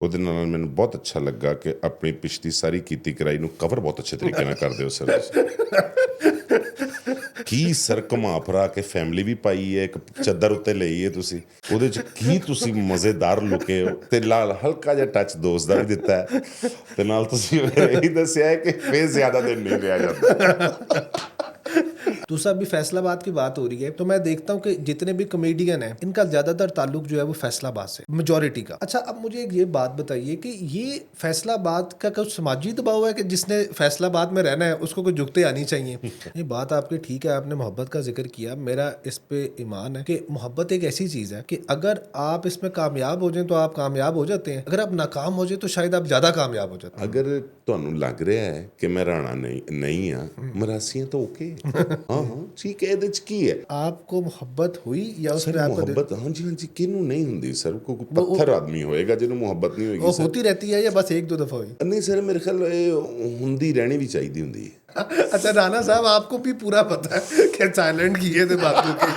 ਉਹਦੇ ਨਾਲ ਮੈਨੂੰ ਬਹੁਤ ਅੱਛਾ ਲੱਗਾ ਕਿ ਆਪਣੀ ਪਿਛਲੀ ਸਾਰੀ ਕੀਤੀ ਕਰਾਈ ਨੂੰ ਕਵਰ ਬਹੁਤ ਅੱਛੇ ਤਰੀਕੇ ਨਾਲ ਕਰਦੇ ਹੋ ਸਰ ਕੀ ਸਰ ਘੁਮਾ ਫਰਾ ਕੇ ਫੈਮਿਲੀ ਵੀ ਪਾਈ ਹੈ, ਇੱਕ ਚੱਦਰ ਉੱਤੇ ਲਈ ਹੈ ਤੁਸੀਂ, ਉਹਦੇ ਚ ਕੀ ਤੁਸੀਂ ਮਜ਼ੇਦਾਰ ਲੁਕੇ ਹੋ, ਤੇ ਨਾਲ ਹਲਕਾ ਜਿਹਾ ਟੱਚ ਦੋਸਤ ਦਾ ਵੀ ਦਿੱਤਾ ਹੈ, ਤੇ ਨਾਲ ਤੁਸੀਂ ਇਹ ਦੱਸਿਆ ਹੈ ਕਿ ਫੇਰ ਜ਼ਿਆਦਾ ਦਿਨ ਨਹੀਂ ਰਿਹਾ ਜਾਂਦਾ। दूसरा अभी फैसलाबाद की बात हो रही है तो मैं देखता हूँ कि जितने भी कॉमेडियन हैं इनका ज़्यादातर ताल्लुक जो है वो फैसलाबाद से, मेजॉरिटी का। अच्छा, अब मुझे एक ये बात बताइए कि ये फैसलाबाद का कुछ समाजी दबाव है कि जिसने फैसलाबाद में रहना है उसको कुछ जुगते आनी चाहिए? ये बात आपकी ठीक है, आपने मोहब्बत का जिक्र किया, मेरा इस पे ईमान है कि मोहब्बत एक ऐसी चीज़ है कि अगर आप इसमें कामयाब हो जाएं तो आप कामयाब हो जाते हैं, अगर आप नाकाम हो जाए तो शायद आप ज़्यादा कामयाब हो जाते हैं। ਅਗਰ ਤੁਹਾਨੂੰ ਲੱਗ ਰਿਹਾ ਹੈ ਕਿ ਮੈਂ ਰਾਣਾ ਨਹੀਂ ਆ, ਮਰਾਸੀਆਂ ਤਾਂ ਓਕੇ, ਹਾਂ ਹਾਂ ਠੀਕ ਹੈ, ਇਹਦੇ ਚ ਕੀ ਹੈ। आपको मोहब्बत हुई या ਸਰ उसमें आपका ਮੁਹੱਬਤ ਹਾਂਜੀ ਹਾਂਜੀ ਕਿਹਨੂੰ ਨਹੀਂ ਹੁੰਦੀ ਸਰ, ਕੋਈ ਪੱਥਰ ਆਦਮੀ ਹੋਏਗਾ ਜਿਹਨੂੰ ਮੁਹੱਬਤ ਨਹੀਂ वो ਹੋਏਗੀ ਸਰ। होती रहती है या बस एक दो दफ़ा हुई? ਨਹੀਂ ਸਰ ਮੇਰੇ ਖਿਆਲ ਇਹ ਹੁੰਦੀ ਰਹਿਣੀ ਵੀ ਚਾਹੀਦੀ ਹੁੰਦੀ ਹੈ। अच्छा राणा साहब, आपको भी पूरा पता है कि साइलेंट किए थे बातों की।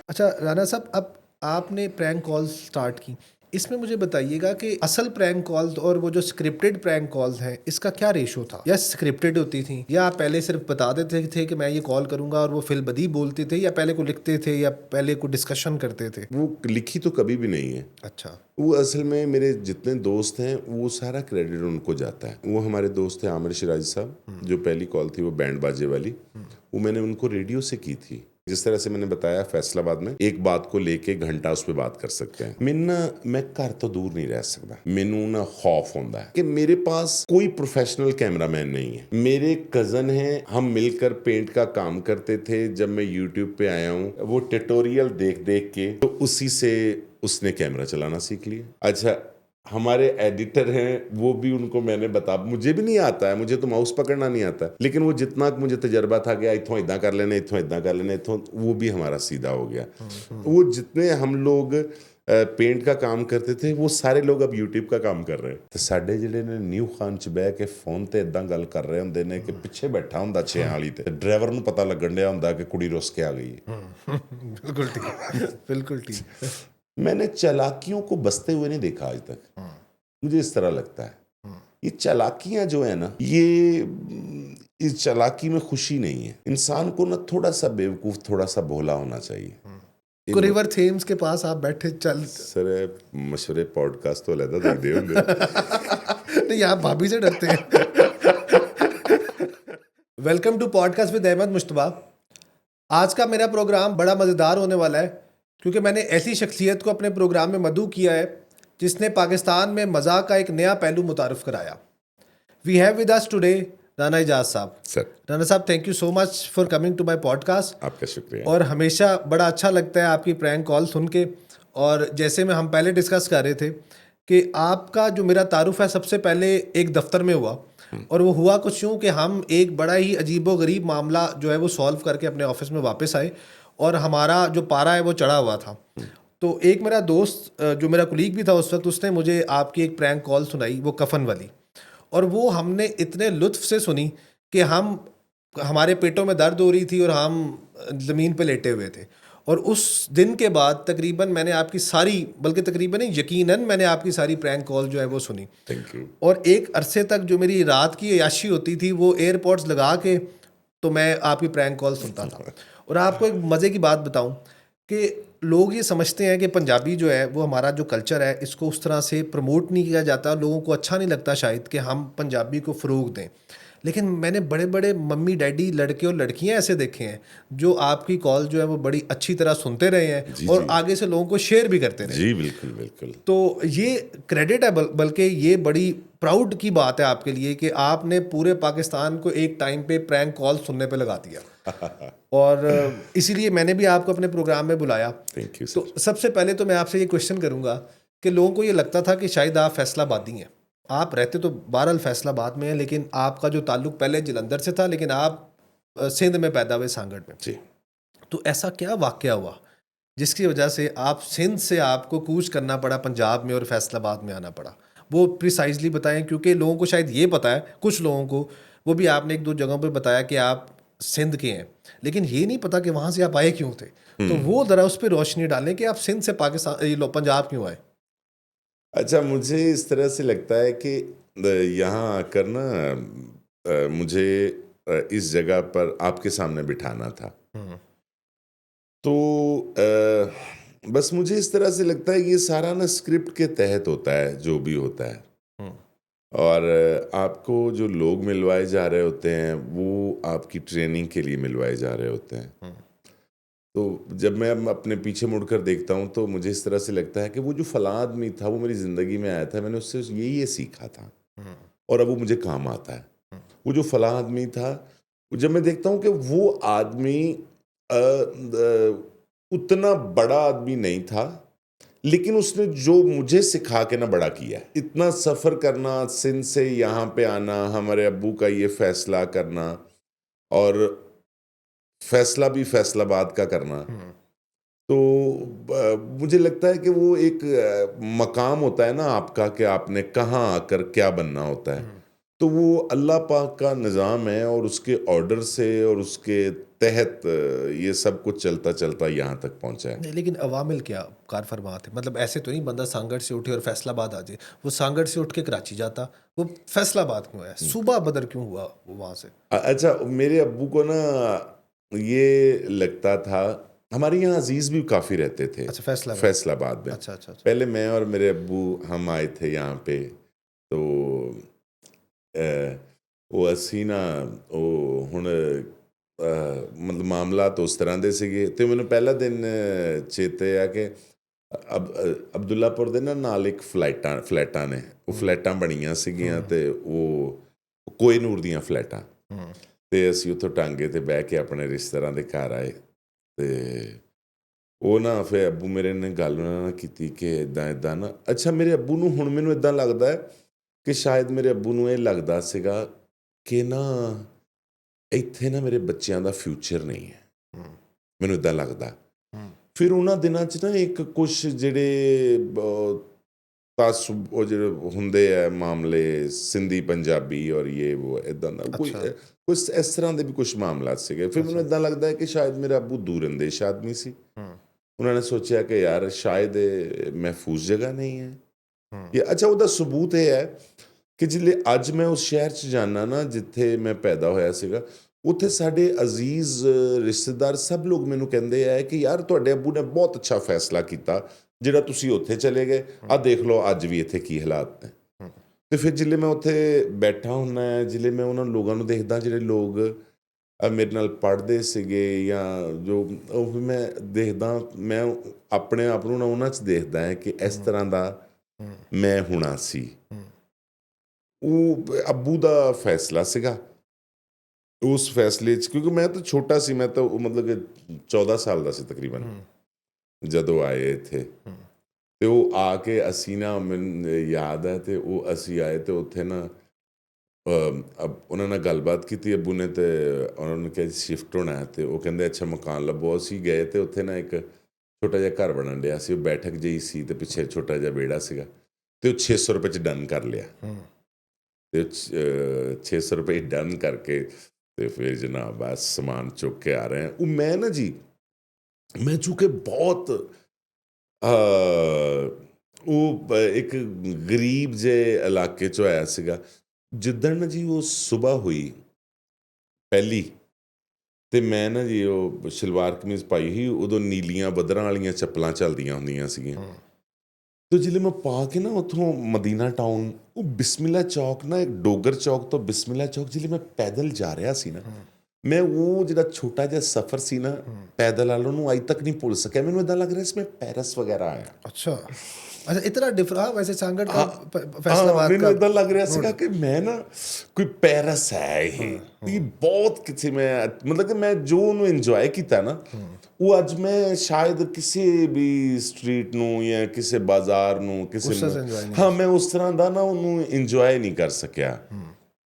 अच्छा राणा साहब, अब आपने प्रैंक कॉल स्टार्ट की, इसमें मुझे बताइएगा कि असल प्रैंक कॉल्स और वो जो स्क्रिप्टेड प्रैंक कॉल्स हैं इसका क्या रेशो था? या स्क्रिप्टेड होती थी या आप पहले सिर्फ बता देते थे कि मैं ये कॉल करूंगा और वो फिलबदी बोलते थे, या पहले को लिखते थे या पहले को डिस्कशन करते थे? वो लिखी तो कभी भी नहीं है। अच्छा, वो असल में मेरे जितने दोस्त हैं वो सारा क्रेडिट उनको जाता है। वो हमारे दोस्त थे आमिर शिराजी साहब, जो पहली कॉल थी वो बैंड बाजे वाली, वो मैंने उनको रेडियो से की थी। जिस तरह से मैंने बताया फैसलाबाद में एक बात को लेके घंटा उस पर बात कर सकते हैं। मैं घर तो दूर नहीं रह सकता, मैनू ना खौफ होता है कि मेरे पास कोई प्रोफेशनल कैमरामैन नहीं है। मेरे कजन हैं, हम मिलकर पेंट का काम करते थे। जब मैं यूट्यूब पे आया हूँ वो ट्यूटोरियल देख देख के तो उसी से उसने कैमरा चलाना सीख लिया। अच्छा, हमारे एडिटर हैं वो भी, उनको मैंने बता, मुझे भी नहीं आता है, मुझे तो माउस पकड़ना नहीं आता, लेकिन वो जितना मुझे तजर्बा था गया इतों इदा कर लेने, इतों इदा कर लेने, इतों वो भी हमारा सीधा हो गया। वो जितने हम लोग पेंट का काम करते थे वो सारे लोग अब यूट्यूब का काम कर रहे हैं। तो साडे जिहड़े ने न्यू खान च बह के फोन ते इदां गल कर रहे हुंदे ने कि पिछे बैठा हुंदा छेआं वाली ते ड्राइवर नूं पता लगन दिया हुंदा कि कुड़ी रुस के आ गई है। बिल्कुल ठीक, बिल्कुल ठीक। मैंने चालाकियों को बसते हुए नहीं देखा आज तक। मुझे इस तरह लगता है ये चालाकियां जो है ना, ये इस चालाकी में खुशी नहीं है। इंसान को ना थोड़ा सा बेवकूफ, थोड़ा सा भोला होना चाहिए। को रिवर थेम्स के पास आप बैठे चल सर मशवरे पॉडकास्ट तो अलग देखते होंगे। नहीं, आप भाभी से डरते हैं। Welcome to podcast with Ahmad Mushtaba. आज का मेरा प्रोग्राम बड़ा मज़ेदार होने वाला है क्योंकि मैंने ऐसी शख्सियत को अपने प्रोग्राम में मदऊ किया है जिसने पाकिस्तान में मज़ाक का एक नया पहलू मुतारफ़ कराया। We have with us today Rana Ejaz साहब। सर राना साहब, thank you so much for coming to my podcast. आपका शुक्रिया। और हमेशा बड़ा अच्छा लगता है आपकी प्रैंक कॉल सुन के। और जैसे में हम पहले डिस्कस कर रहे थे कि आपका जो मेरा तारुफ है सबसे पहले एक दफ्तर में हुआ, और वो हुआ कुछ यूँ कि हम एक बड़ा ही अजीबो गरीब मामला जो है वो सॉल्व करके अपने ऑफिस में वापस आए और हमारा जो पारा है वो चढ़ा हुआ था। तो एक मेरा दोस्त जो मेरा कुलीग भी था उस वक्त, उसने मुझे आपकी एक प्रैंक कॉल सुनाई, वो कफन वाली, और वो हमने इतने लुत्फ से सुनी कि हमारे पेटों में दर्द हो रही थी और हम ज़मीन पे लेटे हुए थे। और उस दिन के बाद तकरीबन मैंने आपकी सारी, बल्कि तकरीबन नहीं यकीनन मैंने आपकी सारी प्रैंक कॉल जो है वो सुनी। Thank you. और एक अरसे तक जो मेरी रात की अयाशी होती थी वो एयरपोर्ट्स लगा के तो मैं आपकी प्रैंक कॉल सुनता था। और आपको एक मज़े की बात बताऊं कि लोग ये समझते हैं कि पंजाबी जो है वो हमारा जो कल्चर है इसको उस तरह से प्रमोट नहीं किया जाता, लोगों को अच्छा नहीं लगता शायद कि हम पंजाबी को फ़रोग दें। लेकिन मैंने बड़े बड़े मम्मी डैडी, लड़के और लड़कियां ऐसे देखे हैं जो आपकी कॉल जो है वो बड़ी अच्छी तरह सुनते रहे हैं जी, और जी। आगे से लोगों को शेयर भी करते रहे। जी बिल्कुल बिल्कुल। तो ये क्रेडिट है, बल्कि ये बड़ी प्राउड की बात है आपके लिए कि आपने पूरे पाकिस्तान को एक टाइम पे प्रैंक कॉल सुनने पे लगा दिया। और इसीलिए मैंने भी आपको अपने प्रोग्राम में बुलाया। थैंक यू तो सर। सबसे पहले तो मैं आपसे ये क्वेश्चन करूंगा कि लोगों को ये लगता था कि शायद आप फैसलाबादी हैं। आप रहते तो बहरहाल फैसलाबाद में हैं, लेकिन आपका जो ताल्लुक पहले जलंधर से था, लेकिन आप सिंध में पैदा हुए, सांगड़ में। जी तो ऐसा क्या वाकया हुआ जिसकी वजह से आप सिंध से आपको कूच करना पड़ा पंजाब में और फैसलाबाद में आना पड़ा? वो प्रिसाइजली बताएं, क्योंकि लोगों को शायद ये पता है, कुछ लोगों को, वो भी आपने एक दो जगहों पे बताया कि आप सिंध के हैं, लेकिन ये नहीं पता कि वहाँ से आप आए क्यों थे। तो वो ज़रा उस पर रोशनी डालें कि आप सिंध से पाकिस्तान पंजाब क्यों आए। अच्छा, मुझे इस तरह से लगता है कि यहाँ आकर ना मुझे इस जगह पर आपके सामने बिठाना था। हम्म, तो बस मुझे इस तरह से लगता है कि ये सारा ना स्क्रिप्ट के तहत होता है, जो भी होता है। हम्म, और आपको जो लोग मिलवाए जा रहे होते हैं, वो आपकी ट्रेनिंग के लिए मिलवाए जा रहे होते हैं। हम्म, तो जब मैं अब अपने पीछे मुड़कर देखता हूँ, तो मुझे इस तरह से लगता है कि वो जो फलां आदमी था, वो मेरी ज़िंदगी में आया था, मैंने उससे ये सीखा था हम्म, और अब वो मुझे काम आता है। हम्म, वो जो फलां आदमी था, जब मैं देखता हूँ कि वो आदमी उतना बड़ा आदमी नहीं था, लेकिन उसने जो मुझे सिखा के ना बड़ा किया है। इतना सफ़र करना, सिंध से यहाँ पे आना, हमारे अब्बू का ये फ़ैसला करना, और फ़ैसला भी फैसलाबाद का करना। हम्म, तो मुझे लगता है कि वो एक मकाम होता है ना आपका, कि आपने कहाँ आकर क्या बनना होता है। हम्म। तो वो अल्लाह पाक का निज़ाम है, और उसके ऑर्डर से और उसके तहत ये सब कुछ चलता चलता यहाँ तक पहुँचा है। नहीं, लेकिन अवामिल क्या कार फरमा थे? मतलब ऐसे तो नहीं बंदा सांगड़ से उठे और फैसलाबाद आ जाए। वो सांगड़ से उठ के कराची जाता, वो फैसलाबाद क्यों है? सुबह बदर क्यों हुआ वो वहां से? अच्छा, मेरे अब्बू को ना ये लगता था, हमारे यहाँ अजीज़ भी काफ़ी रहते थे अच्छा, फैसलाबाद। फैसलाबाद में। अच्छा, अच्छा, अच्छा। पहले मैं और मेरे अब्बू हम आए थे यहाँ पे। तो ਉਹ ਅਸੀਂ ਨਾ ਉਹ ਹੁਣ ਮਤਲਬ ਮਾਮਲਾ ਤਾਂ ਉਸ ਤਰ੍ਹਾਂ ਦੇ ਸੀਗੇ, ਤੇ ਮੈਨੂੰ ਪਹਿਲਾ ਦਿਨ ਚੇਤੇ ਆ ਕਿ ਅਬਦੁੱਲਾਪੁਰ ਦੇ ਨਾਲ ਇੱਕ ਫਲੈਟਾਂ ਨੇ, ਉਹ हम्म, ਫਲੈਟਾਂ ਬਣੀਆਂ ਸੀਗੀਆਂ, हम्म, ਤੇ ਉਹ ਕੋਹੀਨੂਰ ਦੀਆਂ ਫਲੈਟਾਂ। हम्म, ਤੇ ਅਸੀਂ ਉੱਥੋਂ ਟਾਂਗੇ ਤੇ ਬਹਿ ਕੇ ਆਪਣੇ ਰਿਸ਼ਤੇਦਾਰਾਂ ਦੇ ਘਰ ਆਏ। ਤੇ ਉਹ ਨਾ ਫਿਰ ਅੱਬੂ ਮੇਰੇ ਨੇ ਗੱਲ ਉਹਨਾਂ ਨਾਲ ਕੀਤੀ ਕਿ ਇੱਦਾਂ ਇੱਦਾਂ ਨਾ। ਅੱਛਾ, ਮੇਰੇ ਅੱਬੂ ਨੂੰ ਹੁਣ ਮੈਨੂੰ ਇੱਦਾਂ ਲੱਗਦਾ ਹੈ ਕਿ ਸ਼ਾਇਦ ਮੇਰੇ ਅੱਬੂ ਨੂੰ ਇਹ ਲੱਗਦਾ ਸੀਗਾ ਕਿ ਨਾ ਇੱਥੇ ਨਾ ਮੇਰੇ ਬੱਚਿਆਂ ਦਾ ਫਿਊਚਰ ਨਹੀਂ ਹੈ, हम्म, ਮੈਨੂੰ ਇੱਦਾਂ ਲੱਗਦਾ। हम्म, ਫਿਰ ਉਹਨਾਂ ਦਿਨਾਂ 'ਚ ਨਾ ਇੱਕ ਕੁਛ ਜਿਹੜੇ ਤਾਸੁਬ, ਉਹ ਜਿਹੜੇ ਹੁੰਦੇ ਆ ਮਾਮਲੇ, ਸਿੰਧੀ ਪੰਜਾਬੀ ਔਰ ਇਹ ਉਹ ਇੱਦਾਂ ਦਾ ਕੋਈ अच्छा, ਕੁਛ ਇਸ ਤਰ੍ਹਾਂ ਦੇ ਵੀ ਕੁਛ ਮਾਮਲਾਤ ਸੀਗੇ। ਫਿਰ ਮੈਨੂੰ अच्छा। ਇੱਦਾਂ ਲੱਗਦਾ ਹੈ ਕਿ ਸ਼ਾਇਦ ਮੇਰਾ ਅੱਬੂ ਦੂਰ ਅੰਦੇਸ਼ ਆਦਮੀ ਸੀ। हम्म, ਉਹਨਾਂ ਨੇ ਸੋਚਿਆ ਕਿ ਯਾਰ ਸ਼ਾਇਦ ਇਹ ਮਹਿਫੂਜ਼ ਜਗ੍ਹਾ ਨਹੀਂ ਹੈ। हम्म, ਜਾਂ ਅੱਛਾ, ਉਹਦਾ ਸਬੂਤ ਇਹ ਹੈ ਕਿ ਜਿਲੇ ਅੱਜ ਮੈਂ ਉਸ ਸ਼ਹਿਰ 'ਚ ਜਾਂਦਾ ਨਾ ਜਿੱਥੇ ਮੈਂ ਪੈਦਾ ਹੋਇਆ ਸੀਗਾ, ਉੱਥੇ ਸਾਡੇ ਅਜ਼ੀਜ਼ ਰਿਸ਼ਤੇਦਾਰ ਸਭ ਲੋਕ ਮੈਨੂੰ ਕਹਿੰਦੇ ਆ ਕਿ ਯਾਰ ਤੁਹਾਡੇ ਅੱਬੂ ਨੇ ਬਹੁਤ ਅੱਛਾ ਫੈਸਲਾ ਕੀਤਾ ਜਿਹੜਾ ਤੁਸੀਂ ਉੱਥੇ ਚਲੇ ਗਏ। ਆਹ ਦੇਖ ਲਓ ਅੱਜ ਵੀ ਇੱਥੇ ਕੀ ਹਾਲਾਤ ਨੇ। हम्म, ਤੇ ਫਿਰ ਜਿਲੇ ਮੈਂ ਉੱਥੇ ਬੈਠਾ ਹੁੰਦਾ ਹੈ, ਜਿਲੇ ਮੈਂ ਉਹਨਾਂ ਲੋਕਾਂ ਨੂੰ ਦੇਖਦਾ ਜਿਹੜੇ ਲੋਕ ਮੇਰੇ ਨਾਲ ਪੜ੍ਹਦੇ ਸੀਗੇ, ਜਾਂ ਜੋ ਉਹ ਵੀ ਮੈਂ ਦੇਖਦਾ, ਮੈਂ ਆਪਣੇ ਆਪ ਨੂੰ ਨਾ ਉਹਨਾਂ 'ਚ ਦੇਖਦਾ ਹੈ ਕਿ ਇਸ हम्म, ਤਰ੍ਹਾਂ ਦਾ हम्म, ਮੈਂ ਹੋਣਾ ਸੀ। हम्म, ਉਹ ਅੱਬੂ ਦਾ ਫੈਸਲਾ ਸੀਗਾ। ਉਸ ਫੈਸਲੇ 'ਚ ਕਿਉਂਕਿ ਮੈਂ ਤਾਂ ਛੋਟਾ ਸੀ, ਮੈਂ ਤਾਂ ਉਹ ਮਤਲਬ ਕਿ 14 ਸਾਲ ਦਾ ਸੀ ਤਕਰੀਬਨ हम्म, ਜਦੋਂ ਆਏ ਇੱਥੇ। हम्म, ਤੇ ਉਹ ਆ ਕੇ ਅਸੀਂ ਨਾ, ਮੈਨੂੰ ਯਾਦ ਹੈ, ਤੇ ਉਹ ਅਸੀਂ ਆਏ ਤੇ ਉੱਥੇ ਨਾ ਉਹਨਾਂ ਨਾਲ ਗੱਲਬਾਤ ਕੀਤੀ ਅੱਬੂ ਨੇ, ਤੇ ਉਹਨਾਂ ਨੂੰ ਕਿਹਾ ਸ਼ਿਫਟ ਹੋਣਾ ਹੈ, ਤੇ ਉਹ ਕਹਿੰਦੇ ਅੱਛਾ ਮਕਾਨ ਲੱਭੋ। ਅਸੀਂ ਗਏ ਤੇ ਉੱਥੇ ਨਾ ਇੱਕ ਛੋਟਾ ਜਿਹਾ ਘਰ ਬਣਨ ਡਿਆ ਸੀ, ਉਹ ਬੈਠਕ ਜਿਹੀ ਸੀ, ਤੇ ਪਿੱਛੇ ਛੋਟਾ ਜਿਹਾ ਵਿਹੜਾ ਸੀਗਾ, ਤੇ ਉਹ 600 ਰੁਪਏ 'ਚ ਡਨ ਕਰ ਲਿਆ। हम्म, ਤੇ 600 ਰੁਪਏ ਡਨ ਕਰਕੇ ਤੇ ਫਿਰ ਜਨਾਬ ਬਸ ਸਮਾਨ ਚੁੱਕ ਕੇ ਆ ਰਹੇ ਹਾਂ। ਉਹ ਮੈਂ ਨਾ ਜੀ, ਮੈਂ ਚੂੰਕਿ ਬਹੁਤ ਇੱਕ ਗਰੀਬ ਜਿਹੇ ਇਲਾਕੇ 'ਚੋਂ ਆਇਆ ਸੀਗਾ। ਜਿੱਦਣ ਨਾ ਜੀ ਉਹ ਸੁਬਾਹ ਹੋਈ ਪਹਿਲੀ, ਤੇ ਮੈਂ ਨਾ ਜੀ ਉਹ ਸਲਵਾਰ ਕਮੀਜ਼ ਪਾਈ ਸੀ, ਉਦੋਂ ਨੀਲੀਆਂ ਬੱਦਰਾਂ ਵਾਲੀਆਂ ਚੱਪਲਾਂ ਚੱਲਦੀਆਂ ਹੁੰਦੀਆਂ ਸੀਗੀਆਂ। हम्म, ਤੇ ਜਿਲੇ ਮੈਂ ਪਾ ਕੇ ਨਾ ਉੱਥੋਂ ਮਦੀਨਾ ਟਾਊਨ, ਉਹ ਬਿਸਮਿਲ੍ਲਾ ਚੌਕ ਨਾ, ਇੱਕ ਡੋਗਰ ਚੌਕ ਤੋਂ ਬਿਸਮਿਲ੍ਲਾ ਚੌਕ, ਜਿਲੇ ਮੈਂ ਪੈਦਲ ਜਾ ਰਿਹਾ ਸੀ ਨਾ, हम्म, ਮੈਂ ਉਹ ਜਿਹੜਾ ਛੋਟਾ ਜਿਹਾ ਸਫ਼ਰ ਸੀ ਨਾ हम्म। ਪੈਦਲ ਵਾਲਾ, ਉਹਨੂੰ ਅੱਜ ਤੱਕ ਨਹੀਂ ਭੁੱਲ ਸਕਿਆ। ਮੈਨੂੰ ਇੱਦਾਂ ਲੱਗ ਰਿਹਾ ਸੀ ਮੈਂ ਪੈਰਿਸ ਵਗੈਰਾ आया। अच्छा, अच्छा, इतना डिफर। हाँ, वैसे सांगड़ का ਹਾਂ ਹਾਂ, फैसलाबाद ਮੈਨੂੰ का ਇੱਦਾਂ ਲੱਗ ਰਿਹਾ ਸੀਗਾ रोड। ਕਿ ਮੈਂ ਨਾ ਕੋਈ ਪੈਰਿਸ ਹੈ हाँ, ਇਹ ਬਹੁਤ ਕਿਸੇ ਮੈਂ, ਮਤਲਬ ਕਿ ਮੈਂ ਜੋ ਉਹਨੂੰ ਇੰਜੋਏ ਕੀਤਾ ਨਾ, ਉਹ ਅੱਜ ਮੈਂ ਸ਼ਾਇਦ ਕਿਸੇ ਵੀ ਸਟਰੀਟ ਨੂੰ ਜਾਂ ਕਿਸੇ ਬਾਜ਼ਾਰ ਨੂੰ, ਕਿਸੇ गुस्सा से एंजॉय नहीं ਹਾਂ, कर ਮੈਂ ਉਸ ਤਰ੍ਹਾਂ ਦਾ ਨਾ ਉਹਨੂੰ ਇੰਜੋਏ ਨਹੀਂ ਕਰ ਸਕਿਆ।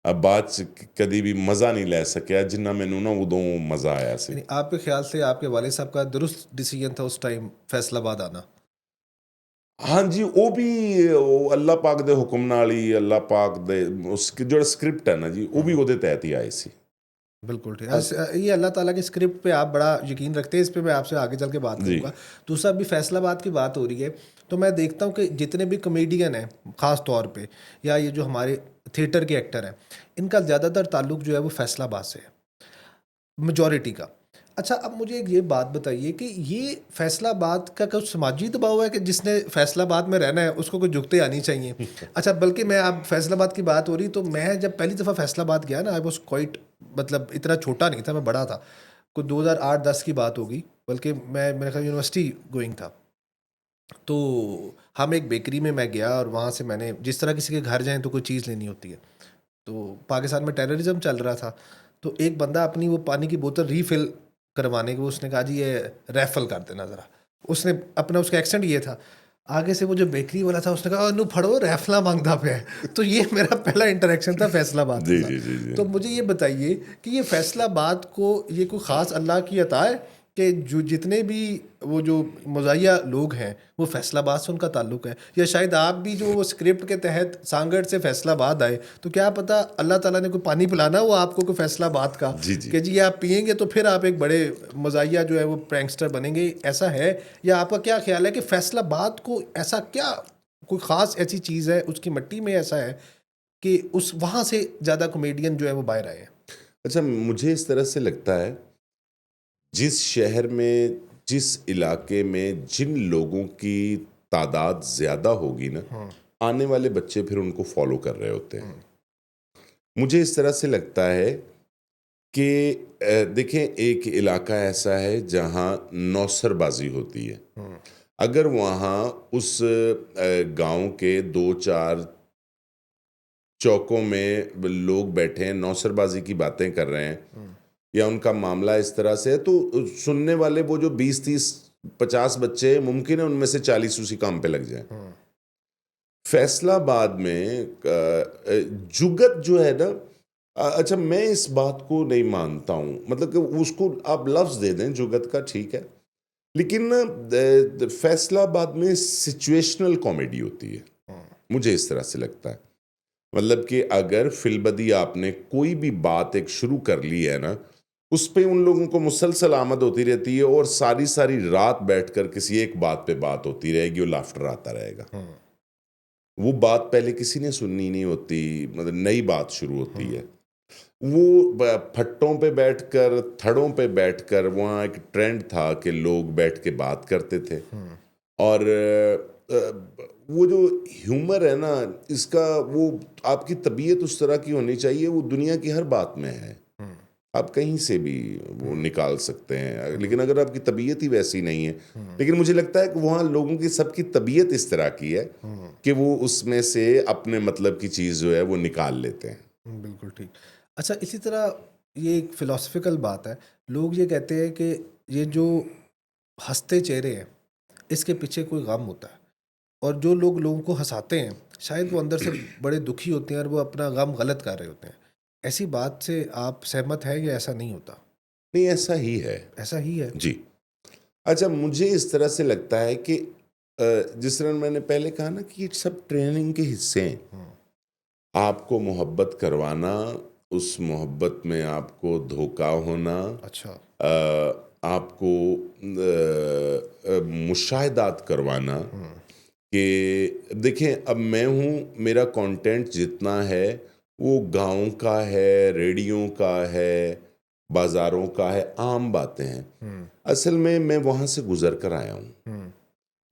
ਬਾਅਦ 'ਚ ਕਦੀ ਵੀ ਮਜ਼ਾ ਨਹੀਂ ਲੈ ਸਕਿਆ ਜਿੰਨਾ ਮੈਨੂੰ ਨਾ ਉਦੋਂ ਮਜ਼ਾ ਆਇਆ ਸੀ। यानी आपके ख्याल से आपके वालिद साहब का दुरुस्त डिसीजन था उस टाइम फैसलाबाद आना? ਹਾਂਜੀ, ਉਹ ਵੀ ਉਹ ਅੱਲਾਹ ਪਾਕ ਦੇ ਹੁਕਮ ਨਾਲ ਹੀ, ਅੱਲਾਹ ਪਾਕ ਦੇ ਉਸ ਜਿਹੜਾ ਸਕ੍ਰਿਪਟ ਹੈ ਨਾ ਜੀ, ਉਹ ਵੀ ਉਹਦੇ ਤਹਿਤ ਹੀ ਆਏ ਸੀ। बिल्कुल ठीक। ये अल्लाह ताला की स्क्रिप्ट पे आप बड़ा यकीन रखते हैं, इस पे मैं आपसे आगे चल के बात जी। करूँगा। दूसरा, अभी फैसलाबाद की बात हो रही है, तो मैं देखता हूँ कि जितने भी कॉमेडियन हैं ख़ास तौर पे, या ये जो हमारे थिएटर के एक्टर हैं, इनका ज़्यादातर ताल्लुक जो है वो फैसलाबाद से है, मेजॉरिटी का। अच्छा, अब मुझे एक ये बात बताइए कि ये फैसलाबाद का कुछ समाजी दबाव है कि जिसने फैसलाबाद में रहना है उसको कुछ जुगते आनी चाहिए? अच्छा, बल्कि मैं, अब फैसलाबाद की बात हो रही, तो मैं जब पहली दफ़ा फैसलाबाद गया ना, आई वॉज क्वाइट, मतलब इतना छोटा नहीं था, मैं बड़ा था, कुछ 2008-10 की बात होगी, बल्कि मैं, मेरे ख्याल यूनिवर्सिटी गोइंग था। तो हम एक बेकरी में मैं गया, और वहाँ से मैंने, जिस तरह किसी के घर जाएँ तो कोई चीज़ लेनी होती है, तो पाकिस्तान में टेररिज्म चल रहा था, तो एक बंदा अपनी वो पानी की बोतल रीफ़िल करवाने के, उसने कहा जी ये रेफ़ल कर देना ज़रा। उसने अपना, उसका एक्सेंट ये था। आगे से वो जो बेकरी वाला था उसने कहा, नु फड़ो रेफ़ला मांगता पे है। तो ये मेरा पहला इंटरेक्शन था फैसलाबाद के जी, जी, साथ। जी, जी। तो मुझे ये बताइए कि ये फैसलाबाद को ये कोई ख़ास अल्लाह की अता है कि जो जितने भी वो जो मुज़ाहिया लोग हैं वो फैसलाबाद से उनका ताल्लुक है, या शायद आप भी जो वो स्क्रिप्ट के तहत सांगड़ से फैसलाबाद आए, तो क्या पता अल्लाह ताला ने कोई पानी पिलाना हो आपको कोई फैसलाबाद का, जी, जी। कि जी ये आप पिएंगे तो फिर आप एक बड़े मुज़ाहिया जो है वो प्रैंकस्टर बनेंगे, ऐसा है? या आपका क्या ख्याल है कि फैसलाबाद को ऐसा क्या, कोई ख़ास ऐसी चीज़ है उसकी मिट्टी में ऐसा है कि उस वहाँ से ज़्यादा कॉमेडियन जो है वो बाहर आए हैं? अच्छा, मुझे इस तरह से लगता है, जिस शहर में, जिस इलाके में जिन लोगों की तादाद ज़्यादा होगी ना, हाँ, आने वाले बच्चे फिर उनको फ़ॉलो कर रहे होते हैं। हाँ, मुझे इस तरह से लगता है कि देखें, एक इलाका ऐसा है जहाँ नौसरबाज़ी होती है। हाँ, अगर वहाँ उस गाँव के 2-4 चौकों में लोग बैठे हैं, नौसरबाज़ी की बातें कर रहे हैं, हाँ, या उनका मामला इस तरह से है, तो सुनने वाले वो जो 20-30-50 बच्चे हैं, मुमकिन है उनमें से 40 उसी काम पे लग जाएँ। हाँ, फैसलाबाद में जुगत जो है ना, अच्छा, मैं इस बात को नहीं मानता हूँ, मतलब कि उसको आप लफ्ज़ दे दें जुगत का, ठीक है, लेकिन ना फैसलाबाद में सिचुएशनल कॉमेडी होती है, हाँ, मुझे इस तरह से लगता है। मतलब कि अगर फिलबदी आपने कोई भी बात एक शुरू कर ली है ना, उस पे उन लोगों को मुसलसल आमद होती रहती है, और सारी सारी रात बैठकर किसी एक बात पे बात होती रहेगी और लाफ्टर आता रहेगा। हाँ, वो बात पहले किसी ने सुननी नहीं होती, मतलब नई बात शुरू होती है। हाँ, वो फट्टों पे बैठकर, थड़ों पे बैठकर, वहाँ एक ट्रेंड था कि लोग बैठ के बात करते थे। हाँ, और वो जो ह्यूमर है ना, इसका वो, आपकी तबीयत उस तरह की होनी चाहिए, वो दुनिया की हर बात में है, हाँ, आप कहीं से भी वो हाँ, निकाल सकते हैं, हाँ, लेकिन अगर आपकी तबीयत ही वैसी नहीं है, हाँ, लेकिन मुझे लगता है कि वहाँ लोगों की सबकी तबीयत इस तरह की है हाँ, कि वो उसमें से अपने मतलब की चीज़ जो है वो निकाल लेते हैं। बिल्कुल ठीक। अच्छा, इसी तरह ये एक फ़िलॉसफ़िकल बात है। लोग ये कहते हैं कि ये जो हँसते चेहरे हैं, इसके पीछे कोई गम होता है, और जो लोग लोगों को हँसाते हैं, शायद वो अंदर से बड़े दुखी होते हैं और वो अपना गम गलत कर रहे होते हैं। ऐसी बात से आप सहमत हैं या ऐसा नहीं होता? नहीं, ऐसा ही है। ऐसा ही है? जी। अच्छा, मुझे इस तरह से लगता है कि जिस तरह मैंने पहले कहा ना कि ये सब ट्रेनिंग के हिस्से हैं। हुँ, आपको मोहब्बत करवाना, उस मोहब्बत में आपको धोखा होना, अच्छा। आपको मुशाहिदात करवाना हुँ, कि देखें, अब मैं हूँ, मेरा कंटेंट जितना है वो गाँव का है, रेडियो का है, बाज़ारों का है, आम बातें हैं। हुँ, असल में मैं वहाँ से गुज़र कर आया हूँ। हुँ,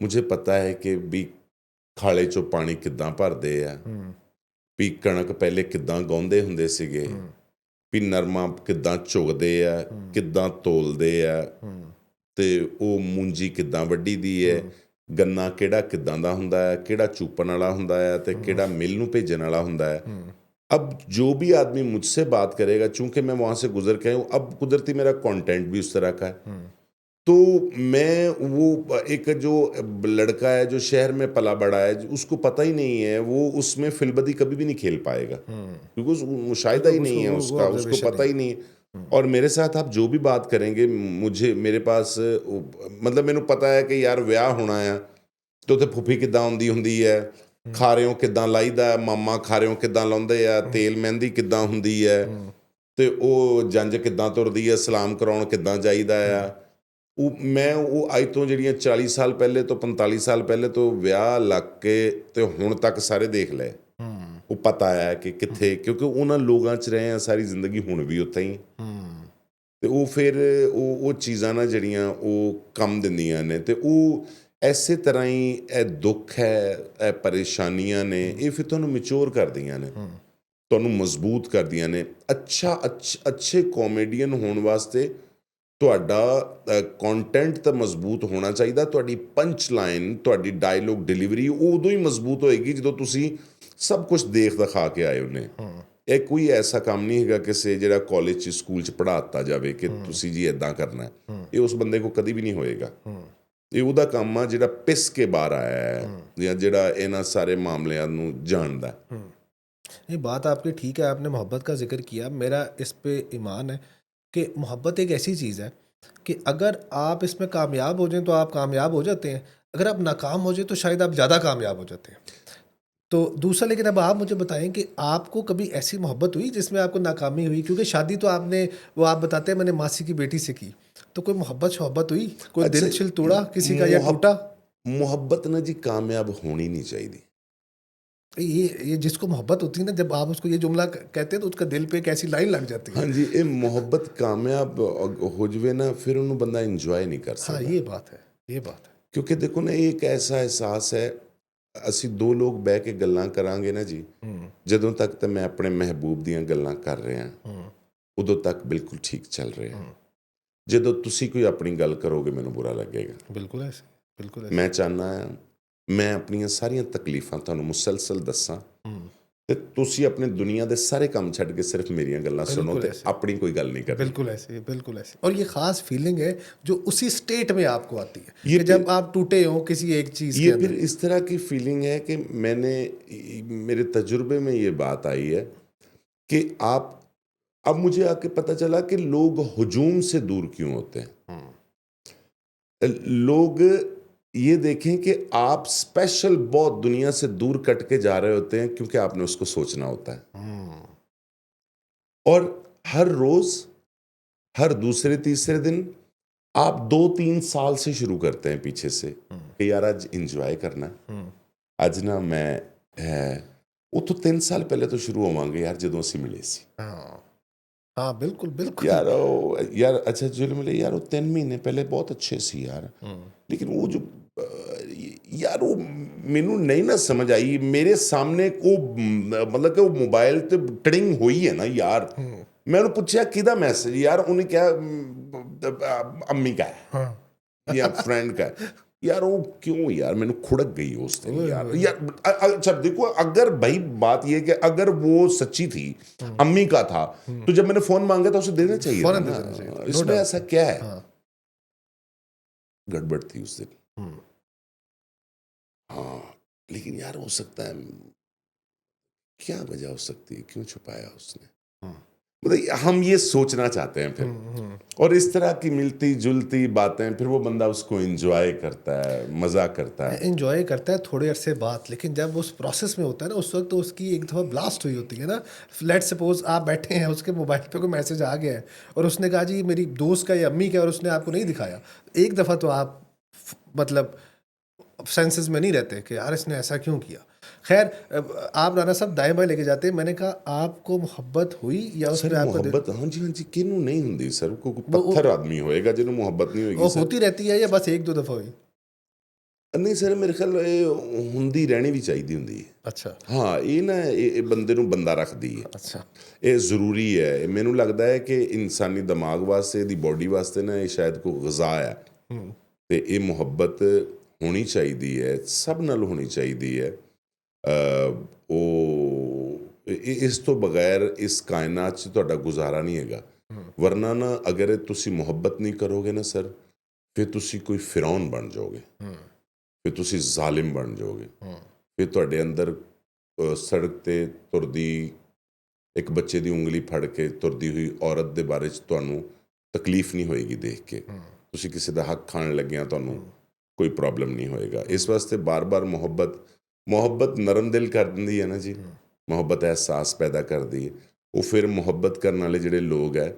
मुझे पता है कि भी ਖਾਲੇ ਚੋਂ ਪਾਣੀ ਕਿੱਦਾਂ ਭਰਦੇ ਆ, हुँ, ਵੀ ਕਣਕ ਪਹਿਲੇ ਕਿੱਦਾਂ ਗਾਉਂਦੇ ਹੁੰਦੇ ਸੀਗੇ, हुँ, ਵੀ ਨਰਮਾ ਕਿੱਦਾਂ ਝੁਗਦੇ ਆ, हुँ, ਕਿੱਦਾਂ ਤੋਲਦੇ ਆ, हुँ, ਤੇ ਉਹ ਮੂੰਜੀ ਕਿੱਦਾਂ ਵੱਢੀ ਦੀ ਹੈ, हुँ, ਗੰਨਾ ਕਿਹੜਾ ਕਿੱਦਾਂ ਦਾ ਹੁੰਦਾ ਹੈ, ਕਿਹੜਾ ਚੂਪਣ ਵਾਲਾ ਹੁੰਦਾ ਹੈ ਤੇ हुँ, ਕਿਹੜਾ ਮਿਲ ਨੂੰ ਭੇਜਣ वाला ਹੁੰਦਾ है। हुँ, अब जो भी आदमी मुझसे बात करेगा, चूंकि मैं वहाँ से गुजर के आया हूँ, अब कुदरती मेरा कंटेंट भी उस तरह का है, हुँ, तो मैं वो एक जो लड़का है जो शहर में पला बड़ा है, उसको पता ही नहीं है, वो उसमें फिल्बदी कभी भी नहीं खेल पाएगा, हुँ। क्योंकि मुशाहिदा बिल्कुल, ही नहीं उसको है वो उसका, उसको ऑब्ज़र्वेशन नहीं पता है। ही नहीं है। हुँ, और मेरे साथ आप जो भी बात करेंगे, मुझे मेरे पास मतलब मैंने पता है कि यार ਵਿਆਹ ਹੋਣਾ ਆ, ਤੇ ਉੱਥੇ ਫੁੱਫੀ ਕਿੱਦਾਂ ਆਉਂਦੀ ਹੁੰਦੀ ਹੈ, हुँ, ਖਾਰਿਓਂ ਕਿੱਦਾਂ ਲਾਈਦਾ, ਮਾਮਾ ਖਾਰਿਓਂ ਕਿੱਦਾਂ ਲਾਉਂਦੇ ਆ, हुँ, ਤੇਲ ਮਹਿੰਦੀ ਕਿੱਦਾਂ ਹੁੰਦੀ ਹੈ, हुँ, ਤੇ ਉਹ ਜੰਜ ਕਿੱਦਾਂ ਤੁਰਦੀ ਹੈ, ਸਲਾਮ ਕਰਾਉਣ ਕਿੱਦਾਂ ਜਾਈਦਾ ਆ। ਉਹ ਅੱਜ ਤੋਂ ਜਿਹੜੀਆਂ 40 ਸਾਲ ਪਹਿਲੇ ਤੋਂ 45 ਸਾਲ ਪਹਿਲੇ ਤੋਂ ਵਿਆਹ ਲੱਗ ਕੇ ਤੇ ਹੁਣ ਤੱਕ ਸਾਰੇ ਦੇਖ ਲਏ। ਉਹ ਪਤਾ ਹੈ ਕਿ ਕਿੱਥੇ, ਕਿਉਂਕਿ ਉਹਨਾਂ ਲੋਕਾਂ 'ਚ ਰਹੇ ਆ ਸਾਰੀ ਜ਼ਿੰਦਗੀ, ਹੁਣ ਵੀ ਉੱਥੇ ਹੀ। ਤੇ ਉਹ ਫਿਰ ਉਹ ਚੀਜ਼ਾਂ ਨਾ ਜਿਹੜੀਆਂ ਉਹ ਕੰਮ ਦਿੰਦੀਆਂ ਨੇ। ਤੇ ਉਹ ਇਸੇ ਤਰ੍ਹਾਂ ਹੀ ਇਹ ਦੁੱਖ ਹੈ, ਇਹ ਪਰੇਸ਼ਾਨੀਆਂ ਨੇ, ਇਹ ਫਿਰ ਤੁਹਾਨੂੰ ਮੈਚੋਰ ਕਰਦੀਆਂ ਨੇ, ਤੁਹਾਨੂੰ ਮਜ਼ਬੂਤ ਕਰਦੀਆਂ ਨੇ। ਅੱਛੇ ਕਾਮੇਡੀਅਨ ਹੋਣ ਵਾਸਤੇ ਤੁਹਾਡਾ ਕੰਟੈਂਟ ਤਾਂ ਮਜ਼ਬੂਤ ਹੋਣਾ ਚਾਹੀਦਾ, ਤੁਹਾਡੀ ਪੰਚ ਲਾਈਨ, ਤੁਹਾਡੀ ਡਾਇਲੋਗ ਡਿਲੀਵਰੀ ਉਦੋਂ ਹੀ ਮਜ਼ਬੂਤ ਹੋਏਗੀ ਜਦੋਂ ਤੁਸੀਂ ਸਭ ਕੁਝ ਦੇਖ ਦਿਖਾ ਕੇ ਆਏ ਉਹਨੇ। ਇਹ ਕੋਈ ਐਸਾ ਕੰਮ ਨਹੀਂ ਹੈਗਾ ਕਿਸੇ ਜਿਹੜਾ ਕਾਲਜ 'ਚ ਸਕੂਲ 'ਚ ਪੜ੍ਹਾ ਦਿੱਤਾ ਜਾਵੇ ਕਿ ਤੁਸੀਂ ਜੀ ਇੱਦਾਂ ਕਰਨਾ। ਇਹ ਉਸ ਬੰਦੇ ਕੋਲ ਕਦੀ ਵੀ ਨਹੀਂ ਹੋਏਗਾ। ਇਹ ਉਹਦਾ ਕੰਮ ਆ ਜਿਹੜਾ ਪਿਸ ਕੇ ਬਾਹਰ ਆਇਆ ਹੈ ਜਾਂ ਜਿਹੜਾ ਇਹਨਾਂ ਸਾਰੇ ਮਾਮਲਿਆਂ ਨੂੰ ਜਾਣਦਾ। ये बात आपकी ठीक है, आपने मोहब्बत का जिक्र किया। मेरा इस पे ईमान है कि मोहब्बत एक ऐसी चीज़ है कि अगर आप इसमें कामयाब हो जाएं तो आप कामयाब हो जाते हैं, अगर आप नाकाम हो जाए तो शायद आप ज़्यादा कामयाब हो जाते हैं। तो दूसरा, लेकिन अब आप मुझे बताएं कि आपको कभी ऐसी मोहब्बत हुई जिसमें आपको नाकामी हुई? क्योंकि शादी तो आपने, वो आप बताते हैं मैंने मासी की बेटी से की, तो कोई मोहब्बत हुई, कोई दिल छिल तोड़ा किसी का या टूटा? मोहब्बत ना जी कामयाब होनी नहीं चाहिए। ये जिसको मोहब्बत होती है ना, जब आप उसको ये जुमला कहते हैं तो उसका दिल पे एक ऐसी लाइन लग जाती है। हाँ जी, ये मोहब्बत कामयाब हो जाए ना, फिर उन्होंने बंदा इंजॉय नहीं कर सकता। हाँ, ये बात है, ये बात है। क्योंकि देखो ना, एक ऐसा एहसास है, ਅਸੀਂ ਦੋ ਲੋਕ ਬਹਿ ਕੇ ਗੱਲਾਂ ਕਰਾਂਗੇ ਨਾ ਜੀ, ਜਦੋਂ ਤੱਕ ਤਾਂ ਮੈਂ ਆਪਣੇ ਮਹਿਬੂਬ ਦੀਆਂ ਗੱਲਾਂ ਕਰ ਰਿਹਾ ਉਦੋਂ ਤੱਕ ਬਿਲਕੁਲ ਠੀਕ ਚੱਲ ਰਿਹਾ। ਜਦੋਂ ਤੁਸੀਂ ਕੋਈ ਆਪਣੀ ਗੱਲ ਕਰੋਗੇ ਮੈਨੂੰ ਬੁਰਾ ਲੱਗੇਗਾ। ਬਿਲਕੁਲ ਐਸੇ, ਬਿਲਕੁਲ। ਮੈਂ ਚਾਹੁੰਦਾ ਹਾਂ ਮੈਂ ਆਪਣੀਆਂ ਸਾਰੀਆਂ ਤਕਲੀਫਾਂ ਤੁਹਾਨੂੰ ਮੁਸਲਸਲ ਦੱਸਾਂ ਤੇ ਤੁਸੀਂ ਆਪਣੇ ਦੁਨੀया ਦੇ ਸਾਰੇ ਕੰਮ ਛੱਡ ਕੇ ਸਿਰਫ ਮੇਰੀਆਂ ਗੱਲਾਂ सुनो ਤੇ अपनी कोई गल नहीं करनी। बिल्कुल ऐसे, बिल्कुल ऐसे। और ये खास फीलिंग है जो उसी स्टेट में आपको आती है कि जब आप टूटे हो किसी एक चीज़ के ये फिर इस तरह की फीलिंग है कि मेरे तजुर्बे में ये बात आई है कि अब मुझे आके पता चला कि लोग हुजूम से दूर क्यों होते हैं। लोग ये देखें कि आप स्पेशल बहुत दुनिया से दूर कट के जा रहे होते हैं क्योंकि आपने उसको सोचना होता है। और हर रोज, हर दूसरे तीसरे दिन आप 2-3 साल से शुरू करते हैं पीछे से कि यार आज इंजॉय करना है, आज ना मैं वो तो 3 साल पहले तो शुरू होवांगे यार जदों असीं मिले सी। हाँ बिल्कुल बिल्कुल यार अच्छा जो मिले यार वो 3 महीने पहले बहुत अच्छे सी यार, लेकिन वो जो यार वो मैनू नहीं ना समझ आई मेरे सामने को, मतलब कि वो मोबाइल ते टड़िंग हुई है ना यार, मैं उन्हें पूछा किदा मैसेज, यार उन्हें क्या अम्मी का है या फ्रेंड का है। यार वो क्यों यार मैंने खुड़क गई उस दिन यार। अच्छा देखो, अगर भाई बात ये कि अगर वो सच्ची थी, अम्मी का था, तो जब मैंने फोन मांगा था उसे देना चाहिए था ना। इसमें ऐसा क्या है? गड़बड़ थी उस दिन। हाँ, लेकिन यार हो सकता है, क्या वजह हो सकती है, क्यों छुपाया उसने? मतलब हम ये सोचना चाहते हैं फिर, और इस तरह की मिलती जुलती बातें फिर वो बंदा उसको एंजॉय करता है, मज़ा करता है, एंजॉय करता है थोड़े अरसे बाद। लेकिन जब उस प्रोसेस में होता है ना, उस वक्त तो उसकी एक दफ़ा ब्लास्ट हुई होती है ना। लेट्स सपोज आप बैठे हैं, उसके मोबाइल पे कोई मैसेज आ गया है और उसने कहा जी मेरी दोस्त का या अम्मी का, और उसने आपको नहीं दिखाया, एक दफ़ा तो आप मतलब सेंसेस में नहीं रहते कि यार इसने ऐसा क्यों किया। खैर, आप राणा साहब दाएं बाएं लेके जाते हैं। मैंने कहा आपको मोहब्बत हुई या उसने आपको मोहब्बत? हाँ जी किन्नू नहीं हुंदी सर, को पत्थर आदमी होएगा जिन्हों मोहब्बत नहीं होगी। वो होती रहती है या बस एक दो दफ़ा हुई? नहीं सर, मेरे ख्याल हुंदी रहनी भी चाहिए हुंदी है। अच्छा हाँ, ये ना ये बंदे नूं बंदा रखदी है। अच्छा, ये ज़रूरी है। मैनू लगता है कि इंसानी दिमाग वास्ते, दी बॉडी वास्ते ना ये शायद कोई गज़ा है, तो ये मुहब्बत होनी चाहिए है, सब नाल होनी चाहिए है। इस तो बगैर इस कायनात च तुहाडा गुजारा नहीं हैगा। वरना ना अगर तुसी मुहब्बत नहीं करोगे ना सर, फिर तुसी कोई फिरौन बन जाओगे, फिर तुसी जालिम बन जाओगे, फिर तुहाडे अंदर सड़क ते तुरदी एक बच्चे दी उंगली फड़ के तुरदी हुई औरत दे बारे च तुहानू तकलीफ नहीं होएगी देख के। तुसी किसी दा हक खाण लग्गियां तुहानू कोई प्रॉब्लम नहीं होएगा। इस वास्ते बार बार मोहब्बत नरम दिल कर दी है ना जी, मोहब्बत एहसास पैदा कर दी है। ਉਹ ਫਿਰ ਮੁਹੱਬਤ ਕਰਨ ਵਾਲੇ ਜਿਹੜੇ ਲੋਕ ਹੈ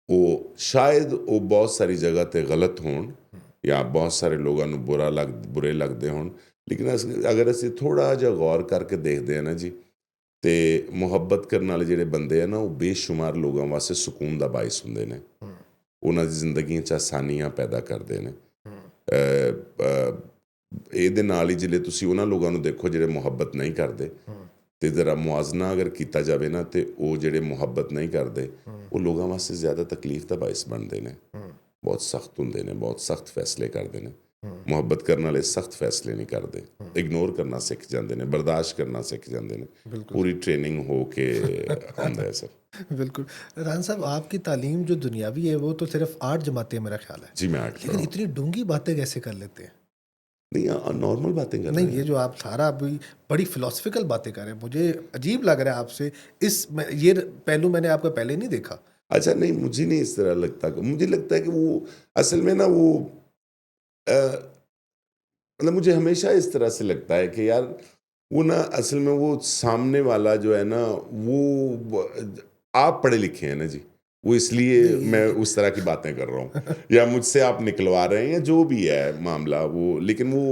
ਉਹ ਸ਼ਾਇਦ ਉਹ ਬਹੁਤ ਸਾਰੀ ਜਗ੍ਹਾ ਤੇ ਗਲਤ ਹੋਣ ਜਾਂ ਬਹੁਤ ਸਾਰੇ ਲੋਕਾਂ ਨੂੰ ਬੁਰੇ ਲੱਗਦੇ ਹੋਣ, ਲੇਕਿਨ ਅਗਰ ਅਸੀਂ ਥੋੜ੍ਹਾ ਜਿਹਾ ਗੌਰ ਕਰਕੇ ਦੇਖਦੇ ਹਾਂ ਨਾ ਜੀ, ਤੇ ਮੁਹੱਬਤ ਕਰਨ ਵਾਲੇ ਜਿਹੜੇ ਬੰਦੇ ਆ ਨਾ ਉਹ ਬੇਸ਼ੁਮਾਰ ਲੋਕਾਂ ਵਾਸਤੇ ਸਕੂਨ ਦਾ ਬਾਇਸ ਹੁੰਦੇ ਨੇ, ਉਹਨਾਂ ਦੀ ਜ਼ਿੰਦਗੀਆਂ 'ਚ ਆਸਾਨੀਆਂ ਪੈਦਾ ਕਰਦੇ ਨੇ। ਇਹਦੇ ਨਾਲ ਹੀ ਜਿਹੜੇ ਤੁਸੀਂ ਉਹਨਾਂ ਲੋਕਾਂ ਨੂੰ ਦੇਖੋ ਜਿਹੜੇ ਮੁਹੱਬਤ ਨਹੀਂ ਕਰਦੇ, ਤੇ ਜ਼ਰਾ ਮੁਆਜ਼ਨਾ ਅਗਰ ਕੀਤਾ ਜਾਵੇ ਨਾ, ਤੇ ਉਹ ਜਿਹੜੇ ਮੁਹੱਬਤ ਨਹੀਂ ਕਰਦੇ ਉਹ ਲੋਕਾਂ ਵਾਸਤੇ ਜ਼ਿਆਦਾ ਤਕਲੀਫ ਦਾ ਬਾਇਸ ਬਣਦੇ ਨੇ, ਬਹੁਤ ਸਖਤ ਹੁੰਦੇ ਨੇ, ਬਹੁਤ ਸਖਤ ਫੈਸਲੇ ਕਰਦੇ ਨੇ। ਮੁਹੱਬਤ ਕਰਨ ਵਾਲੇ ਸਖਤ ਫੈਸਲੇ ਨਹੀਂ ਕਰਦੇ, ਇਗਨੋਰ ਕਰਨਾ ਸਿੱਖ ਜਾਂਦੇ ਨੇ, ਬਰਦਾਸ਼ਤ ਕਰਨਾ ਸਿੱਖ ਜਾਂਦੇ ਨੇ। पूरी ट्रेनिंग हो के आंदा है सर। बिल्कुल। राना साहब, आपकी तालीम जो दुनियावी है वो तो सिर्फ 8 जमातें मेरा ख्याल है, जी मैं 8 लेकिन इतनी डूंगी बातें कैसे कर लेते हैं? नहीं, नॉर्मल बातें कर रहे नहीं, हैं। ये जो आप सारा अभी बड़ी फिलोसफिकल बातें कर रहे हैं, मुझे अजीब लग रहा है आपसे। ये पहलू मैंने आपका पहले नहीं देखा। अच्छा, नहीं मुझे नहीं इस तरह लगता, मुझे लगता है कि वो असल में ना वो मतलब मुझे हमेशा इस तरह से लगता है कि यार वो ना असल में वो सामने वाला जो है ना वो आप पढ़े लिखे हैं ना जी, वो इसलिए मैं उस तरह की बातें कर रहा हूँ या मुझसे आप निकलवा रहे हैं या जो भी है मामला वो, लेकिन वो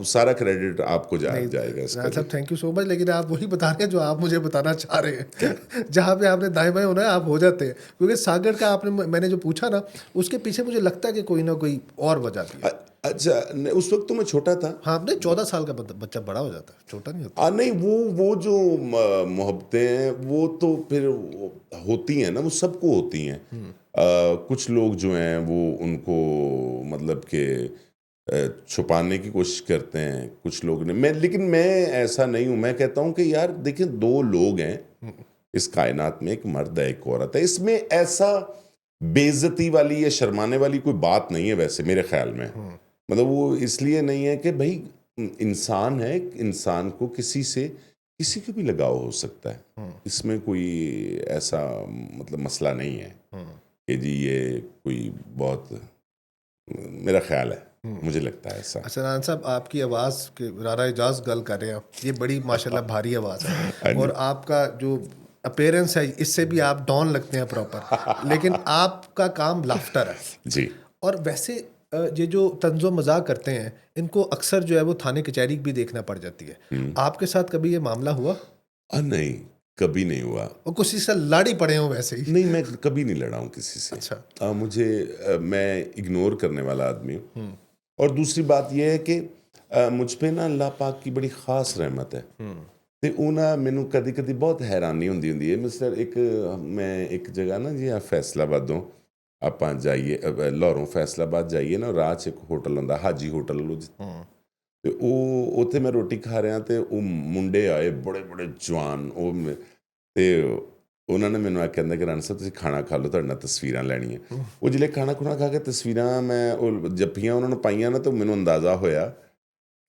सारा क्रेडिट आपको जाएगा इसका। साहब थैंक यू सो मच, लेकिन आप वही बता रहे हैं जो आप मुझे बताना चाह रहे हैं। जहाँ पे आपने दाएं बाएं होना है आप हो जाते हैं, क्योंकि सागर का मैंने जो पूछा ना उसके पीछे मुझे लगता है कि कोई ना कोई और वजह थी। अच्छा, उस वक्त तो मैं छोटा था। हाँ, आपने 14 साल का बच्चा बड़ा हो जाता है, छोटा नहीं होता। नहीं, वो जो मोहब्बतें हैं वो तो फिर होती हैं ना, वो सबको होती हैं। कुछ लोग जो हैं वो उनको मतलब कि छुपाने की कोशिश करते हैं, कुछ लोग ने लेकिन मैं ऐसा नहीं हूँ। मैं कहता हूँ कि यार देखिए, 2 लोग हैं इस कायनात में, एक मर्द है एक औरत है, इसमें ऐसा बेइज्जती वाली या शर्माने वाली कोई बात नहीं है वैसे मेरे ख्याल में। मतलब वो इसलिए नहीं है कि भाई इंसान है, इंसान को किसी को भी लगाव हो सकता है, इसमें कोई ऐसा मतलब मसला नहीं है कि जी ये कोई बहुत, मेरा ख्याल है, मुझे लगता है ऐसा। अच्छा राना साहब, आपकी आवाज़ के रारा एजाज गल कर रहे हैं, ये बड़ी माशाल्लाह भारी आवाज़ है और आपका जो अपीयरेंस है इससे भी आप डॉन लगते हैं प्रॉपर, लेकिन आपका काम लाफ्टर है जी। और वैसे ये जो तंज़ो मजाक करते हैं इनको अक्सर जो है वो थाने कचहरी भी देखना पड़ जाती है। आपके साथ कभी ये मामला हुआ? नहीं, कभी नहीं हुआ। और किसी से लड़ ही पड़े हो वैसे ही? नहीं, मैं कभी नहीं लड़ा हूँ किसी से। अच्छा। मैं इग्नोर करने वाला आदमी हूँ। और दूसरी बात यह है कि मुझ पे ना अल्लाह पाक की बड़ी ख़ास रहमत है, ਤੇ ਉਹ ਨਾ ਮੈਨੂੰ ਕਦੀ ਬਹੁਤ ਹੈਰਾਨੀ ਹੁੰਦੀ ਹੈ ਮਿਸਟਰ। ਮੈਂ ਇੱਕ ਜਗ੍ਹਾ ਨਾ ਜੀ ਫੈਸਲਾਬਾਦੋਂ ਆਪਾਂ ਜਾਈਏ, ਲਾਹੌਰੋਂ ਫੈਸਲਾਬਾਦ ਜਾਈਏ ਨਾ, ਰਾਹ 'ਚ ਇੱਕ ਹੋਟਲ ਹੁੰਦਾ ਹਾਜੀ ਹੋਟਲ, ਤੇ ਉਹ ਉੱਥੇ ਮੈਂ ਰੋਟੀ ਖਾ ਰਿਹਾ ਤੇ ਉਹ ਮੁੰਡੇ ਆਏ ਬੜੇ ਜਵਾਨ, ਤੇ ਉਹਨਾਂ ਨੇ ਮੈਨੂੰ ਆ ਕਹਿੰਦਾ ਕਿ ਰਾਣਾ ਸਾਹਿਬ ਤੁਸੀਂ ਖਾਣਾ ਖਾ ਲਓ, ਤੁਹਾਡੇ ਨਾਲ ਤਸਵੀਰਾਂ ਲੈਣੀਆਂ। ਉਹ ਜਿਹੜੇ ਖਾਣਾ ਖਾ ਕੇ ਤਸਵੀਰਾਂ ਮੈਂ ਉਹ ਜੱਫੀਆਂ ਉਹਨਾਂ ਨੂੰ ਪਾਈਆਂ ਨਾ, ਤਾਂ ਮੈਨੂੰ ਅੰਦਾਜ਼ਾ ਹੋਇਆ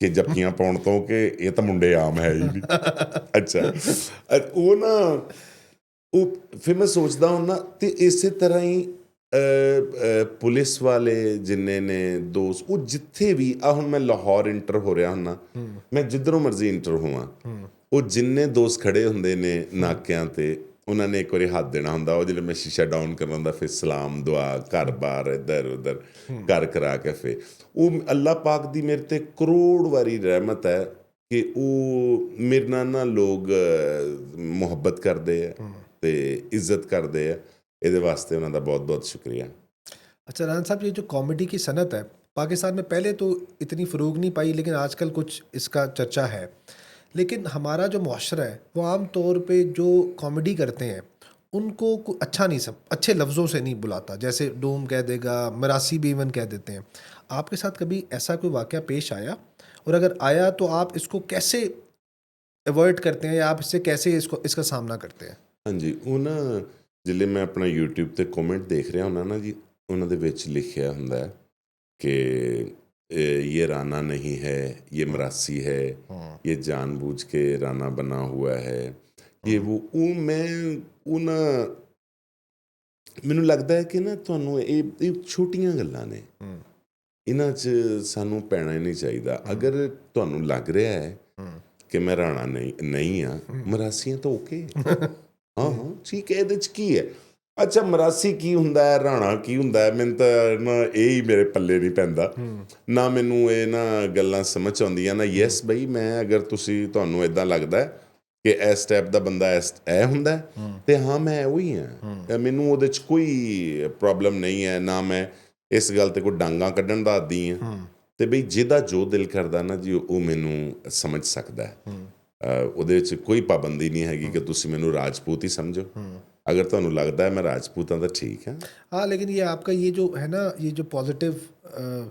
ਕਿ ਜੱਫੀਆਂ ਪਾਉਣ ਤੋਂ ਕਿ ਇਹ ਤਾਂ ਮੁੰਡੇ ਆਮ ਹੈ ਹੀ ਨਹੀਂ। ਅੱਛਾ, ਉਹ ਨਾ ਉਹ ਫਿਰ ਮੈਂ ਸੋਚਦਾ ਹੁੰਦਾ, ਤੇ ਇਸੇ ਤਰ੍ਹਾਂ ਹੀ ਪੁਲਿਸ ਵਾਲੇ ਜਿੰਨੇ ਨੇ ਦੋਸਤ, ਉਹ ਜਿੱਥੇ ਵੀ ਹੁਣ ਮੈਂ ਲਾਹੌਰ ਇੰਟਰ ਹੋ ਰਿਹਾ ਹੁੰਦਾ, ਮੈਂ ਜਿੱਧਰੋਂ ਮਰਜ਼ੀ ਇੰਟਰ ਹੋਵਾਂ, ਉਹ ਜਿੰਨੇ ਦੋਸਤ ਖੜੇ ਹੁੰਦੇ ਨੇ ਨਾਕਿਆਂ ਤੇ, ਉਹਨਾਂ ਨੇ ਇੱਕ ਵਾਰੀ ਹੱਥ ਦੇਣਾ ਹੁੰਦਾ। ਉਹ ਜਦੋਂ ਮੈਂ ਸ਼ੀਸ਼ਾ ਡਾਊਨ ਕਰਨਾ ਹੁੰਦਾ, ਫਿਰ ਸਲਾਮ ਦੁਆ ਘਰ ਬਾਰ ਇੱਧਰ ਉੱਧਰ ਕਰਾ ਕੇ, ਫਿਰ ਉਹ ਅੱਲਾ ਪਾਕ ਦੀ ਮੇਰੇ 'ਤੇ ਕਰੋੜ ਵਾਰੀ ਰਹਿਮਤ ਹੈ ਕਿ ਉਹ ਮੇਰੇ ਨਾਲ ਨਾ ਲੋਕ ਮੁਹੱਬਤ ਕਰਦੇ ਆ ਤੇ ਇੱਜ਼ਤ ਕਰਦੇ ਆ। ਇਹਦੇ ਵਾਸਤੇ ਉਹਨਾਂ ਦਾ ਬਹੁਤ शुक्रिया। अच्छा राना साहब, ये जो कॉमेडी की सनत है पाकिस्तान में पहले तो इतनी फ़रोग नहीं पाई, लेकिन आजकल कुछ इसका चर्चा है। लेकिन हमारा जो मुआशरा है वो आम तौर पे जो कॉमेडी करते हैं उनको अच्छे लफ्ज़ों से नहीं बुलाता, जैसे डूम कह देगा, मरासी भी इवन कह देते हैं। आपके साथ कभी ऐसा कोई वाक़या पेश आया, और अगर आया तो आप इसको कैसे अवॉइड करते हैं या आप इससे कैसे इसका सामना करते हैं? हाँ जी, ਉਹ ਨਾ जिले मैं अपना यूट्यूब ਤੇ कमेंट देख ਰਿਹਾ ਹੁੰਦਾ ਨਾ ਜੀ, ਉਹਨਾਂ ਦੇ ਵਿੱਚ ਲਿਖਿਆ ਹੁੰਦਾ कि ये राना नहीं है, ये मरासी है, ये जानबूझ के राना बना हुआ है, ये वो मैं ਮੈਨੂੰ ਲੱਗਦਾ ਹੈ ਕਿ ਨਾ ਤੁਹਾਨੂੰ ਇਹ ਛੋਟੀਆਂ ਗੱਲਾਂ ਨੇ, ਇਹਨਾਂ 'ਚ ਸਾਨੂੰ ਪੈਣਾ ਹੀ ਨਹੀਂ ਚਾਹੀਦਾ। ਅਗਰ ਤੁਹਾਨੂੰ ਲੱਗ ਰਿਹਾ ਹੈ ਕਿ ਮੈਂ ਰਾਣਾ ਨਹੀਂ ਆ, ਮਰਾਸੀਆਂ ਤਾਂ ਓਕੇ, ਹਾਂ ਹਾਂ ਠੀਕ ਹੈ, ਇਹਦੇ 'ਚ ਕੀ ਹੈ? ਅੱਛਾ, ਮਰਾਸੀ ਕੀ ਹੁੰਦਾ ਹੈ, ਰਾਣਾ ਕੀ ਹੁੰਦਾ ਹੈ, ਮੈਨੂੰ ਤਾਂ ਨਾ ਇਹ ਹੀ ਮੇਰੇ ਪੱਲੇ ਨਹੀਂ ਪੈਂਦਾ। ਨਾ ਮੈਨੂੰ ਇਹ ਨਾ ਗੱਲਾਂ ਸਮਝ ਆਉਂਦੀਆਂ ਨਾ। ਯੈਸ ਬਈ, ਮੈਂ ਅਗਰ ਤੁਹਾਨੂੰ ਇਦਾਂ ਲੱਗਦਾ ਹੈ ਕਿ ਇਸ ਟਾਈਪ ਦਾ ਬੰਦਾ ਇਹ ਹੁੰਦਾ ਹੈ, ਤੇ ਹਾਂ ਮੈਂ ਉਹੀ ਹਾਂ। ਮੈਨੂੰ ਉਹਦੇ 'ਚ ਕੋਈ ਪ੍ਰੋਬਲਮ ਨਹੀਂ ਹੈ, ਨਾ ਮੈਂ ਇਸ ਗੱਲ ਤੇ ਕੋਈ ਡਾਂਗਾਂ ਕੱਢਣ ਦਾ ਆਦੀ ਹਾਂ। ਤੇ ਬਈ ਜਿਹਦਾ ਜੋ ਦਿਲ ਕਰਦਾ ਨਾ ਜੀ, ਉਹ ਮੈਨੂੰ ਸਮਝ ਸਕਦਾ ਹੈ। ਉਹਦੇ ਵਿੱਚ ਕੋਈ ਪਾਬੰਦੀ ਨਹੀਂ ਹੈਗੀ ਕਿ ਤੁਸੀਂ ਮੈਨੂੰ ਰਾਜਪੂਤ ਹੀ समझो। अगर ਤੁਹਾਨੂੰ ਲੱਗਦਾ है मैं राजपूत हाँ तो ठीक है। हाँ, लेकिन ये आपका ये जो है ना, ये जो पॉजिटिव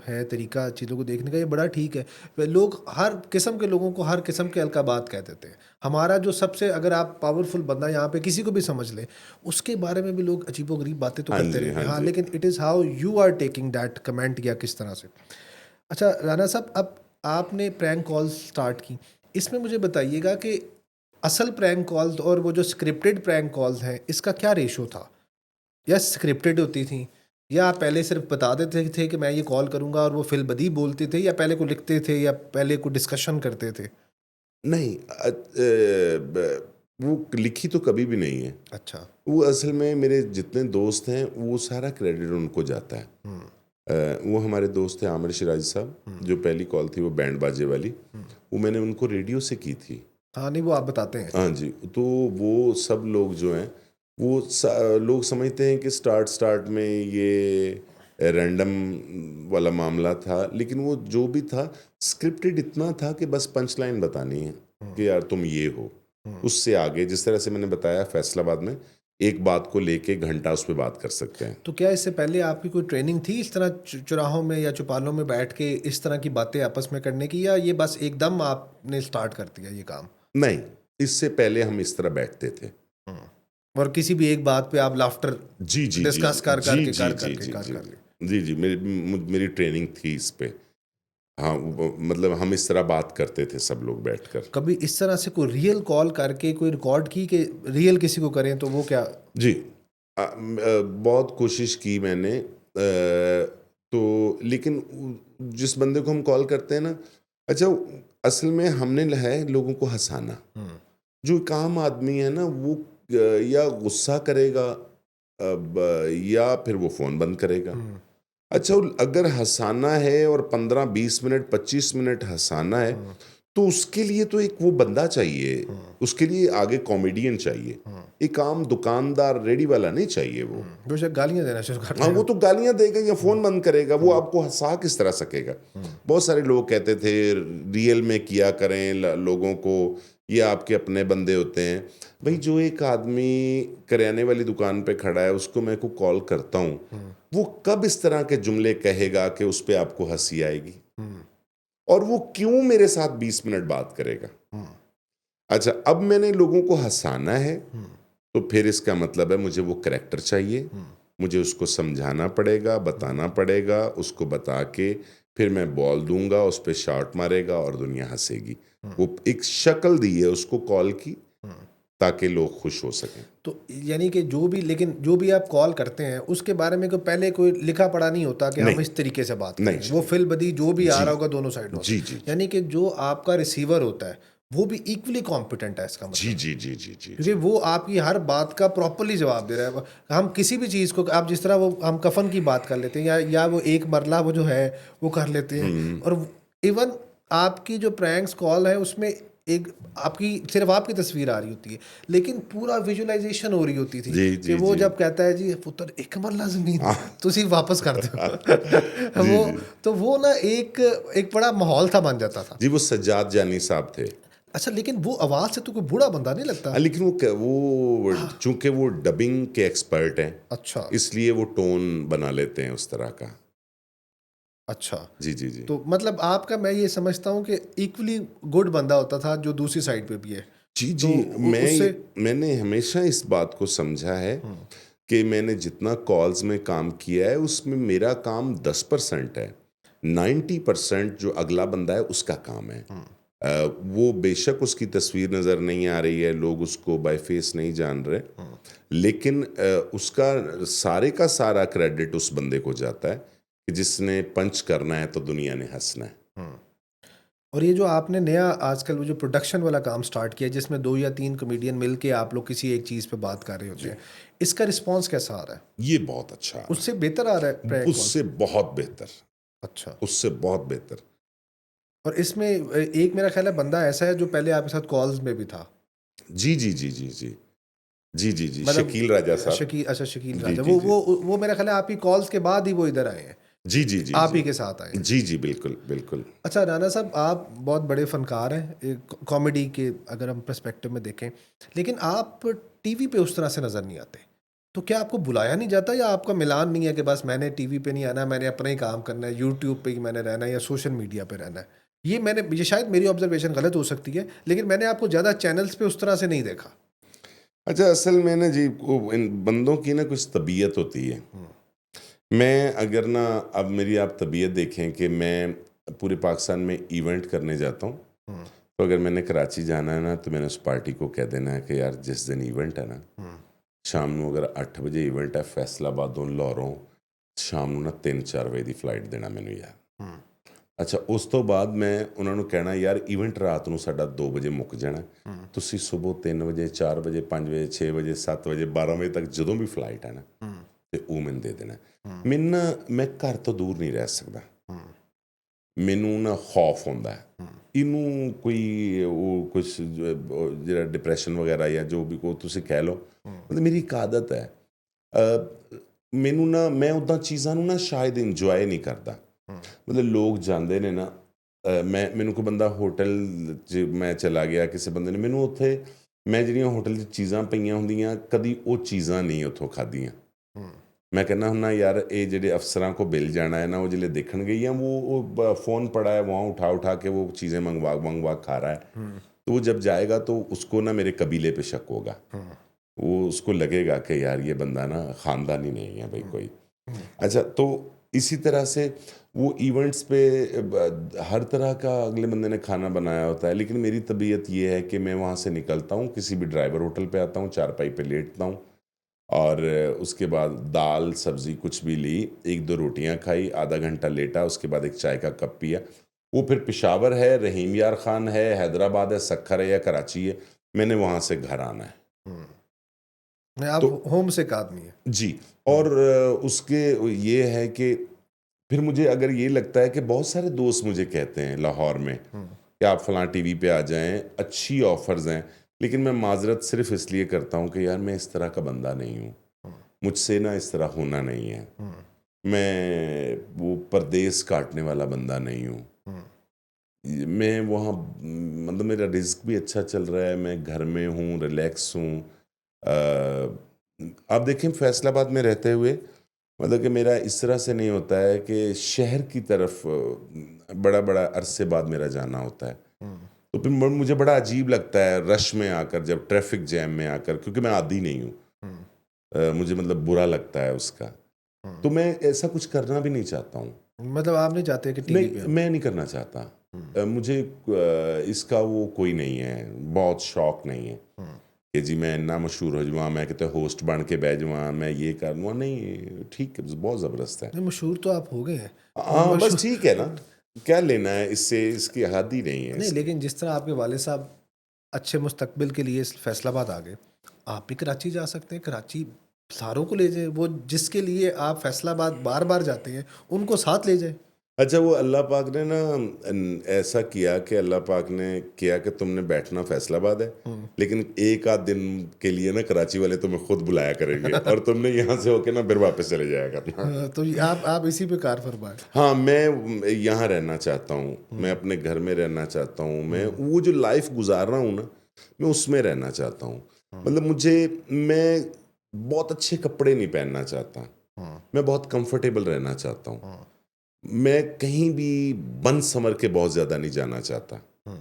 है तरीका चीज़ों को देखने का, ये बड़ा ठीक है। लोग हर किस्म के लोगों को हर किस्म के अलकाबात कह देते हैं। हमारा जो सबसे, अगर आप पावरफुल बंदा यहाँ पे किसी को भी समझ ले, उसके बारे में भी लोग अजीबोगरीब बातें तो हाँ करते जी, रहते हैं। हाँ हाँ, जी। लेकिन it is how you are taking that comment, या किस तरह से। अच्छा राना साहब, अब आपने प्रैंक कॉल्स स्टार्ट की, इसमें मुझे बताइएगा कि असल प्रैंक कॉल्स और वो जो स्क्रिप्टेड प्रैंक कॉल्स हैं, इसका क्या रेशो था? या स्क्रिप्टेड होती थी, या आप पहले सिर्फ बता देते थे कि मैं ये कॉल करूंगा और वो फिल बदी बोलते थे, या पहले को लिखते थे, या पहले को डिस्कशन करते थे? नहीं, वो लिखी तो कभी भी नहीं है। अच्छा। वो असल में मेरे जितने दोस्त हैं वो सारा क्रेडिट उनको जाता है। वो हमारे दोस्त थे आमिर शिराजी साहब, जो पहली कॉल थी वो बैंड बाजे वाली, वो मैंने उनको रेडियो से की थी। हाँ, नहीं वो आप बताते हैं। हाँ जी, तो वो सब लोग जो हैं वो लोग समझते हैं कि स्टार्ट में ये रैंडम वाला मामला था, लेकिन वो जो भी था स्क्रिप्टेड इतना था कि बस पंच लाइन बतानी है कि यार तुम ये हो। उससे आगे जिस तरह से मैंने बताया फैसलाबाद में, एक बात को लेके घंटा उस पर बात कर सकते हैं। तो क्या इससे पहले आपकी कोई ट्रेनिंग थी इस तरह चुराहों में या चौपालों में बैठ के इस तरह की बातें आपस में करने की, या ये बस एकदम आपने स्टार्ट कर दिया ये काम? नहीं, इससे पहले हम इस तरह बैठते थे। और किसी भी एक बात पे आप लाफ्टर जी जी जी डिस्कस कर जी करके जी कर जी करके जी कर जी करके जी जी मेरी ट्रेनिंग थी इस पे। हाँ, मतलब हम इस तरह बात करते थे सब लोग बैठकर। कभी इस तरह से कोई रियल कॉल करके कोई रिकॉर्ड की कि रियल किसी को करें, तो वो क्या? जी, बहुत कोशिश की मैंने, तो लेकिन जिस बंदे को हम कॉल करते हैं ना, अच्छा, असल में हमने है लोगों को हंसाना। जो एक आम आदमी है ना, वो या गुस्सा करेगा, या फिर वो फ़ोन बंद करेगा। अच्छा, अगर हंसाना है और 15-20 मिनट 25 मिनट हंसाना है, तो उसके लिए तो एक वो बंदा चाहिए, उसके लिए आगे कॉमेडियन चाहिए। एक आम दुकानदार रेडी वाला नहीं चाहिए वो। जो शायद गालियां देना शुरू करते हाँ, हैं। वो तो गालियां देगा या फ़ोन बंद करेगा, वो आपको हंसा किस तरह सकेगा? बहुत सारे लोग कहते थे रियल में किया करें लोगों को, ये आपके अपने बंदे होते हैं। भाई, जो एक आदमी करियाने वाली दुकान पे खड़ा है, उसको मैं को कॉल करता हूँ, वो कब इस तरह के जुमले कहेगा कि उस पर आपको हंसी आएगी? और वो क्यों मेरे साथ 20 मिनट बात करेगा? अच्छा, अब मैंने लोगों को हंसाना है, तो फिर इसका मतलब है मुझे वो करैक्टर चाहिए, मुझे उसको समझाना पड़ेगा, बताना पड़ेगा, उसको बता के फिर मैं बॉल दूंगा, उस पर शॉट मारेगा और दुनिया हंसेगी। वो एक शक्ल दी है उसको कॉल की, ताकि लोग खुश हो सकें। तो यानी कि जो भी, लेकिन जो भी आप कॉल करते हैं उसके बारे में कोई पहले कोई लिखा पढ़ा नहीं होता कि हम नहीं। इस तरीके से बात नहीं, करें, वो फिल बदी जो भी आ जी। रहा होगा दोनों साइडों से। जी जी यानी कि जो आपका रिसीवर होता है वो भी इक्वली कॉम्पिटेंट है, इसका जी मतलब। जी जी जी जी क्योंकि वो आपकी हर बात का प्रॉपरली जवाब दे रहा है। हम किसी भी चीज़ को, आप जिस तरह वो हम कफन की बात कर लेते हैं, या वो एक मरला वो जो है वो कर लेते हैं, और इवन आपकी जो प्रैंक्स कॉल है उसमें एक आपकी सिर्फ आपकी तस्वीर आ रही होती है, लेकिन पूरा विजुअलाइजेशन हो रही होती थी जी कि जी वो जी जब कहता है जी पुत्र एक मरला जमीन तुसी वापस कर दो जी वो, जी तो वो ना एक एक बड़ा माहौल था बन जाता था। जी, वो सज्जाद जानी साहब थे। अच्छा, लेकिन वो आवाज़ से तो कोई बूढ़ा बंदा नहीं लगता। लेकिन वो चूंकि वो डबिंग के एक्सपर्ट हैं, अच्छा इसलिए वो टोन बना लेते हैं उस तरह का। अच्छा। जी जी जी तो मतलब आपका, मैं ये समझता हूँ कि इक्वली गुड बंदा होता था जो दूसरी साइड पे भी है। जी तो जी, उससे मैंने हमेशा इस बात को समझा है कि मैंने जितना कॉल्स में काम किया है उसमें मेरा काम 10% है, 90% जो अगला बंदा है उसका काम है। वो बेशक उसकी तस्वीर नज़र नहीं आ रही है, लोग उसको बाय फेस नहीं जान रहे, लेकिन उसका सारे का सारा क्रेडिट उस बंदे को जाता है कि जिसने पंच करना है तो दुनिया ने हंसना है। और ये जो आपने नया आजकल वो जो प्रोडक्शन वाला काम स्टार्ट किया जिसमें 2 या 3 कॉमेडियन मिलके आप लोग किसी एक चीज़ पे बात कर रहे होते जी, हैं, इसका रिस्पॉन्स कैसा आ रहा है? ये बहुत अच्छा आ रहा उससे बेहतर आ रहा है है। Prank call? उससे बहुत बेहतर, अच्छा। उससे बहुत बेहतर। और इसमें एक मेरा ख़्याल है बंदा ऐसा है जो पहले आपके साथ कॉल्स में भी था। जी, जी, जी, जी, जी। जी, जी, जी, मतलब शकील राजा साहब। शकील जी, राजा जी, जी। वो मेरा ख़्याल है आपकी कॉल्स के बाद ही वो इधर आए हैं। जी, जी, जी, आप जी। ही के साथ आए हैं। जी, जी, बिल्कुल, बिल्कुल। अच्छा राना साहब आप बहुत बड़े फ़नकार हैं कॉमेडी के अगर हम पर्सपेक्टिव में देखें। लेकिन आप टीवी पे उस तरह से नज़र नहीं आते। तो क्या आपको बुलाया नहीं जाता या आपका मिलान नहीं है कि बस मैंने टीवी पे नहीं आना, मैंने अपना ही काम करना है, यूट्यूब पे ही मैंने रहना है या सोशल मीडिया पे रहना है? ये शायद मेरी ऑब्ज़र्वेशन गलत हो सकती है, लेकिन मैंने आपको ज़्यादा चैनल्स पे उस तरह से नहीं देखा। अच्छा, असल में ना जी, वो इन बंदों की ना कुछ तबीयत होती है। हुँ, मैं अगर ना, अब मेरी आप तबीयत देखें कि मैं पूरे पाकिस्तान में इवेंट करने जाता हूँ, हुँ, तो अगर मैंने कराची जाना है ना, तो मैंने उस पार्टी को कह देना है कि यार जिस दिन इवेंट है ना, हुँ, शाम ਨੂੰ अगर 8 ਵਜੇ इवेंट है फैसलाबादों लाहौरों, शाम ਨੂੰ ना 3-4 ਵਜੇ ਦੀ ਫਲਾਈਟ ਦੇਣਾ ਮੈਨੂੰ ਯਾਰ। हुँ, ਅੱਛਾ, ਉਸ ਤੋਂ ਬਾਅਦ ਮੈਂ ਉਹਨਾਂ ਨੂੰ ਕਹਿਣਾ ਯਾਰ ਇਵੈਂਟ ਰਾਤ ਨੂੰ ਸਾਡਾ 2 ਵਜੇ ਮੁੱਕ ਜਾਣਾ, हुँ, ਤੁਸੀਂ ਸਵੇਰ 3 ਵਜੇ 4 ਵਜੇ 5 ਵਜੇ 6 ਵਜੇ 7 ਵਜੇ 12 ਵਜੇ ਤੱਕ ਜਦੋਂ ਵੀ ਫਲਾਈਟ ਹੈ ਨਾ, हुँ, ਤੇ ਉਹ ਮੈਨੂੰ ਦੇ ਦੇਣਾ। हुँ, ਮੈਨੂੰ ਨਾ, ਮੈਂ ਘਰ ਤੋਂ ਦੂਰ ਨਹੀਂ ਰਹਿ ਸਕਦਾ, हुँ, ਮੈਨੂੰ ਨਾ ਖੌਫ ਹੁੰਦਾ ਹੈ। हुँ, ਇਹਨੂੰ ਕੋਈ ਉਹ ਕੁਛ ਜਿਹੜਾ ਡਿਪਰੈਸ਼ਨ ਵਗੈਰਾ ਜਾਂ ਜੋ ਵੀ ਕੋ ਤੁਸੀਂ ਕਹਿ ਲਓ, हुँ, ਮਤਲਬ ਮੇਰੀ ਇੱਕ ਆਦਤ ਹੈ। ਮੈਨੂੰ ਨਾ, ਮੈਂ ਉੱਦਾਂ ਚੀਜ਼ਾਂ ਨੂੰ ਨਾ ਸ਼ਾਇਦ ਇੰਜੋਏ ਨਹੀਂ ਕਰਦਾ। हुँ, ਮਤਲਬ ਲੋਕ ਜਾਂਦੇ ਨੇ ਨਾ, ਮੈਨੂੰ ਕੋਈ ਬੰਦਾ ਹੋਟਲ 'ਚ ਮੈਂ ਚਲਾ ਗਿਆ, ਕਿਸੇ ਬੰਦੇ ਨੇ ਮੈਨੂੰ ਉੱਥੇ, ਮੈਂ ਜਿਹੜੀਆਂ ਹੋਟਲ 'ਚ ਚੀਜ਼ਾਂ ਪਈਆਂ ਹੁੰਦੀਆਂ ਕਦੀ ਉਹ ਚੀਜ਼ਾਂ ਨਹੀਂ ਉੱਥੋਂ ਖਾਧੀਆਂ। हुँ, मैं कहना हूँ ना यार, ये जेडे अफसरां को बिल जाना है ना, वो जिले देखन गई हैं, वो फ़ोन पड़ा है वहाँ, उठा उठा के वो चीज़ें मंगवा मंगवा खा रहा है। हुँ, तो वो जब जाएगा तो उसको ना मेरे कबीले पे शक होगा। हुँ, वो उसको लगेगा कि यार ये बंदा ना ख़ानदानी नहीं है भाई हुँ, कोई। हुँ, अच्छा, तो इसी तरह से वो इवेंट्स पे हर तरह का अगले बंदे ने खाना बनाया होता है, लेकिन मेरी तबीयत ये है कि मैं वहाँ से निकलता हूँ, किसी भी ड्राइवर होटल पे आता हूँ, चारपाई पे लेटता हूँ, और उसके बाद दाल सब्ज़ी कुछ भी ली, 1-2 रोटियाँ खाई, आधा घंटा लेटा, उसके बाद एक चाय का कप पिया। वो फिर पेशावर है, रहीम यार ख़ान है, हैदराबाद है, सक्खर है या कराची है, मैंने वहाँ से घर आना है। हुँ। नहीं, आप तो होम सिक आदमी हैं। जी, हुँ, और उसके ये है कि फिर मुझे अगर ये लगता है कि बहुत सारे दोस्त मुझे कहते हैं लाहौर में हुँ, कि आप फ़लाँ टीवी पे आ जाएँ, अच्छी ऑफ़र्स हैं, लेकिन मैं माज़रत सिर्फ़ इसलिए करता हूँ कि यार मैं इस तरह का बंदा नहीं हूँ। हुँ, मुझसे ना इस तरह होना नहीं है। हुँ, मैं वो परदेस काटने वाला बंदा नहीं हूँ। हुँ, मैं वहाँ, मतलब मेरा रिज़्क भी अच्छा चल रहा है, मैं घर में हूँ, रिलैक्स हूँ। आप देखें फैसलाबाद में रहते हुए, मतलब कि मेरा इस तरह से नहीं होता है कि शहर की तरफ बड़ा-बड़ा अरसे बाद मेरा जाना होता है। हुँ, तो फिर मुझे बड़ा अजीब लगता है रश में आकर, जब ट्रैफ़िक जैम में आकर, क्योंकि मैं आदी नहीं हूँ। हुँ, मुझे मतलब बुरा लगता है उसका। हुँ। तो मैं ऐसा कुछ करना भी नहीं चाहता हूँ। मतलब आप नहीं चाहते कि टीवी पे नहीं, हो? मैं नहीं करना चाहता। हुँ, मुझे इसका वो कोई नहीं है, बहुत शौक नहीं है हुँ। कि जी मैं इन्ना मशहूर हो जावां, मैं किते होस्ट बन के बैठ जावां, मैं ये कर लूँ, नहीं, ठीक है, बहुत ज़बरदस्त है। नहीं मशहूर तो आप हो गए हैं। हाँ, बस मशहूर ठीक है ना, क्या लेना है इससे, इसकी हद ही नहीं है नहीं इसकी। लेकिन जिस तरह आपके वालिद साहब अच्छे मुस्तकबिल के लिए फैसलाबाद आ गए, आप भी कराची जा सकते हैं। कराची सारों को ले जाए, वो जिसके लिए आप फैसलाबाद बार-बार जाते हैं, उनको साथ ले जाएँ। अच्छा, वो अल्लाह पाक ने ना ऐसा किया कि अल्लाह पाक ने किया कि तुमने बैठना फैसलाबाद है, हुँ। लेकिन एक आध दिन के लिए ना कराची वाले तुम्हें खुद बुलाया करेंगे, और तुमने यहाँ से होके ना फिर वापस चले जाया करना। हाँ, तो ये आप इसी पे कार फरमाएँ। हाँ, मैं यहाँ रहना चाहता हूँ, मैं हुँ, अपने घर में रहना चाहता हूँ, मैं हुँ, वो जो लाइफ गुजार रहा हूँ ना, मैं उसमें रहना चाहता हूँ। हुँ, मतलब मैं बहुत अच्छे कपड़े नहीं पहनना चाहता, हुँ, मैं बहुत कंफर्टेबल रहना चाहता हूँ। हुँ, मैं कहीं भी बन संवर के बहुत ज़्यादा नहीं जाना चाहता। हुँ,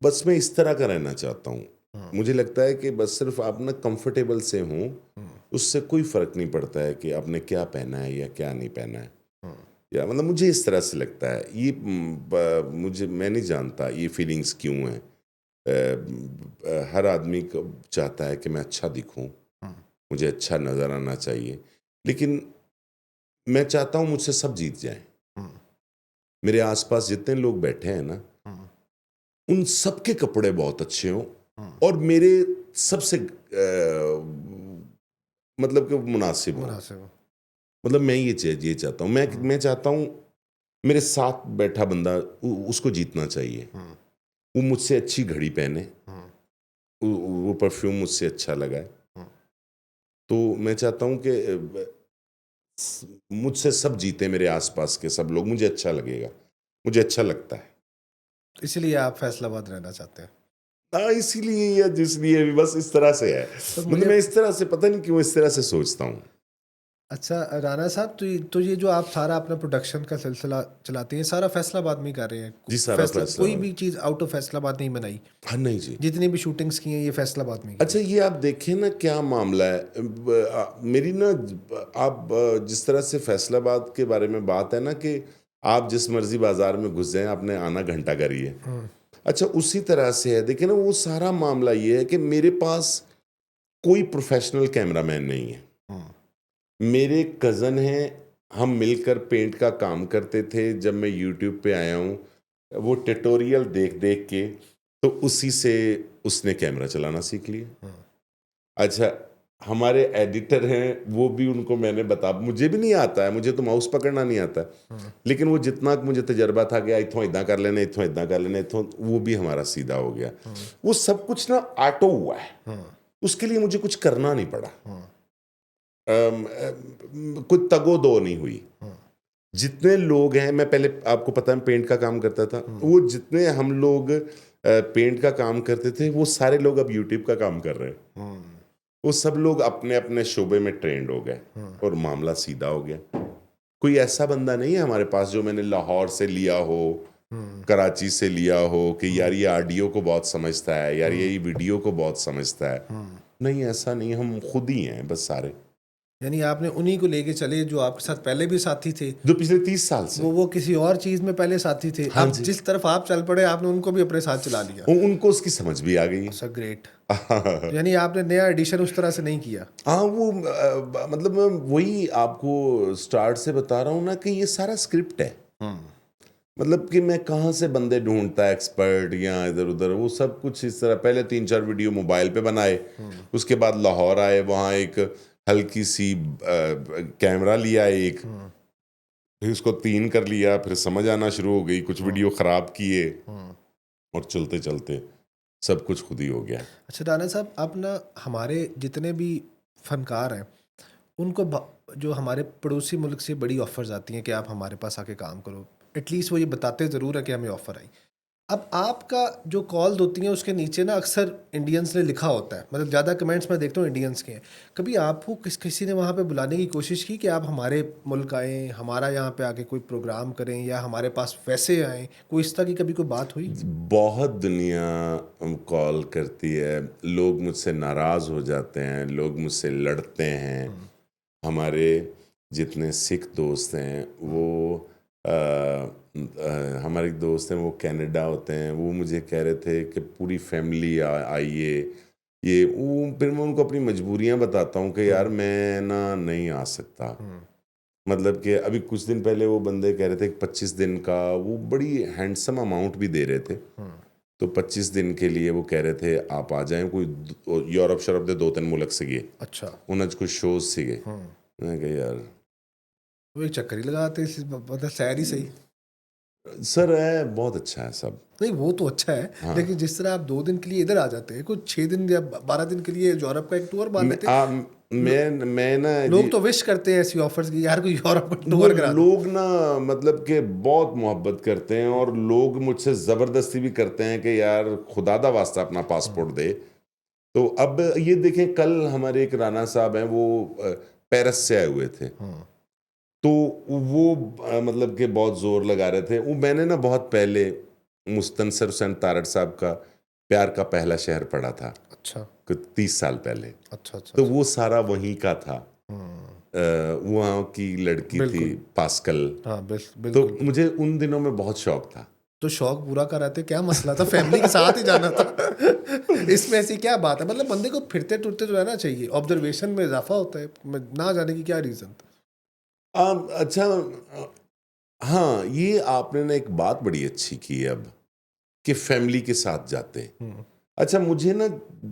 बस मैं इस तरह का रहना चाहता हूँ। हुँ, मुझे लगता है कि बस सिर्फ़ आप ना कंफर्टेबल से हों, हुँ, उससे कोई फ़र्क नहीं पड़ता है कि आपने क्या पहना है या क्या नहीं पहना है। हुँ, या मतलब मुझे इस तरह से लगता है। ये मुझे, मैं नहीं जानता ये फीलिंग्स क्यों हैं। हर आदमी को चाहता है कि मैं अच्छा दिखूँ, हुँ, मुझे अच्छा नज़र आना चाहिए। लेकिन मैं चाहता हूँ मुझसे सब जीत जाएँ। हुँ। मेरे आसपास जितने लोग बैठे हैं ना, उन सबके कपड़े बहुत अच्छे हों और मेरे सबसे मतलब कि मुनासिब हों। मुनासिब। मतलब मैं ये चाहता हूँ, मैं चाहता हूँ मेरे साथ बैठा बंदा उसको जीतना चाहिए। वो मुझसे अच्छी घड़ी पहने, वो परफ्यूम मुझसे अच्छा लगाए, तो मैं चाहता हूँ कि मुझसे सब जीते, मेरे आसपास के सब लोग, मुझे अच्छा लगेगा, मुझे अच्छा लगता है। इसलिए आप फैसलाबाद रहना चाहते हैं। हाँ, इसीलिए या जिसलिए भी बस इस तरह से है। तो मतलब मुझे मैं इस तरह से, पता नहीं क्यों इस तरह से सोचता हूँ। अच्छा राणा साहब, तो ये जो आप सारा अपना प्रोडक्शन का सिलसिला चलाते हैं, सारा फैसलाबाद में ही कर रहे हैं? जी, सारा फैसला कोई फैसलाबाद। भी चीज़ आउट ऑफ फैसलाबाद नहीं बनाई? हाँ, नहीं जी। जितनी भी शूटिंग्स की हैं ये फैसलाबाद में की अच्छा, हैं? ये आप देखें ना क्या मामला है। मेरी ना, आप जिस तरह से फैसलाबाद के बारे में बात है ना कि आप जिस मर्जी बाजार में घुस जाएं, आपने आना घंटा करिए। अच्छा, उसी तरह से है। देखिए ना, वो सारा मामला ये है कि मेरे पास कोई प्रोफेशनल कैमरामैन नहीं है। मेरे कज़न हैं, हम मिलकर पेंट का काम करते थे। जब मैं यूट्यूब पे आया हूँ, वो ट्यूटोरियल देख देख के, तो उसी से उसने कैमरा चलाना सीख लिया। अच्छा, हमारे एडिटर हैं, वो भी, उनको मैंने मुझे भी नहीं आता है, मुझे तो माउस पकड़ना नहीं आता है। लेकिन वो जितना मुझे तजर्बा था कि इथों इदा कर लेना, इथों इदा कर लेना, इथों, वो भी हमारा सीधा हो गया। वो सब कुछ ना ऑटो हुआ है, उसके लिए मुझे कुछ करना नहीं पड़ा। कोई तगो दो नहीं हुई। जितने लोग हैं, मैं पहले, आपको पता है, पेंट का काम करता था, वो जितने हम लोग पेंट का काम करते थे, वो सारे लोग अब यूट्यूब का काम कर रहे हैं। वो सब लोग अपने अपने शोबे में ट्रेंड हो गए और मामला सीधा हो गया। कोई ऐसा बंदा नहीं है हमारे पास जो मैंने लाहौर से लिया हो, कराची से लिया हो कि यार ये ऑडियो को बहुत समझता है, यार ये वीडियो को बहुत समझता है। नहीं, ऐसा नहीं, हम खुद ही हैं बस सारे, यानी आपने उन्हीं को लेके चले जो आपके साथ पहले भी साथी थे। जो पिछले 30 साल से। वो किसी और चीज़ में पहले साथी थे, हाँ अब जी, जिस तरफ आप चल पड़े आपने उनको भी अपने साथ चला लिया। उनको उसकी समझ भी आ गई अच्छा, ग्रेट। है। तो यानी आपने नया एडिशन उस तरह से नहीं किया? हाँ, वो मतलब मैं वही आपको स्टार्ट से बता रहा हूँ ना कि ये सारा स्क्रिप्ट है। मतलब कि मैं कहाँ से बंदे ढूंढता, एक्सपर्ट या इधर उधर, वो सब कुछ इस तरह। पहले 3-4 वीडियो मोबाइल पे बनाए, उसके बाद लाहौर आए, वहाँ एक हल्की सी कैमरा लिया एक, फिर उसको 3 कर लिया, फिर समझ आना शुरू हो गई, कुछ वीडियो ख़राब किए, और चलते चलते सब कुछ खुद ही हो गया। अच्छा राणा साहब, अब ना हमारे जितने भी फनकार हैं उनको जो हमारे पड़ोसी मुल्क से बड़ी ऑफर्स आती हैं कि आप हमारे पास आके काम करो, एटलीस्ट वो ये बताते ज़रूर है कि हमें ऑफ़र आई। अब आपका जो कॉल होती हैं उसके नीचे ना अक्सर इंडियंस ने लिखा होता है, मतलब ज़्यादा कमेंट्स मैं देखता हूँ इंडियंस के हैं। कभी आपको किसी ने वहाँ पे बुलाने की कोशिश की कि आप हमारे मुल्क आएँ, हमारा यहाँ पे आके कोई प्रोग्राम करें या हमारे पास वैसे आएँ, कोई इस तरह की कभी कोई बात हुई? बहुत दुनिया कॉल करती है, लोग मुझसे नाराज़ हो जाते हैं, लोग मुझसे लड़ते हैं। हमारे जितने सिख दोस्त हैं, वो हमारे एक दोस्त हैं, वो कनाडा होते हैं, वो मुझे कह रहे थे कि पूरी फैमिली आइए, ये वो, फिर मैं उनको अपनी मजबूरियां बताता हूँ कि यार मैं ना नहीं आ सकता। मतलब कि अभी कुछ दिन पहले वो बंदे कह रहे थे कि 25 दिन का, वो बड़ी हैंडसम अमाउंट भी दे रहे थे, तो 25 दिन के लिए वो कह रहे थे आप आ जाएं। कोई यूरोप शरप दे 2-3 मुल्क से गए, अच्छा। उन्हें कुछ शोज से गए। मैं कहा यार वो एक चक्कर ही लगाते मतलब सैर ही सही। सर है, बहुत अच्छा है सब। नहीं वो तो अच्छा है, हाँ, लेकिन जिस तरह आप 2 दिन के लिए इधर आ जाते हैं, कुछ 6 दिन या 12 दिन के लिए यूरोप का एक टूर मार मैं लेते। आ, लो, मैं ना जी, लोग तो विश करते हैं ऐसी ऑफर्स की, यार कोई यूरोप का वो टूर करा दो। लोग ना मतलब कि बहुत मोहब्बत करते हैं, और लोग मुझसे ज़बरदस्ती भी करते हैं कि यार खुदा दा वास्ता अपना पासपोर्ट दे। तो अब ये देखें, कल हमारे एक राना साहब हैं, वो पेरिस से आए हुए थे, तो वो मतलब कि बहुत ज़ोर लगा रहे थे। वो मैंने ना बहुत पहले मुस्तनसर हुसैन तारड़ साहब का प्यार का पहला शहर पढ़ा था, अच्छा 30 साल पहले। अच्छा अच्छा तो अच्छा। वो सारा वहीं का था। वहाँ की लड़की थी बिल्कुल। पास्कल। हाँ तो बिल्कुल। मुझे उन दिनों में बहुत शौक था। तो शौक पूरा कराते, क्या मसला था, फैमिली के साथ ही जाना था। इसमें ऐसी क्या बात है, मतलब बंदे को फिरते टुरते तो रहना चाहिए, ऑब्जर्वेशन में इजाफा होता है, ना जाने की क्या रीज़न था? अच्छा, हाँ, ये आपने ना एक बात बड़ी अच्छी की है अब, कि फैमिली के साथ जाते हैं। अच्छा, मुझे ना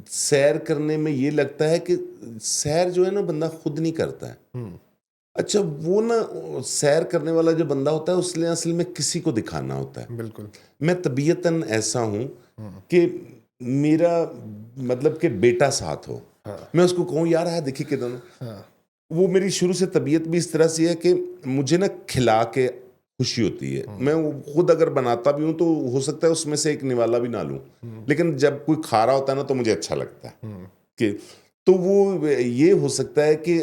सैर करने में ये लगता है कि सैर जो है ना बंदा खुद नहीं करता है। अच्छा, वो ना सैर करने वाला जो बंदा होता है उसने असल में किसी को दिखाना होता है। बिल्कुल। मैं तबीयतन ऐसा हूँ कि मेरा मतलब कि बेटा साथ हो, हाँ। मैं उसको कहूँ यार है देखिए किधर, हाँ। वो मेरी शुरू से तबीयत भी इस तरह से है कि मुझे ना खिला के खुशी होती है। मैं वो खुद अगर बनाता भी हूँ तो हो सकता है उसमें से एक निवाला भी ना लूँ, लेकिन जब कोई खा रहा होता है ना तो मुझे अच्छा लगता है कि, तो वो ये हो सकता है कि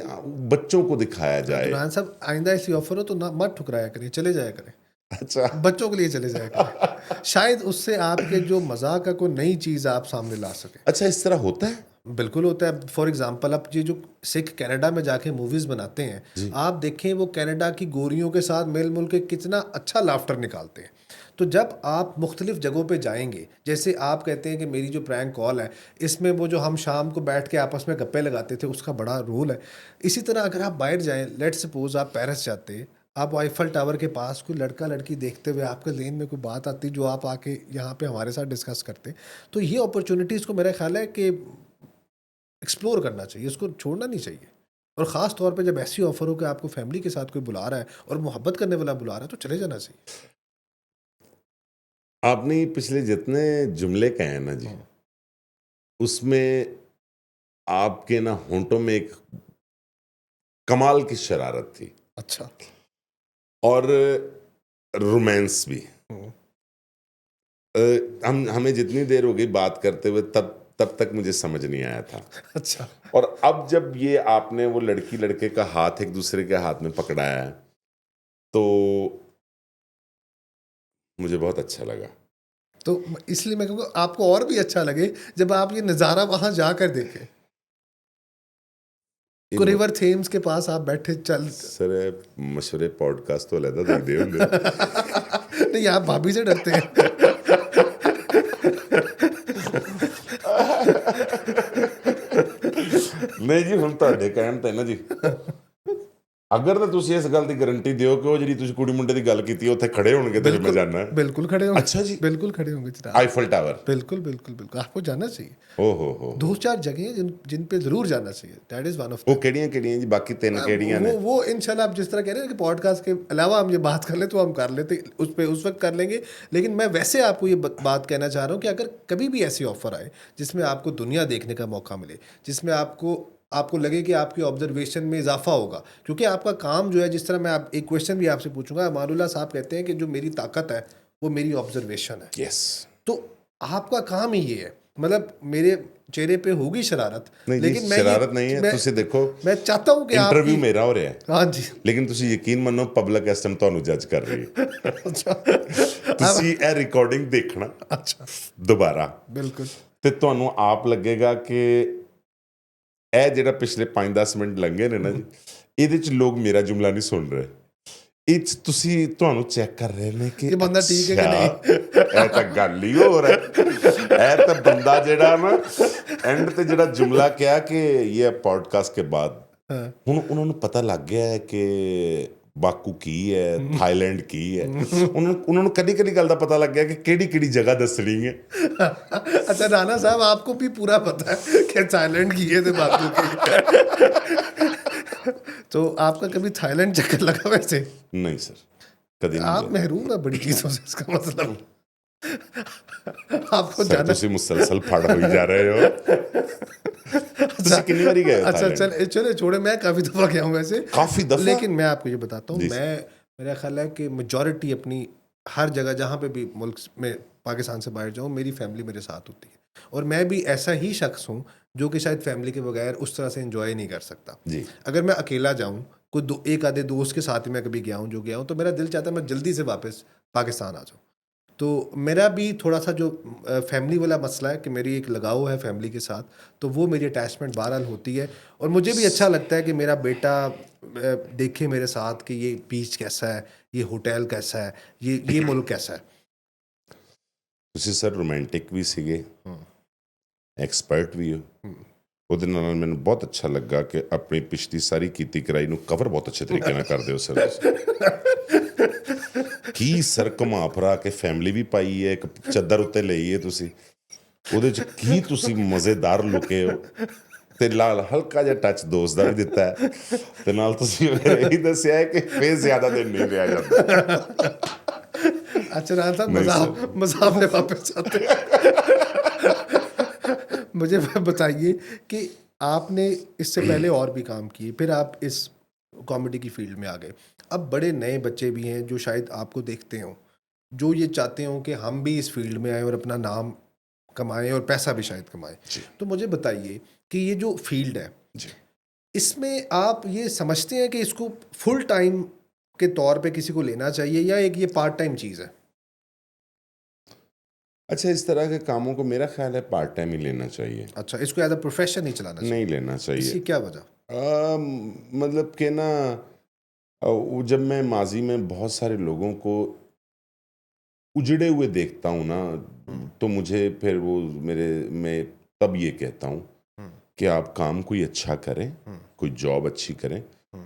बच्चों को दिखाया तो जाए। रान साहब, आइंदा ऐसी ऑफर हो तो ना मत ठुकराया करिए, चले जाया करें। अच्छा। बच्चों के लिए चले जाया करें, शायद उससे आपके जो मजाक का कोई नई चीज़ आप सामने ला सके। अच्छा, इस तरह होता है। बिल्कुल होता है। फॉर एग्जांपल, अब ये जो सिख कनाडा में जाके मूवीज़ बनाते हैं, जी। आप देखें वो कनाडा की गोरियों के साथ मेल मिल के कितना अच्छा लाफ्टर निकालते हैं। तो जब आप मुख्तलिफ जगहों पे जाएंगे, जैसे आप कहते हैं कि मेरी जो प्रैंक कॉल है, इसमें वो जो हम शाम को बैठ के आपस में गप्पे लगाते थे उसका बड़ा रोल है। इसी तरह अगर आप बाहर जाएं, लेट सपोज आप पेरिस जाते हैं, आप आईफल टावर के पास कोई लड़का लड़की देखते हुए आपके ज़हन में कोई बात आती जो आप आके यहाँ पे हमारे साथ डिस्कस करते, तो ये अपॉर्चुनिटीज़ को मेरा ख्याल है कि एक्सप्लोर करना चाहिए, उसको छोड़ना नहीं चाहिए। और ख़ास तौर पे जब ऐसी ऑफ़र हो कि आपको फैमिली के साथ कोई बुला रहा है और मोहब्बत करने वाला बुला रहा है, तो चले जाना चाहिए। आपने ये पिछले जितने जुमले कहे हैं ना जी, हाँ। उसमें आपके ना होंठों में एक कमाल की शरारत थी अच्छा। और रोमांस भी। हुँ। हमें जितनी देर हो गई बात करते हुए तब तक मुझे समझ नहीं आया था, अच्छा। और अब जब ये आपने वो लड़की लड़के का हाथ एक दूसरे के हाथ में पकड़ाया है तो मुझे बहुत अच्छा लगा। तो इसलिए मैं कहूँगा आपको और भी अच्छा लगे जब आप ये नज़ारा वहाँ जाकर देखें। ये को रिवर थेम्स के पास आप बैठे चल सर मशवरे पॉडकास्ट तो अलहदा देख दे होंगे। नहीं, आप भाभी से डरते हैं। नहीं जी, हम ਤੁਹਾਡੇ ਕਹਿਣ ਤੇ ਨਾ ਜੀ, अगर तो तुसी इस गल की गारंटी दियो कि वो जी तुसी कुड़ी मुंडे की गल की उत्थे खड़े होणगे तो फिर मैं बिल्कुल, जाना है। बिल्कुल खड़े होंगे। अच्छा जी। बिल्कुल खड़े होंगे जनाब। Eiffel tower. बिल्कुल, बिल्कुल, बिल्कुल। आपको जाना चाहिए। ओ हो। 2-4 जगह हैं जिन पे ज़रूर जाना चाहिए। दैट इज़ वन ऑफ वो द केड़ियां जी, बाकी 3 केड़ियां ने? वो इंशाल्लाह आप जिस तरह कह रहे हैं कि पॉडकास्ट के अलावा हम ये बात कर लें तो हम कर लेते उस पे उस वक्त कर लेंगे। लेकिन मैं वैसे आपको ये बात कहना चाह रहा हूँ कि अगर कभी भी ऐसी ऑफ़र आए जिसमें आपको दुनिया देखने का मौका मिले, जिसमें आपको आपको लगे कि आपकी ऑब्जर्वेशन में इजाफा होगा, क्योंकि आपका काम जो है, जिस तरह मैं आप एक क्वेश्चन भी आपसे पूछूंगा, अमानुल्लाह साहब कहते हैं कि जो मेरी ताकत है वो मेरी ऑब्जर्वेशन है। यस। तो आपका काम ही ये है। मतलब मेरे चेहरे पे होगी शरारत, नहीं जी, लेकिन शरारत नहीं है। तुसी देखो, मैं चाहता हूँ कि इंटरव्यू आपकी मेरा हो रहा है, हाँ जी। लेकिन तुसी यकीन मनो पब्लिक इस टाइम ਤੁਹਾਨੂੰ जज कर रही है। अच्छा। ਤੁਸੀਂ ਇਹ ਰਿਕਾਰਡਿੰਗ ਦੇਖਣਾ अच्छा। ਦੁਬਾਰਾ बिल्कुल। ਤੇ ਤੁਹਾਨੂੰ ਆਪ ਲੱਗੇਗਾ ਕਿ ਇਹ ਜਿਹੜਾ ਪਿਛਲੇ 5-10 ਮਿੰਟ ਲੰਘੇ ਨੇ ਨਾ ਜੀ, ਇਹਦੇ ਚ ਲੋਕ ਮੇਰਾ ਜੁਮਲਾ ਨਹੀਂ ਸੁਣ ਰਹੇ, ਇਹ 'ਚ ਤੁਸੀਂ ਤੁਹਾਨੂੰ ਚੈੱਕ ਕਰ ਰਹੇ ਨੇ ਕਿ ये बंदा ठीक है कि नहीं। ਇਹ ਤਾਂ ਗੱਲ ਹੀ ਹੋਰ ਹੈ। ਇਹ ਤਾਂ ਬੰਦਾ ਜਿਹੜਾ ਨਾ ਐਂਡ ਤੇ ਜਿਹੜਾ ਜੁਮਲਾ ਕਿਹਾ ਕਿ ਇਹ ਪੋਡਕਾਸਟ ਕੇ ਬਾਅਦ, हाँ। ਹੁਣ ਉਹਨਾਂ ਨੂੰ ਪਤਾ ਲੱਗ ਗਿਆ ਹੈ ਕਿ ਬਾਕੂ ਕੀ ਹੈ, ਥਾਈਲੈਂਡ ਕੀ ਹੈ। ਉਹਨਾਂ ਨੂੰ ਕਦੀ ਕਦੀ ਗੱਲ ਦਾ ਪਤਾ ਲੱਗ ਗਿਆ ਕਿ ਕਿਹੜੀ ਕਿਹੜੀ ਜਗ੍ਹਾ ਦੱਸਣੀ ਹੈ। अच्छा, राना साहब आपको भी पूरा पता है कि थाईलैंड किए थे बापू की। तो आपका कभी थाईलैंड चक्कर लगा वैसे? नहीं सर, कभी नहीं आप लगा। महरूम है बड़ी चीजों से, इसका मतलब आपको सर जाना। ਤੁਸੀਂ ਮੁਸਲਸਲ ਫੜ ਹੋਈ ਜਾ ਰਹੇ ਹੋ। ਤੁਸੀਂ ਕਿੰਨੀ ਵਾਰੀ गए हो अच्छा, थाईलैंड? चले छोड़े, मैं काफ़ी दफ़ा गया हूँ वैसे। काफी दफा। लेकिन मैं आपको ये बताता हूँ, जी मैं मेरा ख्याल है कि मेजॉरिटी अपनी हर जगह जहाँ पे भी मुल्क में पाकिस्तान से बाहर जाऊँ, मेरी फैमिली मेरे साथ होती है। और मैं भी ऐसा ही शख्स हूँ जो कि शायद फैमिली के बगैर उस तरह से इंजॉय नहीं कर सकता। जी। अगर मैं अकेला जाऊँ, कोई एक आधे दोस्त के साथ ही मैं कभी गया हूँ, तो मेरा दिल चाहता है मैं जल्दी से वापस पाकिस्तान आ जाऊँ। तो मेरा भी थोड़ा सा जो फैमिली वाला मसला है कि मेरी एक लगाव है फैमिली के साथ, तो वो मेरी अटैचमेंट बहरहाल होती है। और मुझे भी अच्छा लगता है कि मेरा बेटा देखे मेरे साथ कि ये बीच कैसा है, ये होटल कैसा है, ये मुल्क कैसा है। ਤੁਸੀਂ ਸਰ ਰੋਮਾਂਟਿਕ ਵੀ ਸੀਗੇ, ਐਕਸਪਰਟ ਵੀ ਹੋ। ਉਹਦੇ ਨਾਲ ਮੈਨੂੰ ਬਹੁਤ ਅੱਛਾ ਲੱਗਾ ਕਿ ਆਪਣੀ ਪਿਛਲੀ ਸਾਰੀ ਕੀਤੀ ਕਰਾਈ ਨੂੰ ਕਵਰ ਬਹੁਤ ਅੱਛੇ ਤਰੀਕੇ ਨਾਲ ਕਰਦੇ ਹੋ ਸਰ ਤੁਸੀਂ। ਕੀ ਸਰ ਘੁਮਾ ਫਰਾ ਕੇ ਫੈਮਿਲੀ ਵੀ ਪਾਈ ਹੈ, ਇੱਕ ਚੱਦਰ ਉੱਤੇ ਲਈ ਹੈ ਤੁਸੀਂ, ਉਹਦੇ ਚ ਕੀ ਤੁਸੀਂ ਮਜ਼ੇਦਾਰ ਲੁਕੇ ਹੋ, ਤੇ ਨਾਲ ਹਲਕਾ ਜਿਹਾ ਟੱਚ ਦੋਸਤ ਦਾ ਵੀ ਦਿੱਤਾ ਹੈ, ਤੇ ਨਾਲ ਤੁਸੀਂ ਫਿਰ ਇਹ ਦੱਸਿਆ ਹੈ ਕਿ ਫੇਰ ਜ਼ਿਆਦਾ ਦਿਨ ਨਹੀਂ ਰਿਹਾ ਜਾਂਦਾ। अच्छा रहा था, नहीं सर। मज़ाक मज़ाक में वापस आते हैं। मुझे बताइए कि आपने इससे पहले और भी काम किए, फिर आप इस कॉमेडी की फील्ड में आ गए। अब बड़े नए बच्चे भी हैं जो शायद आपको देखते हों, जो ये चाहते हों कि हम भी इस फील्ड में आएँ और अपना नाम कमाएँ और पैसा भी शायद कमाएँ। जी तो मुझे बताइए कि ये जो फील्ड है, जी। इसमें आप ये समझते हैं कि इसको फुल टाइम के तौर पे किसी को लेना चाहिए या एक ये पार्ट टाइम चीज़ है? अच्छा, इस तरह के कामों को मेरा ख्याल है पार्ट टाइम ही लेना चाहिए, अच्छा, इसको एज़ अ प्रोफ़ेशन नहीं चलाना चाहिए। नहीं लेना इसकी चाहिए। क्या वजह? मतलब कि ना, वो जब मैं माजी में बहुत सारे लोगों को उजड़े हुए देखता हूँ ना, तो मुझे फिर वो मैं तब ये कहता हूँ कि आप काम कोई अच्छा करें, कोई जॉब अच्छी करें,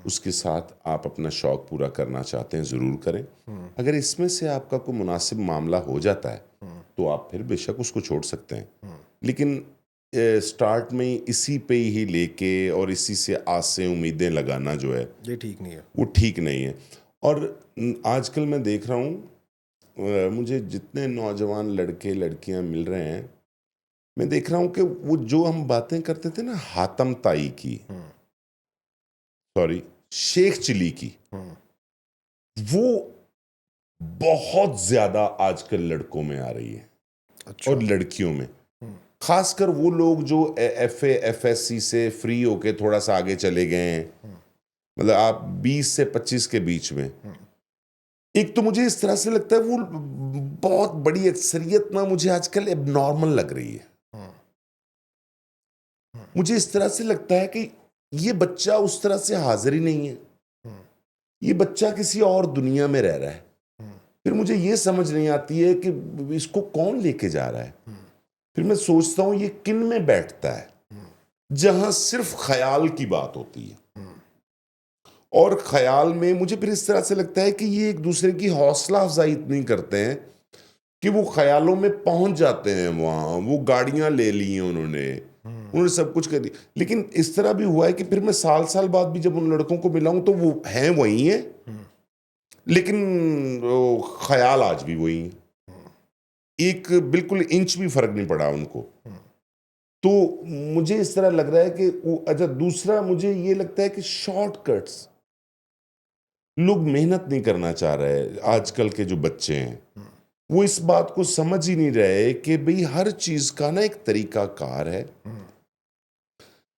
उसके साथ आप अपना शौक पूरा करना चाहते हैं ज़रूर करें। अगर इसमें से आपका कोई मुनासिब मामला हो जाता है तो आप फिर बेशक उसको छोड़ सकते हैं, लेकिन स्टार्ट में इसी पे ही लेके और इसी से आसें उम्मीदें लगाना जो है ये ठीक नहीं है। वो ठीक नहीं है। और आजकल मैं देख रहा हूँ, मुझे जितने नौजवान लड़के लड़कियां मिल रहे हैं, मैं देख रहा हूँ कि वो जो हम बातें करते थे ना हातम ताई की, सॉरी शेख चिली की, वो बहुत ज्यादा आजकल लड़कों में आ रही है अच्छा। और लड़कियों में, खासकर वो लोग जो FA FSC से फ्री होके थोड़ा सा आगे चले गए हैं, मतलब आप 20 से 25 के बीच में, एक तो मुझे इस तरह से लगता है वो बहुत बड़ी अक्सरियत ना मुझे आजकल एबनॉर्मल लग रही है। मुझे इस तरह से लगता है कि ये बच्चा उस तरह से हाजिर ही नहीं है, ये बच्चा किसी और दुनिया में रह रहा है। फिर मुझे ये समझ नहीं आती है कि इसको कौन लेके जा रहा है। फिर मैं सोचता हूँ ये किन में बैठता है जहां सिर्फ ख्याल की बात होती है, और ख्याल में मुझे फिर इस तरह से लगता है कि ये एक दूसरे की हौसला अफजाई इतनी करते हैं कि वो ख्यालों में पहुंच जाते हैं, वहाँ वो गाड़ियां ले ली हैं उन्होंने सब कुछ कर दिया। लेकिन इस तरह भी हुआ है कि फिर मैं साल साल बाद भी जब उन लड़कों को मिला हूं तो वो हैं वही हैं, लेकिन वो ख्याल आज भी वही है, एक बिल्कुल इंच भी फर्क नहीं पड़ा उनको। तो मुझे इस तरह लग रहा है कि अच्छा, दूसरा मुझे ये लगता है कि शॉर्टकट्स, लोग मेहनत नहीं करना चाह रहे। आजकल के जो बच्चे हैं वो इस बात को समझ ही नहीं रहे कि भाई हर चीज का ना एक तरीका कार है।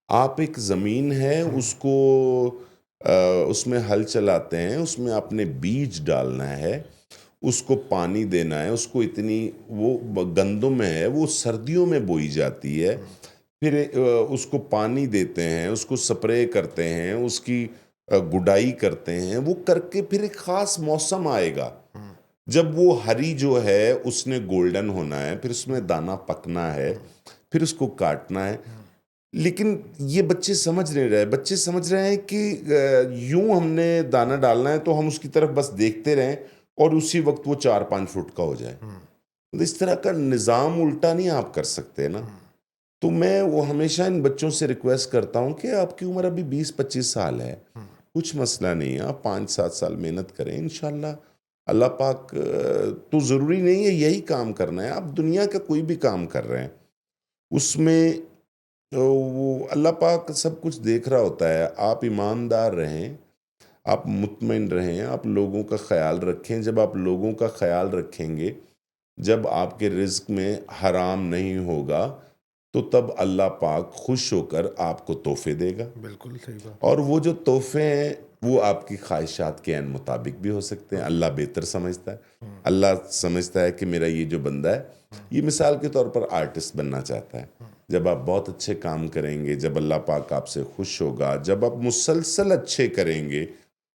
आप एक जमीन है उसको उसमें हल चलाते हैं, उसमें आपने बीज डालना है, उसको पानी देना है, उसको इतनी वो गंदम है वो सर्दियों में बोई जाती है, फिर उसको पानी देते हैं, उसको स्प्रे करते हैं, उसकी गुडाई करते हैं, वो करके फिर एक ख़ास मौसम आएगा जब वो हरी जो है उसने गोल्डन होना है, फिर उसमें दाना पकना है, फिर उसको काटना है। लेकिन ये बच्चे समझ नहीं रहे। बच्चे समझ रहे हैं कि यूं हमने दाना डालना है तो हम उसकी तरफ बस देखते रहें और उसी वक्त वो 4-5 फुट का हो जाए। तो इस तरह का निज़ाम उल्टा नहीं आप कर सकते ना। तो मैं वो हमेशा इन बच्चों से रिक्वेस्ट करता हूँ कि आपकी उम्र अभी 20-25 साल है, कुछ मसला नहीं है, आप 5-7 साल मेहनत करें, इंशाल्लाह अल्लाह पाक, तो ज़रूरी नहीं है यही काम करना है, आप दुनिया का कोई भी काम कर रहे हैं उसमें वो अल्लाह पाक सब कुछ देख रहा होता है। आप ईमानदार रहें, आप मुतमईन रहें, आप लोगों का ख्याल रखें। जब आप लोगों का ख्याल रखेंगे, जब आपके रिज़्क में हराम नहीं होगा, तो तब अल्लाह पाक खुश होकर आपको तोहफे देगा। बिल्कुल सही बात। और वो जो तोहफे हैं वो आपकी ख्वाहिशात के ऐन मुताबिक भी हो सकते हैं। अल्लाह बेहतर समझता है। अल्लाह समझता है कि मेरा ये जो बंदा है, ये मिसाल के तौर पर आर्टिस्ट बनना चाहता है। जब आप बहुत अच्छे काम करेंगे, जब अल्लाह पाक आपसे खुश होगा, जब आप मुसलसल अच्छे करेंगे,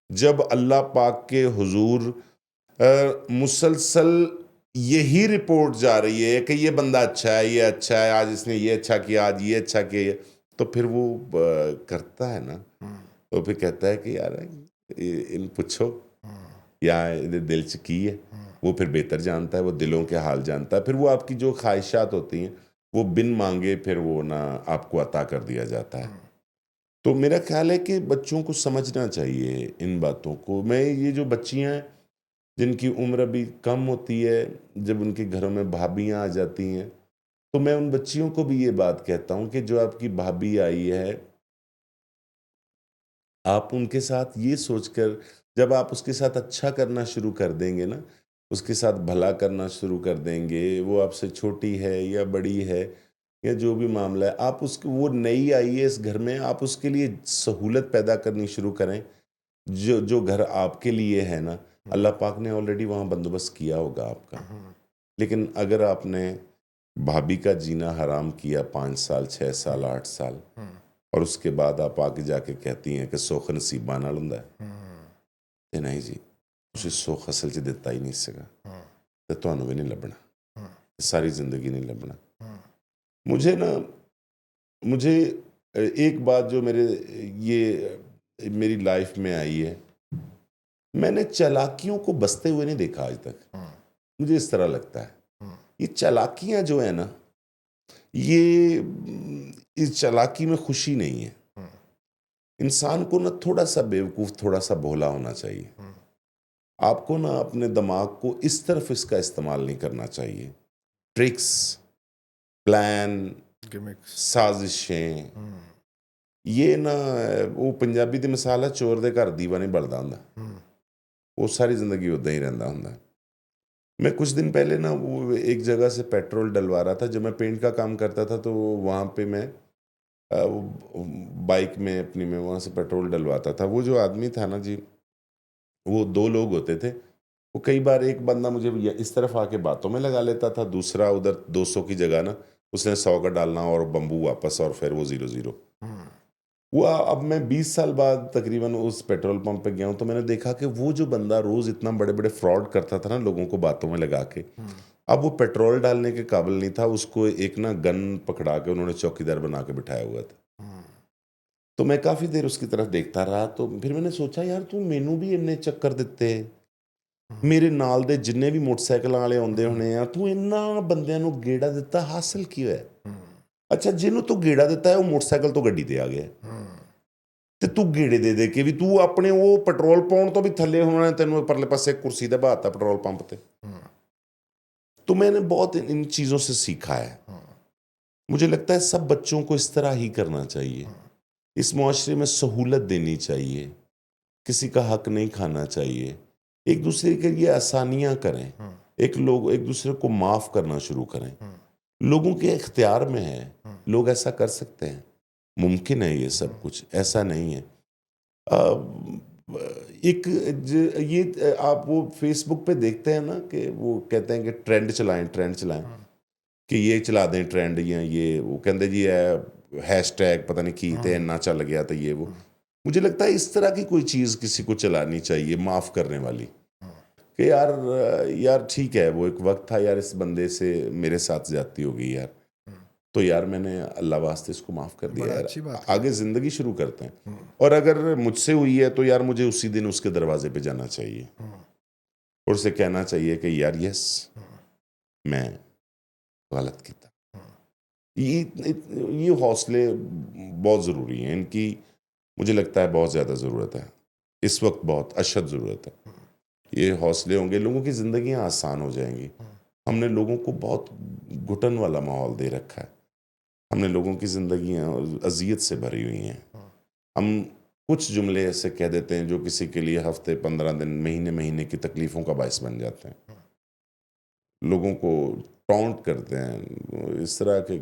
जब अल्लाह पाक के हुजूर मुसलसल यही रिपोर्ट जा रही है कि ये बंदा अच्छा है, ये अच्छा है, आज इसने ये अच्छा किया, आज ये अच्छा किया, तो फिर वो करता है ना, तो फिर कहता है कि यार इन पूछो या ਇਹਦੇ ਦਿਲ 'ਚ ਕੀ है, वो फिर बेहतर जानता है, वो दिलों के हाल जानता है, फिर वो आपकी जो ख्वाहिशात होती हैं वो बिन मांगे फिर वो ना आपको अता कर दिया जाता है। तो मेरा ख्याल है कि बच्चों को समझना चाहिए इन बातों को। मैं ये जो बच्चियाँ हैं जिनकी उम्र अभी कम होती है, जब उनके घरों में भाभियाँ आ जाती हैं, तो मैं उन बच्चियों को भी ये बात कहता हूँ कि जो आपकी भाभी आई है, आप उनके साथ ये सोचकर, जब आप उसके साथ अच्छा करना शुरू कर देंगे ना, उसके साथ भला करना शुरू कर देंगे, वो आपसे छोटी है या बड़ी है या जो भी मामला है, आप उसको, वो नई आई है इस घर में, आप उसके लिए सहूलत पैदा करनी शुरू करें। जो जो घर आपके लिए है ना, अल्लाह पाक ने ऑलरेडी वहाँ बंदोबस्त किया होगा आपका। लेकिन अगर आपने भाभी का जीना हराम किया 5 साल, 6 साल, 8 साल, और उसके बाद आप आगे जाके कहती हैं कि सुख नसीबां नाल हुंदा है, ते नहीं जी, तुसीं सुख असल 'ਚ ਦਿੱਤਾ ਹੀ ਨਹੀਂ ਸੀਗਾ ਤੇ ਤੁਹਾਨੂੰ भी नहीं ਲੱਭਣਾ, सारी ज़िंदगी नहीं ਲੱਭਣਾ। मुझे एक बात जो ये मेरी लाइफ में आई है, मैंने चालाकियों को बसते हुए नहीं देखा आज तक। मुझे इस तरह लगता है ये चालाकियां जो है ना, इस चालाकी में खुशी नहीं है। इंसान को ना थोड़ा सा बेवकूफ़, थोड़ा सा भोला होना चाहिए। आपको ना अपने दिमाग को इस तरफ इसका इस्तेमाल नहीं करना चाहिए। Tricks, plan, gimmicks. साजिशें, ये ना, वो पंजाबी ਦੀ ਮਿਸਾਲ ਹੈ, ਚੋਰ ਦੇ ਘਰ ਦੀਵਾ ਨਹੀਂ ਬਲਦਾ ਹੁੰਦਾ, वो सारी ज़िंदगी उदा ही रहता ਹੁੰਦਾ। मैं कुछ दिन पहले ना वो एक जगह से पेट्रोल डलवा रहा था, जब मैं पेंट का काम करता था, तो वहाँ पे मैं बाइक में अपनी में वहाँ से पेट्रोल डलवाता था। वो जो आदमी था ना जी, वो 2 लोग होते थे। वो कई बार एक बंदा मुझे इस तरफ आके बातों में लगा लेता था, दूसरा उधर 200 की जगह ना उसने 100 का डालना और बम्बू वापस, और फिर वो 0-0। वो अब मैं 20 साल बाद तकरीबन उस पेट्रोल पंप पे गया हूँ, तो मैंने देखा कि वो जो बंदा रोज़ इतना बड़े बड़े फ्रॉड करता था ना लोगों को बातों में लगा के, अब वो पेट्रोल डालने के काबिल नहीं था। उसको एक ना गन पकड़ा के उन्होंने चौकीदार बना के बिठाया हुआ था। तो मैं काफ़ी देर उसकी तरफ देखता रहा, तो फिर मैंने सोचा, यार तू मैनू भी इन्ने चक्कर दिते, मेरे नाल दे जिन्ने भी मोटरसाइकिल वाले आउंदे होने आ, तू इन्ना बंदियां नू गेड़ा दिता, हासिल की होया? अच्छा, जिन्हों तू गेड़ा दिता है वो मोटरसाइकिल तो गड्डी ते आ गया, ਤੇ ਤੂੰ ਗੇੜੇ ਦੇ ਕੇ ਵੀ ਤੂੰ ਆਪਣੇ ਉਹ ਪੈਟਰੋਲ ਪਾਉਣ ਤੋਂ ਵੀ ਥੱਲੇ ਹੋਣਾ, ਤੈਨੂੰ परले पासे कुर्सी दे बहाता पेट्रोल पंप पे। तो मैंने बहुत इन चीज़ों से सीखा है। मुझे लगता है सब बच्चों को इस तरह ही करना चाहिए। इस मुआशरे में सहूलत देनी चाहिए, किसी का हक नहीं खाना चाहिए, एक दूसरे के लिए आसानियाँ करें, एक दूसरे को माफ़ करना शुरू करें। लोगों के इख्तियार में है, लोग ऐसा कर सकते हैं, मुमकिन है ये सब कुछ, ऐसा नहीं है। ये आप वो फेसबुक पे देखते हैं ना कि वो कहते हैं कि ट्रेंड चलाएं कि ये चला दें ट्रेंड, या ये वो कहते जी है हैशटैग पता नहीं की थे ना चल गया तो ये वो। मुझे लगता है इस तरह की कोई चीज़ किसी को चलानी चाहिए, माफ़ करने वाली, कि यार ठीक है, वो एक वक्त था यार, इस बंदे से मेरे साथ ज्यादती हो गई यार, तो यार मैंने अल्लाह वास्ते इसको माफ़ कर दिया यार, आगे ज़िंदगी शुरू करते हैं। और अगर मुझसे हुई है तो यार मुझे उसी दिन उसके दरवाजे पे जाना चाहिए और उसे कहना चाहिए कि यार यस, मैं गलत किया। ये हौसले बहुत ज़रूरी हैं, इनकी मुझे लगता है बहुत ज़्यादा ज़रूरत है, इस वक्त बहुत अशद ज़रूरत है। ये हौसले होंगे, लोगों की ज़िंदगियाँ आसान हो जाएंगी। हमने लोगों को बहुत घुटन वाला माहौल दे रखा है, हमने लोगों की ज़िंदगियाँ अज़ियत से भरी हुई हैं। हम कुछ जुमले ऐसे कह देते हैं जो किसी के लिए हफ्ते, 15 दिन, महीने की तकलीफ़ों का बायस बन जाते हैं। लोगों को टॉन्ट करते हैं इस तरह के।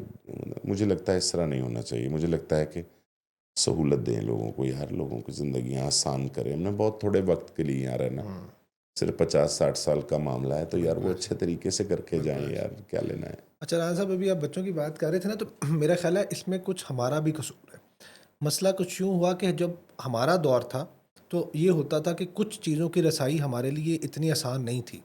मुझे लगता है इस तरह नहीं होना चाहिए। मुझे लगता है कि सहूलत दें लोगों को, यार लोगों की ज़िंदगियाँ आसान करें। हमने बहुत थोड़े वक्त के लिए यहाँ रहना, सिर्फ 50-60 साल का मामला है, तो यार वो अच्छे तरीके से करके जाएं यार, क्या लेना है। अच्छा राना साहब, अभी आप बच्चों की बात कर रहे थे ना, तो मेरा ख्याल है इसमें कुछ हमारा भी कसूर है। मसला कुछ यूँ हुआ कि जब हमारा दौर था तो ये होता था कि कुछ चीज़ों की रसाई हमारे लिए इतनी आसान नहीं थी।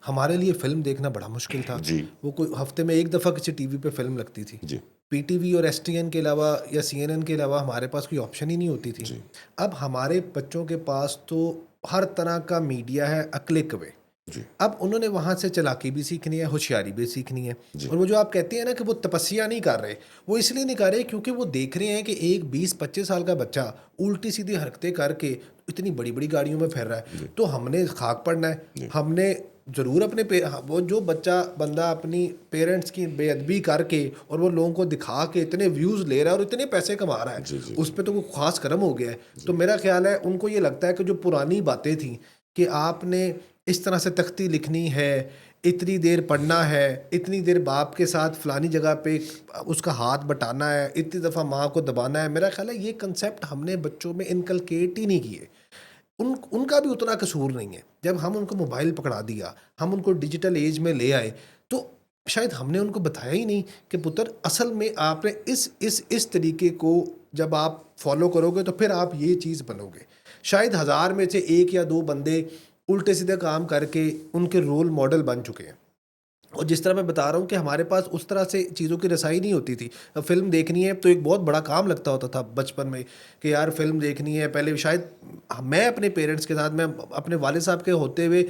हमारे लिए फ़िल्म देखना बड़ा मुश्किल था। जी वो कोई हफ्ते में एक दफ़ा किसी टीवी पे फ़िल्म लगती थी। जी पीटीवी और एसटीएन के अलावा या सीएनएन के अलावा हमारे पास कोई ऑप्शन ही नहीं होती थी। जी अब हमारे बच्चों के पास तो हर तरह का मीडिया है अ क्लिक अवे। जी अब उन्होंने वहाँ से चालाकी भी सीखनी है, होशियारी भी सीखनी है। जी और वो जो आप कहती हैं ना कि वो तपस्या नहीं कर रहे, वो इसलिए नहीं कर रहे क्योंकि वो देख रहे हैं कि एक 20-25 साल का बच्चा उल्टी-सीधी हरकतें करके इतनी बड़ी-बड़ी गाड़ियों में फिर रहा जी है। तो हमने खाक पड़ना है। जी हमने ज़रूर अपने वो जो बंदा अपनी पेरेंट्स की बेअदबी करके और वो लोगों को दिखा के इतने व्यूज़ ले रहा है और इतने पैसे कमा रहा है, जी जी उस पे तो वो ख़ास कर्म हो गया है। तो जी मेरा ख़्याल है उनको ये लगता है कि जो पुरानी बातें थी कि आपने इस तरह से तख्ती लिखनी है, इतनी देर पढ़ना है, इतनी देर बाप के साथ फलानी जगह पे उसका हाथ बटाना है, इतनी दफ़ा माँ को दबाना है। मेरा ख़्याल है ये कंसेप्ट हमने बच्चों में इनकलकेट ही नहीं किए। उनका भी उतना कसूर नहीं है। जब हम उनको मोबाइल पकड़ा दिया, हम उनको डिजिटल एज में ले आए, तो शायद हमने उनको बताया ही नहीं कि पुत्र असल में आपने इस तरीके को जब आप फॉलो करोगे तो फिर आप ये चीज़ बनोगे। शायद 1000 में से 1 या 2 बंदे उल्टे-सीधे काम करके उनके रोल मॉडल बन चुके हैं। और जिस तरह मैं बता रहा हूँ कि हमारे पास उस तरह से चीज़ों की रसाई नहीं होती थी। फ़िल्म देखनी है तो एक बहुत बड़ा काम लगता होता था बचपन में कि यार फ़िल्म देखनी है। पहले शायद मैं अपने पेरेंट्स के साथ, मैं अपने वालिद साहब के होते हुए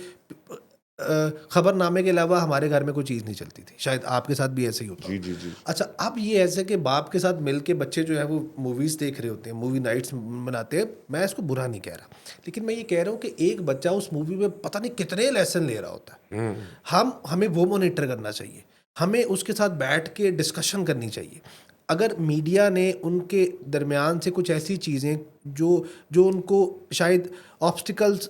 ख़बरनामे के अलावा हमारे घर में कोई चीज़ नहीं चलती थी। शायद आपके साथ भी ऐसे ही होता जी हो। जी जी अच्छा, अब ये ऐसे कि बाप के साथ मिल के बच्चे जो हैं वो मूवीज़ देख रहे होते हैं, मूवी नाइट्स मनाते हैं। मैं इसको बुरा नहीं कह रहा, लेकिन मैं ये कह रहा हूँ कि एक बच्चा उस मूवी में पता नहीं कितने लेसन ले रहा होता है। हमें वो मॉनिटर करना चाहिए। हमें उसके साथ बैठ के डिस्कशन करनी चाहिए। अगर मीडिया ने उनके दरमियान से कुछ ऐसी चीज़ें जो जो उनको शायद ऑब्स्टिकल्स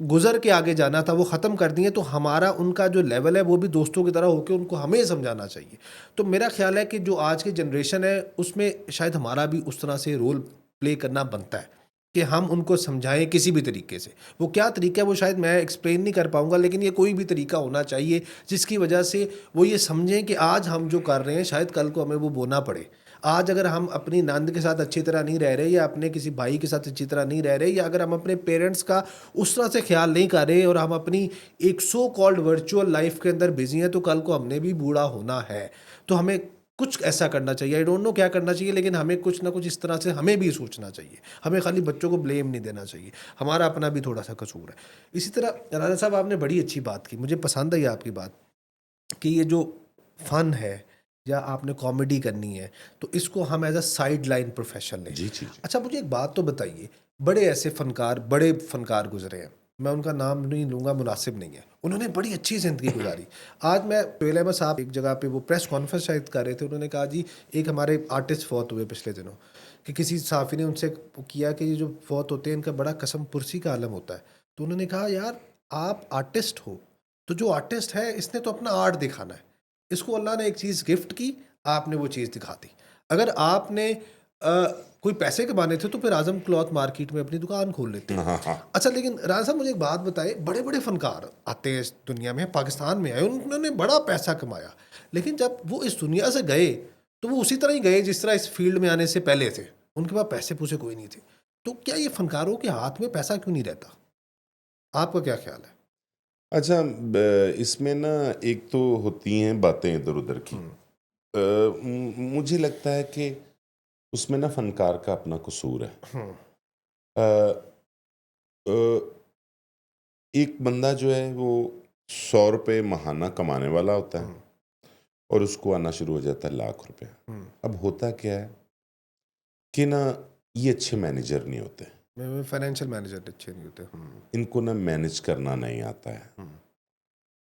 गुज़र के आगे जाना था वो ख़त्म कर दिए, तो हमारा उनका जो लेवल है वो भी दोस्तों की तरह होके उनको हमें समझाना चाहिए। तो मेरा ख़्याल है कि जो आज की जनरेशन है उसमें शायद हमारा भी उस तरह से रोल प्ले करना बनता है कि हम उनको समझाएँ किसी भी तरीके से। वो क्या तरीका है वो शायद मैं एक्सप्लेन नहीं कर पाऊँगा, लेकिन ये कोई भी तरीका होना चाहिए जिसकी वजह से वो ये समझें कि आज हम जो कर रहे हैं शायद कल को हमें वो बोना पड़े। आज अगर हम अपनी नंद के साथ अच्छी तरह नहीं रह रहे, या अपने किसी भाई के साथ अच्छी तरह नहीं रह रहे, या अगर हम अपने पेरेंट्स का उस तरह से ख्याल नहीं कर रहे और हम अपनी एक सो कॉल्ड वर्चुअल लाइफ के अंदर बिजी हैं, तो कल को हमने भी बूढ़ा होना है। तो हमें कुछ ऐसा करना चाहिए। आई डोंट नो क्या करना चाहिए, लेकिन हमें कुछ ना कुछ इस तरह से हमें भी सोचना चाहिए। हमें खाली बच्चों को ब्लेम नहीं देना चाहिए, हमारा अपना भी थोड़ा सा कसूर है। इसी तरह राना साहब आपने बड़ी अच्छी बात की, मुझे पसंद आई आपकी बात कि ये जो फ़न है या आपने कॉमेडी करनी है, तो इसको हम as a side line profession लें। जी जी जी अच्छा, मुझे एक बात तो बताइए, बड़े फ़नकार गुज़रे हैं, मैं उनका नाम नहीं लूँगा, मुनासिब नहीं है। उन्होंने बड़ी अच्छी ज़िंदगी गुज़ारी। आज मैं सोहेल अहमद साहब एक जगह पे वो प्रेस कॉन्फ्रेंस शायद कर रहे थे, उन्होंने कहा जी एक हमारे आर्टिस्ट फ़ौत हुए पिछले दिनों, कि किसी सहाफ़ी ने उनसे किया कि ये जो फ़ौत होते हैं इनका बड़ा कसम पुरसी का आलम होता है। तो उन्होंने कहा यार आप आर्टिस्ट हो, तो जो आर्टिस्ट है इसने तो अपना आर्ट दिखाना है। इसको अल्लाह ने एक चीज़ गिफ्ट की, आपने वो चीज़ दिखा दी। अगर आपने कोई पैसे कमाने थे तो फिर आज़म क्लॉथ मार्केट में अपनी दुकान खोल लेते। हाँ हाँ हाँ अच्छा, लेकिन राना साहब मुझे एक बात बताएँ, बड़े-बड़े फ़नकार आते हैं इस दुनिया में, पाकिस्तान में आए, उन्होंने बड़ा पैसा कमाया। लेकिन जब वो इस दुनिया से गए, तो वो उसी तरह ही गए जिस तरह इस फ़ील्ड में आने से पहले थे। उनके पास पैसे-पूसे कोई नहीं थे। तो क्या ये फ़नकारों के हाथ में पैसा क्यों नहीं रहता? आपका क्या ख़्याल है? अच्छा इसमें ना एक तो होती हैं बातें इधर उधर की हुँ, मुझे लगता है कि उसमें ना फनकार का अपना कसूर है हुँ, अ, अ, एक बंदा जो है वो 100 रुपये महाना कमाने वाला होता है हुँ, और उसको आना शुरू हो जाता है लाख रुपए। हुँ। अब होता क्या है कि ना ये अच्छे मैनेजर नहीं होते, मैं फाइनेंशियल मैनेजर अच्छे नहीं होते। हुँ, इनको ना मैनेज करना नहीं आता है, हुँ,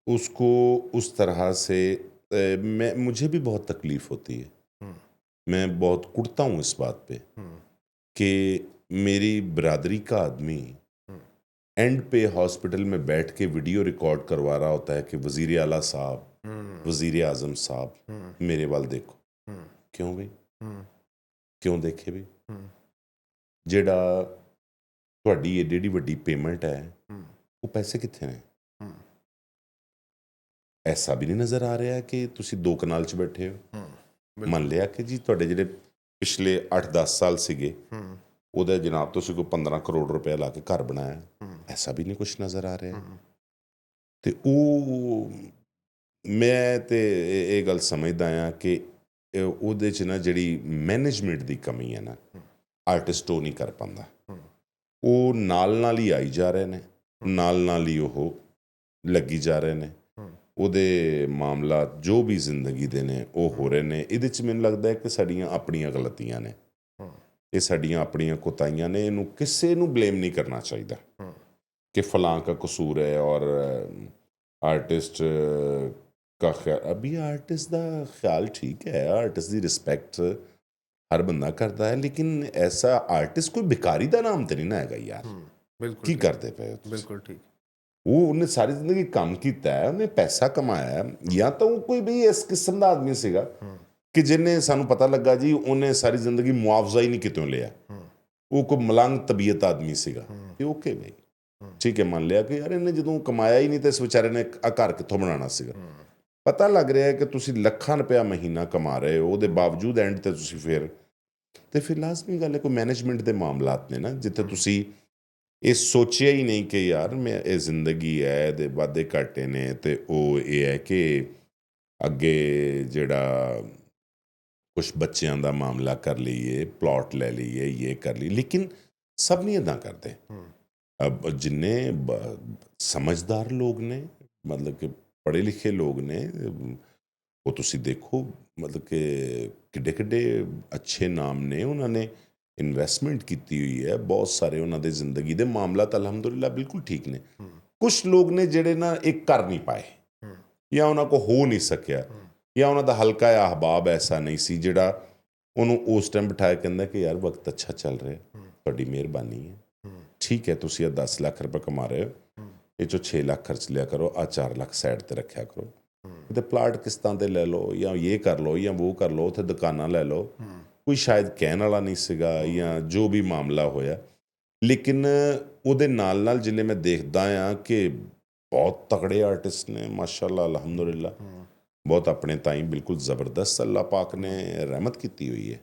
उसको उस तरह से मैं मुझे भी बहुत तकलीफ होती है, हुँ, मैं बहुत कुड़ता हूँ इस बात पे हुँ, कि मेरी बिरादरी का आदमी हुँ, एंड पे हॉस्पिटल में बैठ के वीडियो रिकॉर्ड करवा रहा होता है कि वज़ीर आला साहब, हुँ, वज़ीर आज़म साहब हुँ, मेरे वाल देखो। हुँ, क्यों भाई? हुँ, क्यों देखे भाई? हुँ, ਜਿਹੜਾ ਤੁਹਾਡੀ ਏਡੀ ਵੱਡੀ पेमेंट है हुँ, वो पैसे कितने ਨੇ? हुँ, ऐसा भी नहीं नज़र आ ਰਿਹਾ कि ਤੁਸੀਂ ਦੋ ਕਨਾਲ 'ਚ ਬੈਠੇ ਹੋ। हुँ, ਮੰਨ बिल्कुल। ਲਿਆ ਕਿ ਜੀ ਤੁਹਾਡੇ ਜਿਹੜੇ ਪਿਛਲੇ 8-10 ਸਾਲ ਸੀਗੇ हुँ, ਉਹਦਾ ਜਨਾਬ ਤੁਸੀਂ ਕੋਈ 15 ਕਰੋੜ ਰੁਪਏ ਲਾ ਕੇ ਘਰ ਬਣਾਇਆ। हुँ, ऐसा भी नहीं कुछ नज़र आ ਰਿਹਾ। हुँ, ਤੇ ਉਹ ਮੈਂ ਤੇ ਇਹ ਗੱਲ ਸਮਝਦਾ ਆ ਕਿ ਉਹਦੇ 'ਚ ਨਾ ਜਿਹੜੀ ਮੈਨੇਜਮੈਂਟ ਦੀ ਕਮੀ ਹੈ ਨਾ, हुँ, ਆਰਟਿਸਟ ਉਹ ਨਹੀਂ ਕਰ ਪਾਉਂਦਾ। हुँ। ਉਹ ਨਾਲ ਹੀ ਆਈ ਜਾ ਰਹੇ ਨੇ, ਨਾਲ ਹੀ ਉਹ ਲੱਗੀ ਜਾ ਰਹੇ ਨੇ। ਉਹਦੇ ਮਾਮਲਾਤ ਜੋ ਵੀ ਜ਼ਿੰਦਗੀ ਦੇ ਨੇ ਉਹ ਹੋ ਰਹੇ ਨੇ। ਇਹਦੇ 'ਚ ਮੈਨੂੰ ਲੱਗਦਾ ਹੈ ਕਿ ਸਾਡੀਆਂ ਆਪਣੀਆਂ ਗਲਤੀਆਂ ਨੇ, ਇਹ ਸਾਡੀਆਂ ਆਪਣੀਆਂ ਕੋਤਾਹੀਆਂ ਨੇ। ਇਹਨੂੰ ਕਿਸੇ ਨੂੰ ਬਲੇਮ ਨਹੀਂ ਕਰਨਾ ਚਾਹੀਦਾ ਕਿ ਫਲਾਂ का कसूर है और आर्टिस्ट का ख्याल। अभी आर्टिस्ट ਦਾ ਖਿਆਲ ਠੀਕ ਹੈ, ਆਰਟਿਸਟ ਦੀ ਰਿਸਪੈਕਟ ਹਰ ਬੰਦਾ ਕਰਦਾ ਹੈ, ਲੇਕਿਨ ਐਸਾ ਆਰਟਿਸਟ ਕੋਈ ਭਿਖਾਰੀ ਦਾ ਨਾਮ ਤੇ ਨਹੀਂ ਨਾ ਹੈਗਾ ਯਾਰ। ਬਿਲਕੁਲ ਕੀ ਕਰਦੇ ਪਏ ਹੋ ਤੁਸੀਂ? ਬਿਲਕੁਲ ਠੀਕ। ਉਹਨੇ ਸਾਰੀ ਜ਼ਿੰਦਗੀ ਕੰਮ ਕੀਤਾ ਹੈ, ਉਹਨੇ ਪੈਸਾ ਕਮਾਇਆ ਹੈ, ਜਾਂ ਤਾਂ ਉਹ ਕੋਈ ਵੀ ਇਸ ਕਿਸਮ ਦਾ ਆਦਮੀ ਸੀਗਾ ਕਿ ਜਿਹਨੇ ਸਾਨੂੰ ਪਤਾ ਲੱਗਾ ਜੀ ਉਹਨੇ ਸਾਰੀ ਜ਼ਿੰਦਗੀ ਮੁਆਵਜ਼ਾ ਹੀ ਨਹੀਂ ਕਿਤੋਂ ਲਿਆ, ਉਹ ਕੋਈ ਮਲੰਗ ਤਬੀਅਤ ਆਦਮੀ ਸੀਗਾ। ਤੇ ਓਕੇ ਬਈ, ਠੀਕ ਹੈ, ਮੰਨ ਲਿਆ ਕਿ ਯਾਰ ਇਹਨੇ ਜਦੋਂ ਕਮਾਇਆ ਹੀ ਨਹੀਂ ਤੇ ਇਸ ਵਿਚਾਰੇ ਨੇ ਆ ਘਰ ਕਿੱਥੋਂ ਬਣਾਉਣਾ ਸੀਗਾ। ਪਤਾ ਲੱਗ ਰਿਹਾ ਹੈ ਕਿ ਤੁਸੀਂ ਲੱਖਾਂ ਰੁਪਇਆ ਮਹੀਨਾ ਕਮਾ ਰਹੇ ਹੋ, ਉਹਦੇ ਬਾਵਜੂਦ ਐਂਡ ਤੇ ਤੁਸੀਂ ਫਿਰ ਲਾਜ਼ਮੀ ਗੱਲ ਹੈ ਕੋਈ ਮੈਨੇਜਮੈਂਟ ਦੇ ਮਾਮਲਾਤ ਨੇ ਨਾ, ਜਿੱਥੇ ਤੁਸੀਂ ਇਹ ਸੋਚਿਆ ਹੀ ਨਹੀਂ ਕਿ ਯਾਰ ਮੈਂ ਇਹ ਜ਼ਿੰਦਗੀ ਹੈ, ਇਹਦੇ ਵਾਧੇ ਘਾਟੇ ਨੇ, ਤੇ ਉਹ ਇਹ ਹੈ ਕਿ ਅੱਗੇ ਜਿਹੜਾ ਕੁਛ ਬੱਚਿਆਂ ਦਾ ਮਾਮਲਾ ਕਰ ਲਈਏ, ਪਲਾਟ ਲੈ ਲਈਏ, ਇਹ ਕਰ ਲਈ। ਲੇਕਿਨ ਸਭ ਨਹੀਂ ਇੱਦਾਂ ਕਰਦੇ। ਜਿੰਨੇ ਸਮਝਦਾਰ ਲੋਕ ਨੇ, ਮਤਲਬ ਕਿ ਪੜ੍ਹੇ ਲਿਖੇ ਲੋਕ ਨੇ, ਉਹ ਤੁਸੀਂ ਦੇਖੋ ਮਤਲਬ ਕਿ ਕਿੱਡੇ ਕਿੱਡੇ ਅੱਛੇ ਨਾਮ ਨੇ, ਉਹਨਾਂ ਨੇ ਇਨਵੈਸਟਮੈਂਟ ਕੀਤੀ ਹੋਈ ਹੈ ਬਹੁਤ ਸਾਰੇ, ਉਹਨਾਂ ਦੇ ਜ਼ਿੰਦਗੀ ਦੇ ਮਾਮਲਾਤ ਅਲਹਮਦੁਲਿਲਾ ਬਿਲਕੁਲ ਠੀਕ ਨੇ। ਕੁਛ ਲੋਕ ਨੇ ਜਿਹੜੇ ਨਾ ਇਹ ਕਰ ਨਹੀਂ ਪਾਏ, ਜਾਂ ਉਹਨਾਂ ਕੋਲ ਹੋ ਨਹੀਂ ਸਕਿਆ, ਜਾਂ ਉਹਨਾਂ ਦਾ ਹਲਕਾ ਜਾਂ ਅਹਬਾਬ ਐਸਾ ਨਹੀਂ ਸੀ ਜਿਹੜਾ ਉਹਨੂੰ ਉਸ ਟਾਈਮ ਬਿਠਾਇਆ ਕਹਿੰਦਾ ਕਿ ਯਾਰ ਵਕਤ ਅੱਛਾ ਚੱਲ ਰਿਹਾ, ਤੁਹਾਡੀ ਮਿਹਰਬਾਨੀ ਹੈ, ਠੀਕ ਹੈ, ਤੁਸੀਂ ਇਹ 10 ਲੱਖ ਰੁਪਏ ਕਮਾ ਰਹੇ ਹੋ, ਇਹ 'ਚੋਂ 6 ਲੱਖ ਖਰਚ ਲਿਆ ਕਰੋ, ਆਹ 4 ਲੱਖ ਸਾਈਡ 'ਤੇ ਰੱਖਿਆ ਕਰੋ, ਤੇ ਪਲਾਟ ਕਿਸ਼ਤਾਂ 'ਤੇ ਲੈ ਲਓ, ਜਾਂ ਇਹ ਕਰ ਲਓ, ਜਾਂ ਉਹ ਕਰ ਲਓ, ਉੱਥੇ ਦੁਕਾਨਾਂ ਲੈ ਲਓ। ਕੋਈ ਸ਼ਾਇਦ ਕਹਿਣ ਵਾਲਾ ਨਹੀਂ ਸੀਗਾ, ਜਾਂ ਜੋ ਵੀ ਮਾਮਲਾ ਹੋਇਆ। ਲੇਕਿਨ ਉਹਦੇ ਨਾਲ ਜਿੰਨੇ ਮੈਂ ਦੇਖਦਾ ਹਾਂ ਕਿ ਬਹੁਤ ਤਕੜੇ ਆਰਟਿਸਟ ਨੇ ਮਾਸ਼ਾਅੱਲਾ, ਅਲਹਮਦੁਲਿਲਾ, बहुत अपने ताई बिल्कुल ज़बरदस्त अल्लाह पाक ने रहमत की हुई है।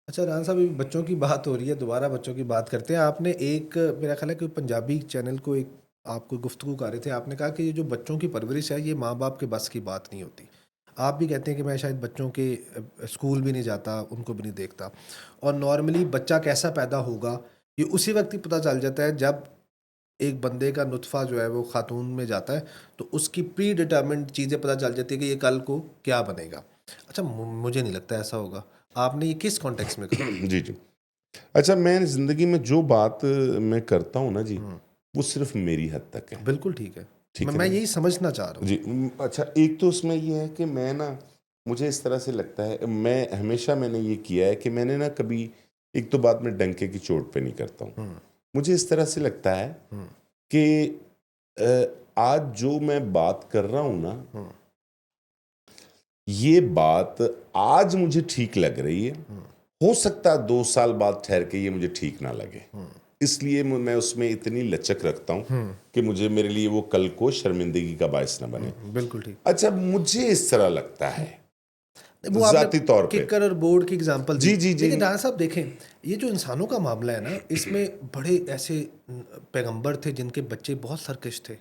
अच्छा राना साहब, बच्चों की बात हो रही है, दोबारा बच्चों की बात करते हैं। आपने एक, मेरा ख्याल है कि पंजाबी चैनल को एक आप कोई गुफ्तगू कर रहे थे, आपने कहा कि ये जो बच्चों की परवरिश है ये माँ बाप के बस की बात नहीं होती। आप भी कहते हैं कि मैं शायद बच्चों के स्कूल भी नहीं जाता, उनको भी नहीं देखता, और नॉर्मली बच्चा कैसा पैदा होगा ये उसी वक्त ही पता चल जाता है जब एक बंदे का नुत्फ़ा जो है वो खातून में जाता है, तो उसकी प्री डिटर्मिन्ड चीज़ें पता चल जाती है कि ये कल को क्या बनेगा। अच्छा, मुझे नहीं लगता ऐसा होगा। आपने ये किस कॉन्टेक्स्ट में कहा? जी जी, अच्छा, मैं ज़िंदगी में जो बात मैं करता हूँ ना जी, वो सिर्फ मेरी हद तक है। बिल्कुल ठीक है, ठीक है, मैं यही समझना चाह रहा हूँ जी। अच्छा, एक तो उसमें ये है कि मैं ना, मुझे इस तरह से लगता है, मैं हमेशा मैंने ये किया है कि मैंने ना कभी, एक तो बात मैं डंके की चोट पे नहीं करता हूँ। मुझे इस तरह से लगता है कि आज जो मैं बात कर रहा हूँ ना, ये बात आज मुझे ठीक लग रही है, हो सकता है 2 साल बाद ठहर के ये मुझे ठीक ना लगे, इसलिए मैं उसमें इतनी लचक रखता हूँ कि मुझे, मेरे लिए वो कल को शर्मिंदगी का बायस ना बने। बिल्कुल ठीक। अच्छा, मुझे इस तरह लगता है वो ज़ाती तौर पे। किकर और बोर्ड की एग्जांपल जी जी जी। लेकिन राना साहब देखें, ये जो इंसानों का मामला है ना, इसमें बड़े ऐसे पैगंबर थे जिनके बच्चे बहुत सरकश थे।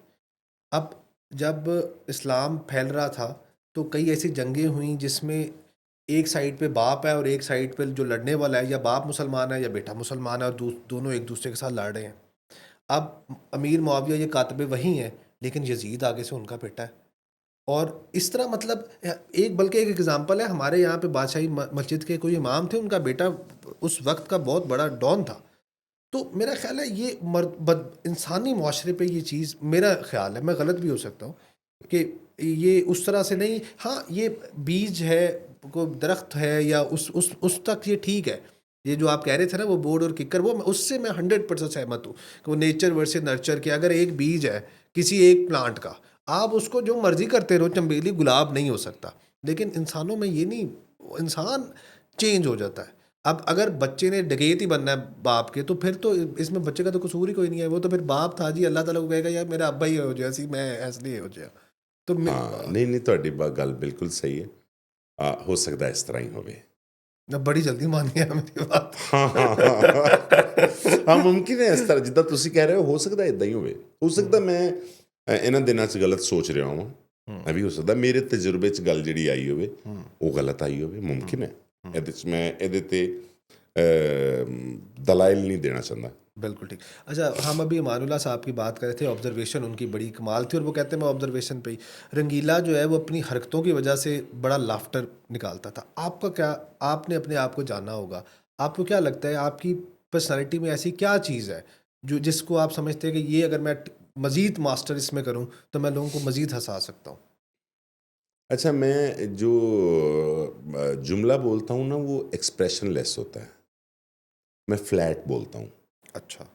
अब जब इस्लाम फैल रहा था तो कई ऐसी जंगें हुई जिसमें एक साइड पे बाप है और एक साइड पे जो लड़ने वाला है, या बाप मुसलमान है या बेटा मुसलमान है, और दोनों एक दूसरे के साथ लड़ रहे हैं। अब अमीर मुआविया ये कातबे वही हैं, लेकिन यजीद आगे से उनका बेटा है। और इस तरह, मतलब एक, बल्कि एक एग्जांपल है, हमारे यहाँ पे बादशाही मस्जिद के कोई इमाम थे, उनका बेटा उस वक्त का बहुत बड़ा डॉन था। तो मेरा ख्याल है ये इंसानी माशरे पे ये चीज़, मेरा ख्याल है, मैं गलत भी हो सकता हूँ, कि ये उस तरह से नहीं। हाँ, ये बीज है, कोई दरख्त है, या उस तक ये ठीक है। ये जो आप कह रहे थे ना, वो बोर्ड और किकर, वो उससे मैं 100% सहमत हूँ कि वो नेचर वर्सेस नर्चर के, अगर एक बीज है किसी एक प्लांट का, आप उसको जो मर्जी करते रहो, चमेली गुलाब नहीं हो सकता। लेकिन इंसानों में ये नहीं, इंसान चेंज हो जाता है। अब अगर बच्चे ने डकैत ही बनना है बाप के, तो फिर तो इसमें बच्चे का तो कसूर ही कोई नहीं है, वो तो फिर बाप था जी, अल्लाह ताला को कहेगा यार मेरा अब्बा ही हो जाए सी, मैं ऐसे हो जाए। तो हाँ, नहीं ਤੁਹਾਡੀ ਗੱਲ ਬਿਲਕੁਲ ਸਹੀ ਹੈ। ਹੋ ਸਕਦਾ ਇਸ ਤਰ੍ਹਾਂ ਹੀ ਹੋਵੇ। ਬੜੀ ਜਲਦੀ ਮੰਨ ਗਿਆ ਮੇਰੀ ਬਾਤ। ਹਾਂ, ਮੁਮਕਿਨ ਹੈ ਇਸ ਤਰ੍ਹਾਂ ਜਿੱਦਾਂ ਤੁਸੀਂ ਕਹਿ ਰਹੇ ਹੋ ਸਕਦਾ ਇਦਾਂ ਹੀ ਹੋਵੇ। ਹੋ ਸਕਦਾ ਮੈਂ ਇਹਨਾਂ ਦਿਨਾਂ 'ਚ ਗਲਤ ਸੋਚ ਰਿਹਾ ਹਾਂ, ਇਹ ਵੀ ਹੋ ਸਕਦਾ ਮੇਰੇ ਤਜਰਬੇ 'ਚ ਗੱਲ ਜਿਹੜੀ ਆਈ ਹੋਵੇ ਉਹ ਗਲਤ ਆਈ ਹੋਵੇ, ਮੁਮਕਿਨ ਹੈ। ਇਹਦੇ 'ਚ ਮੈਂ ਇਹਦੇ 'ਤੇ ਦਲਾਇਲ ਨਹੀਂ ਦੇਣਾ ਚਾਹੁੰਦਾ, बिल्कुल ठीक। अच्छा, हम अभी अमानुल्लाह साहब की बात कर रहे थे, ऑब्ज़र्वेशन उनकी बड़ी कमाल थी और वो कहते हैं मैं ऑब्ज़र्वेशन पे ही। रंगीला जो है वो अपनी हरकतों की वजह से बड़ा लाफ्टर निकालता था। आपका क्या, आपने अपने आप को जाना होगा। आपको क्या लगता है आपकी पर्सनैलिटी में ऐसी क्या चीज़ है जो जिसको आप समझते हैं कि ये अगर मैं मज़ीद मास्टर इसमें करूँ तो मैं लोगों को मज़ीद हँसा सकता हूँ? अच्छा, मैं जो जुमला बोलता हूँ ना वो एक्सप्रेशनलेस होता है। मैं फ्लैट बोलता हूँ। अच्छा।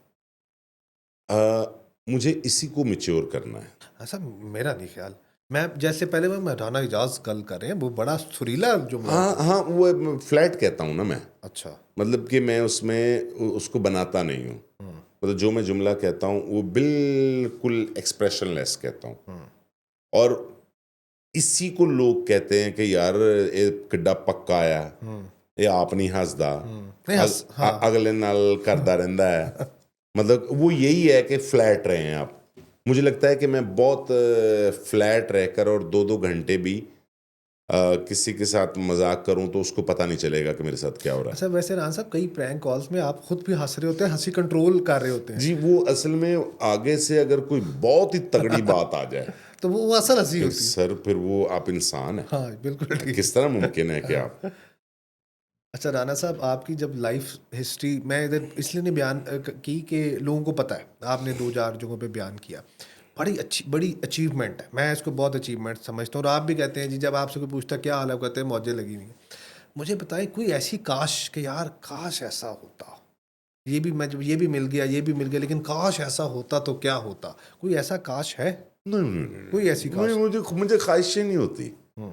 मुझे इसी को मैच्योर करना है। ऐसा मेरा नहीं ख़्याल। मैं जैसे पहले मैं राना इजाज़ गल कर रहे हैं, वो बड़ा सुरीला जुमला हाँ, था। हाँ, वो फ्लैट कहता हूँ ना मैं। अच्छा। मतलब कि मैं उसमें उसको बनाता नहीं हूँ। हुँ, मतलब जो मैं जुमला कहता हूँ वो बिल्कुल एक्सप्रेशनलेस कहता हूँ। हुँ, और इसी को लोग कहते हैं कि यार ये किड्डा पक्का आ, हुँ, ये आप नहीं हੱसदा, नहीं हँस हाँ। अगले नाल करदा रहंदा है। मतलब वो यही है कि फ्लैट रहे हैं आप। मुझे लगता है कि मैं बहुत फ्लैट रहकर और 2-2 घंटे भी किसी के साथ मज़ाक करूँ तो उसको पता नहीं चलेगा कि मेरे साथ क्या हो रहा है। अच्छा, वैसे राना साहब कई प्रैंक कॉल्स में आप खुद भी हँस रहे होते हैं, हँसी कंट्रोल कर रहे होते हैं। जी, वो असल में आगे से अगर कोई बहुत ही तगड़ी बात आ जाए, तो वो असल हँसी फिर होती है। सर फिर वो आप इंसान हैं। हाँ, बिल्कुल किस ठीक। तरह मुमकिन है कि आप अच्छा राना साहब, आपकी जब लाइफ हिस्ट्री मैं इधर इसलिए नहीं बयान की कि लोगों को पता है आपने 2-4 जगहों पे बयान किया। बड़ी अच्छी बड़ी अचीवमेंट है, मैं इसको बहुत अचीवमेंट समझता हूँ और आप भी कहते हैं जी, जब आपसे कोई पूछता है क्या हाल है, आप कहते हैं मौजें लगी हुई हैं। मुझे बताएं कोई ऐसी काश कि यार काश ऐसा होता, ये भी मैं जब ये भी मिल गया, ये भी मिल गया, लेकिन काश ऐसा होता तो क्या होता? कोई ऐसा काश है? नहीं, नहीं, नहीं, कोई ऐसी नहीं, नहीं, काश? मुझे मुझे ख़्वाहिशें नहीं होती। हुँ,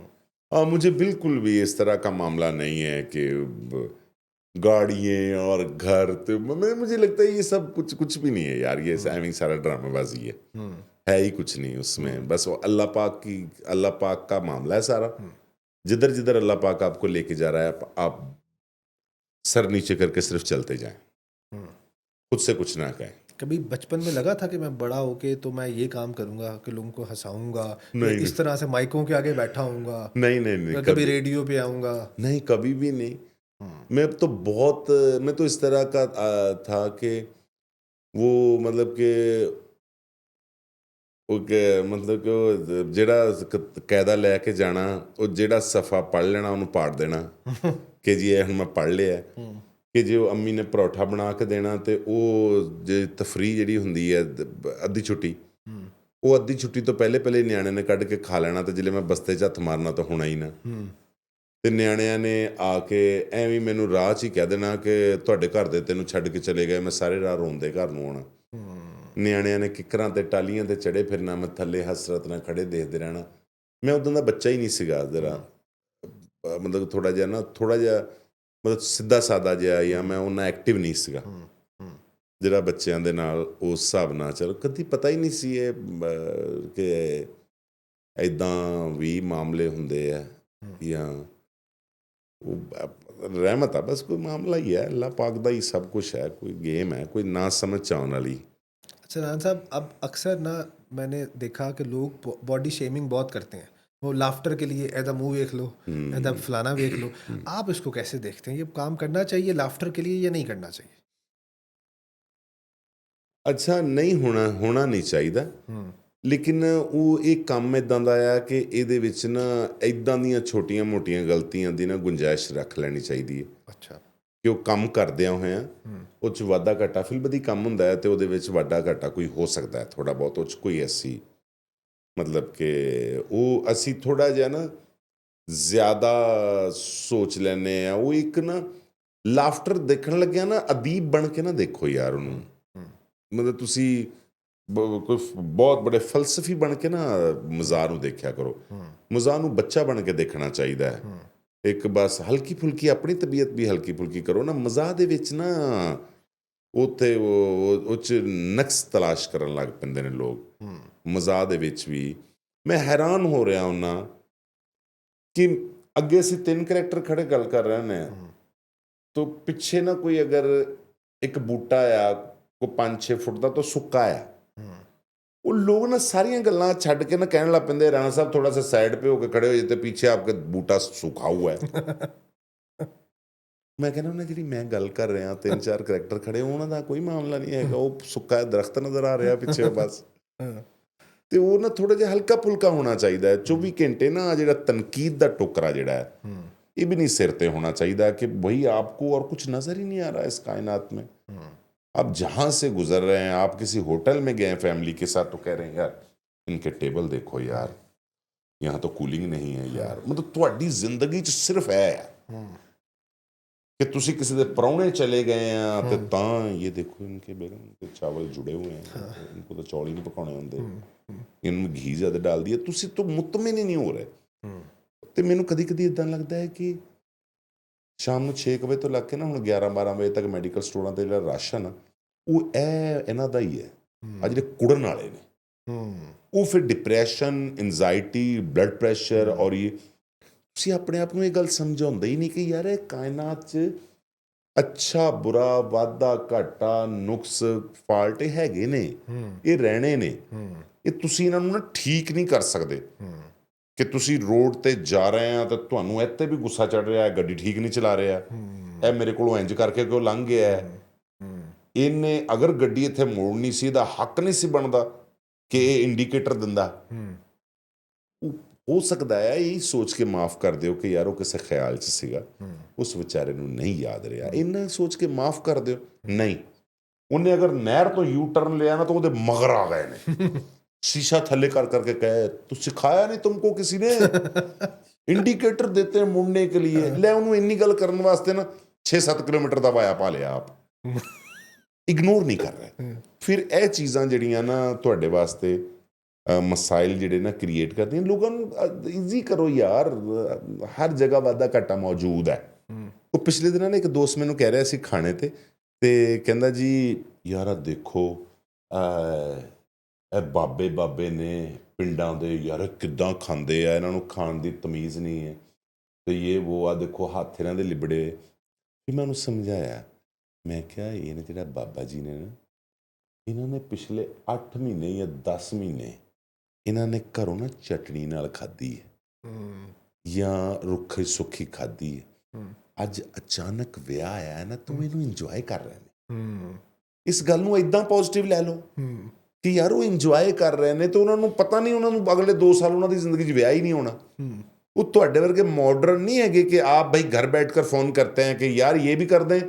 मुझे बिल्कुल भी इस तरह का मामला नहीं है कि गाड़ियाँ और घर तो मुझे लगता है ये सब कुछ कुछ भी नहीं है यार, ये हुँ, सारा ड्रामेबाजी हुँ, है ही कुछ नहीं हुँ, उसमें। बस वो अल्लाह पाक का मामला है सारा। हुँ, जिधर जिधर अल्लाह पाक आपको लेके जा रहा है, आप सर नीचे करके सिर्फ चलते जाएं, हुँ। खुद से कुछ ना कहें। कभी बचपन में लगा था कि मैं बड़ा होके तो मैं ये काम करूँगा कि लोगों को हँसाऊँगा या नहीं, नहीं, इस तरह से माइकों के आगे बैठा होऊँगा नहीं, नहीं, नहीं, या कभी कभी रेडियो पे आऊँगा? नहीं, कभी भी नहीं। हुँ, मैं तो इस तरह का था कि वो मतलब कि मतलब कि ਉਹ ਜਿਹੜਾ ਕਾਇਦਾ ਲੈ ਕੇ ਜਾਣਾ, ਉਹ ਜਿਹੜਾ ਸਫ਼ਾ ਪੜ੍ਹ ਲੈਣਾ ਉਹਨੂੰ ਪਾੜ ਦੇਣਾ ਕਿ ਜੀ ਇਹ ਹੁਣ ਮੈਂ ਪੜ੍ਹ ਲਿਆ ਹੈ। हुँ, ਕਿ ਜੇ ਉਹ ਅੰਮੀ ਨੇ ਪਰੌਠਾ ਬਣਾ ਕੇ ਦੇਣਾ ਤੇ ਉਹ ਜੇ ਤਫਰੀਹ ਜਿਹੜੀ ਹੁੰਦੀ ਹੈ ਅੱਧੀ ਛੁੱਟੀ, हुँ, ਉਹ ਅੱਧੀ ਛੁੱਟੀ ਤੋਂ ਪਹਿਲੇ ਪਹਿਲੇ ਨਿਆਣੇ ਨੇ ਕੱਢ ਕੇ ਖਾ ਲੈਣਾ ਤੇ ਜਿਹੜੇ ਮੈਂ ਬਸਤੇ 'ਚ ਹੱਥ ਮਾਰਨਾ ਤਾਂ ਹੋਣਾ ਹੀ ਨਾ। हुँ, ਤੇ ਨਿਆਣਿਆਂ ਨੇ ਆ ਕੇ ਐਵੇਂ ਮੈਨੂੰ ਰਾਹ 'ਚ ਹੀ ਕਹਿ ਦੇਣਾ ਕਿ ਤੁਹਾਡੇ ਘਰ ਦੇ ਤੈਨੂੰ ਛੱਡ ਕੇ ਚਲੇ ਗਏ, ਮੈਂ ਸਾਰੇ ਰਾਹ ਰੋਂਦੇ ਘਰ ਨੂੰ ਆਉਣਾ। हुँ। ਨਿਆਣਿਆਂ ਨੇ ਕਿੱਕਰਾਂ ਤੇ ਟਾਲੀਆਂ ਤੇ ਚੜ੍ਹੇ ਫਿਰਨਾ, ਮੈਂ ਥੱਲੇ ਹਸਰਤ ਨਾਲ ਖੜੇ ਦੇਖਦੇ ਰਹਿਣਾ। ਮੈਂ ਉਦੋਂ ਦਾ ਬੱਚਾ ਹੀ ਨਹੀਂ ਸੀਗਾ ਜ਼ਰਾ हुँ, ਮਤਲਬ ਥੋੜ੍ਹਾ ਜਿਹਾ ਮਤਲਬ ਸਿੱਧਾ ਸਾਦਾ ਜਿਹਾ ਜਾਂ हुँ, ਮੈਂ ਓਨਾ ਐਕਟਿਵ ਨਹੀਂ ਸੀਗਾ। हुँ, हुँ, ਜਿਹੜਾ ਬੱਚਿਆਂ ਦੇ ਨਾਲ ਉਸ ਹਿਸਾਬ ਨਾਲ ਚਲੋ ਕਦੀ ਪਤਾ ਹੀ ਨਹੀਂ ਸੀ ਇਹ ਕਿ ਇੱਦਾਂ ਵੀ ਮਾਮਲੇ ਹੁੰਦੇ ਆ हुँ। ਜਾਂ ਉਹ ਰਹਿਮਤ ਆ बस कोई मामला ही है अल्लाह पाक ਦਾ ही सब कुछ है कोई गेम है कोई ना समझ ਚ आने वाली। अच्छा नान साहब, अब अक्सर ना मैंने देखा कि लोग बॉडी शेमिंग बहुत करते हैं। वो लाफ्टर के लिए ऐदा मुँह देख लो, ऐदा हम्म, फलाना देख लो। हम्म। आप इसको कैसे देखते हैं? ये काम करना चाहिए लाफ्टर के लिए या नहीं करना चाहिए? ਅੱਛਾ ਨਹੀਂ ਹੋਣਾ ਨਹੀਂ ਚਾਹੀਦਾ हुँ, ਲੇਕਿਨ ਉਹ ਇਹ ਕੰਮ ਇਦਾਂ ਦਾ ਆ ਕਿ ਇਹਦੇ ਵਿੱਚ ਨਾ ਇਦਾਂ ਦੀਆਂ ਛੋਟੀਆਂ-ਮੋਟੀਆਂ ਗਲਤੀਆਂ ਦੀ ਨਾ ਗੁੰਜਾਇਸ਼ ਰੱਖ ਲੈਣੀ ਚਾਹੀਦੀ ਹੈ अच्छा। ਕਿ ਉਹ ਕੰਮ ਕਰਦਿਆਂ ਹੋਇਆਂ हुँ, ਉਹ 'ਚ ਵਾਧਾ ਘਾਟਾ ਫਿਲਬਦੀ ਕੰਮ ਹੁੰਦਾ ਹੈ ਤੇ ਉਹਦੇ ਵਿੱਚ ਵਾਧਾ ਘਾਟਾ ਕੋਈ ਹੋ ਸਕਦਾ ਹੈ ਥੋੜ੍ਹਾ ਬਹੁਤ ਉਹ 'ਚ ਕੋਈ ਐਸੀ ਮਤਲਬ ਕਿ ਉਹ ਅਸੀਂ ਥੋੜ੍ਹਾ ਜਿਹਾ ਨਾ ਜ਼ਿਆਦਾ ਸੋਚ ਲੈਂਦੇ ਆ ਉਹ ਇੱਕ ਨਾ ਲਾਫਟਰ ਦੇਖਣ ਲੱਗਿਆ ਨਾ ਅਦੀਬ ਬਣ ਕੇ ਨਾ ਦੇਖੋ ਯਾਰ ਉਹਨੂੰ हुँ, हुँ, ਮਤਲਬ ਤੁਸੀਂ ਕੋਈ ਬਹੁਤ ਬੜੇ ਫਲਸਫੀ ਬਣ ਕੇ ਨਾ हुँ, ਮਜ਼ਾਹ ਨੂੰ ਦੇਖਿਆ ਕਰੋ हुँ, ਮਜ਼ਾਹ ਨੂੰ ਬੱਚਾ ਬਣ ਕੇ ਦੇਖਣਾ ਚਾਹੀਦਾ ਹੈ हुँ, ਇੱਕ ਬਸ ਹਲਕੀ ਫੁਲਕੀ ਆਪਣੀ ਤਬੀਅਤ ਵੀ ਹਲਕੀ ਫੁਲਕੀ ਕਰੋ ਨਾ ਮਜ਼ਾਹ ਦੇ ਵਿੱਚ ਨਾ ਉੱਥੇ ਉਹ 'ਚ ਨਕਸ ਤਲਾਸ਼ ਕਰਨ ਲੱਗ ਪੈਂਦੇ ਨੇ ਲੋਕ हुँ, ਮਜ਼ਾਹ ਦੇ ਵਿੱਚ ਵੀ ਮੈਂ ਹੈਰਾਨ ਹੋ ਰਿਹਾ ਹੁੰਨਾ ਕਿ ਅੱਗੇ ਅਸੀਂ ਤਿੰਨ ਕਰੈਕਟਰ ਖੜੇ ਗੱਲ ਕਰ ਰਹੇ ਨੇ हुँ, ਤੋ ਪਿੱਛੇ ਨਾ ਕੋਈ ਅਗਰ ਇੱਕ ਬੂਟਾ ਆ ਕੋਈ 5-6 ਫੁੱਟ ਦਾ ਤਾਂ ਸੁੱਕਾ ਆ हुँ। ਉਹ ਲੋਕ ਨਾ ਸਾਰੀਆਂ ਗੱਲਾਂ ਛੱਡ ਕੇ ਨਾ ਕਹਿਣ ਲੱਗ ਪੈਂਦੇ ਰਾਣਾ ਸਾਹਿਬ थोड़ा सा साइड पे होकर खड़े हो जाते पीछे आपके बूटा सूखा हुआ है ਮੈਂ ਕਹਿੰਦਾ ਉਹਨਾਂ ਜਿਹੜੀ ਮੈਂ ਗੱਲ ਕਰ ਰਿਹਾ 3-4 ਕਰੈਕਟਰ ਖੜੇ ਉਹਨਾਂ ਦਾ ਕੋਈ ਮਾਮਲਾ ਨਹੀਂ ਹੈਗਾ, ਉਹ ਸੁੱਕਾ ਦਰਖਤ ਨਜ਼ਰ ਆ ਰਿਹਾ ਪਿੱਛੇ ਬਸ। ਤੇ ਉਹ ਨਾ ਥੋੜਾ ਜਿਹਾ ਹਲਕਾ ਫੁਲਕਾ ਹੋਣਾ ਚਾਹੀਦਾ ਹੈ 24 ਘੰਟੇ ਨਾ। ਜਿਹੜਾ ਤਨਕੀਦ ਦਾ ਟੋਕਰਾ ਜਿਹੜਾ ਹੈ ये भी नहीं सिर पे होना चाहिए कि भाई आपको और कुछ नजर ही नहीं आ रहा है इस कायनात में। आप जहाँ से गुजर रहे हैं, आप किसी होटल में गए फैमिली के साथ तो कह रहे हैं यार इनके टेबल देखो यार, यहाँ तो कूलिंग नहीं है यार। मतलब ਤੁਹਾਡੀ ਜ਼ਿੰਦਗੀ 'ਚ ਸਿਰਫ है कि तुसी किसी दे प्राहुणे चले गए हैं तो तां ये देखो इनके बेगम के चावल जुड़े हुए हैं, इनको तो चौल ही नहीं पकाने होंगे, इनमें घी ज़्यादा डाल दिया। तुसी तो मुतमिन ही नहीं हो रहे। ਤੇ ਮੈਨੂੰ ਕਦੀ ਕਦੀ ਇੱਦਾਂ ਲੱਗਦਾ ਹੈ ਕਿ ਸ਼ਾਮ ਨੂੰ 6 ਵਜੇ ਤੋਂ ਲੱਗ ਕੇ ਨਾ ਹੁਣ 11-12 ਵਜੇ ਤੱਕ ਮੈਡੀਕਲ ਸਟੋਰਾਂ 'ਤੇ ਜਿਹੜਾ ਰਸ਼ ਹੈ ਨਾ, ਉਹ ਇਹਨਾਂ ਦਾ ਹੀ ਹੈ। ਆ ਜਿਹੜੇ ਕੁੜਨ ਵਾਲੇ ਨੇ ਉਹ ਫਿਰ ਡਿਪਰੈਸ਼ਨ, ਐਂਜ਼ਾਈਟੀ, ਬਲੱਡ ਪ੍ਰੈਸ਼ਰ ਔਰ ਇਹ ਤੁਸੀਂ ਆਪਣੇ ਆਪ ਨੂੰ ਇਹ ਗੱਲ ਸਮਝਾਉਂਦੇ ਹੀ ਨਹੀਂ ਕਿ ਯਾਰ ਇਹ ਕਾਇਨਾਤ 'ਚ ਅੱਛਾ ਬੁਰਾ, ਵਾਧਾ ਘਾਟਾ, ਨੁਕਸ, ਫਾਲਟ ਇਹ ਹੈਗੇ ਨੇ, ਇਹ ਰਹਿਣੇ ਨੇ। ਇਹ ਤੁਸੀਂ ਇਹਨਾਂ ਨੂੰ ਨਾ ਠੀਕ ਨਹੀਂ ਕਰ ਸਕਦੇ ਕਿ ਤੁਸੀਂ ਰੋਡ 'ਤੇ ਜਾ ਰਹੇ ਆ ਤਾਂ ਤੁਹਾਨੂੰ ਇੱਥੇ ਵੀ ਗੁੱਸਾ ਚੜ੍ਹ ਰਿਹਾ, ਗੱਡੀ ਠੀਕ ਨਹੀਂ ਚਲਾ ਰਿਹਾ, ਇਹ ਮੇਰੇ ਕੋਲੋਂ ਇੰਜ ਕਰਕੇ ਕਿਉਂ ਲੰਘ ਗਿਆ, ਇਹਨੇ ਅਗਰ ਗੱਡੀ ਇੱਥੇ ਮੋੜਨੀ ਸੀ ਇਹਦਾ ਹੱਕ ਨਹੀਂ ਸੀ ਬਣਦਾ ਕਿ ਇਹ ਇੰਡੀਕੇਟਰ ਦਿੰਦਾ। ਹੋ ਸਕਦਾ ਹੈ ਇਹ ਸੋਚ ਕੇ ਮਾਫ਼ ਕਰ ਦਿਓ ਕਿ ਯਾਰ ਉਹ ਕਿਸੇ ਖਿਆਲ 'ਚ ਸੀਗਾ, ਉਸ ਵਿਚਾਰੇ ਨੂੰ ਨਹੀਂ ਯਾਦ ਰਿਹਾ, ਇੰਨਾ ਸੋਚ ਕੇ ਮਾਫ਼ ਕਰ ਦਿਓ। ਨਹੀਂ, ਉਹਨੇ ਅਗਰ ਨਹਿਰ ਤੋਂ ਯੂ ਟਰਨ ਲਿਆ ਨਾ ਤਾਂ ਉਹਦੇ ਮਗਰ ਆ ਗਏ ਨੇ, शीशा थल्ले कर करके कहे तो सिखाया नहीं तुमको किसी ने, इंडिकेटर देते हैं मुड़ने के लिए। ले उन्होंने इन्नी गल करने वास्ते ना 6-7 किलोमीटर का वाया पा लिया, आप इग्नोर नहीं कर रहे। फिर ਇਹ ਚੀਜ਼ਾਂ ਜਿਹੜੀਆਂ ਨਾ ਤੁਹਾਡੇ ਵਾਸਤੇ ਮਸਾਇਲ ਜਿਹੜੇ ਨਾ ਕ੍ਰੀਏਟ ਕਰਦੀਆਂ। ਲੋਕਾਂ ਨੂੰ ਈਜ਼ੀ ਕਰੋ ਯਾਰ, ਹਰ ਜਗ੍ਹਾ ਵਾਧਾ ਘਾਟਾ ਮੌਜੂਦ ਹੈ। ਉਹ ਪਿਛਲੇ ਦਿਨਾਂ ਨੇ ਇੱਕ ਦੋਸਤ ਮੈਨੂੰ ਕਹਿ ਰਿਹਾ ਸੀ ਖਾਣੇ ਤੇ ਕਹਿੰਦਾ ਜੀ ਯਾਰ ਆ ਦੇਖੋ ਇਹ ਬਾਬੇ ਨੇ ਪਿੰਡਾਂ ਦੇ, ਯਾਰ ਕਿੱਦਾਂ ਖਾਂਦੇ ਆ, ਇਹਨਾਂ ਨੂੰ ਖਾਣ ਦੀ ਤਮੀਜ਼ ਨਹੀਂ ਹੈ ਤੇ ਇਹ ਉਹ ਆ ਦੇਖੋ ਹੱਥ ਇਹਨਾਂ ਦੇ ਲਿਬੜੇ। ਫਿਰ ਮੈਂ ਉਹਨੂੰ ਸਮਝਾਇਆ, ਮੈਂ ਕਿਹਾ ਇਹਨੇ ਜਿਹੜਾ ਬਾਬਾ ਜੀ ਨੇ ਨਾ, ਇਹਨਾਂ ਨੇ ਪਿਛਲੇ 8 ਮਹੀਨੇ ਜਾਂ 10 ਮਹੀਨੇ ਇਹਨਾਂ ਨੇ ਘਰੋਂ ਨਾ ਚਟਣੀ ਨਾਲ ਖਾਧੀ ਹੈ ਜਾਂ ਰੁੱਖੀ ਸੁੱਖੀ ਖਾਧੀ ਹੈ। ਅੱਜ ਅਚਾਨਕ ਵਿਆਹ ਆਇਆ ਨਾ, ਤੂੰ ਇਹਨੂੰ ਇੰਜੋਏ ਕਰ ਰਹੇ ਨੇ। ਇਸ ਗੱਲ ਨੂੰ ਇੱਦਾਂ ਪੋਜ਼ੀਟਿਵ ਲੈ ਲਓ ਕਿ ਯਾਰ ਉਹ ਇੰਜੋਏ ਕਰ ਰਹੇ ਨੇ ਤੇ ਉਹਨਾਂ ਨੂੰ ਪਤਾ ਨਹੀਂ ਉਹਨਾਂ ਨੂੰ ਅਗਲੇ 2 ਸਾਲ ਉਹਨਾਂ ਦੀ ਜ਼ਿੰਦਗੀ 'ਚ ਵਿਆਹ ਹੀ ਨਹੀਂ ਹੋਣਾ। ਉਹ ਤੁਹਾਡੇ ਵਰਗੇ मॉडर्न नहीं है कि आप भाई घर बैठकर फ़ोन करते हैं कि यार ये भी कर दें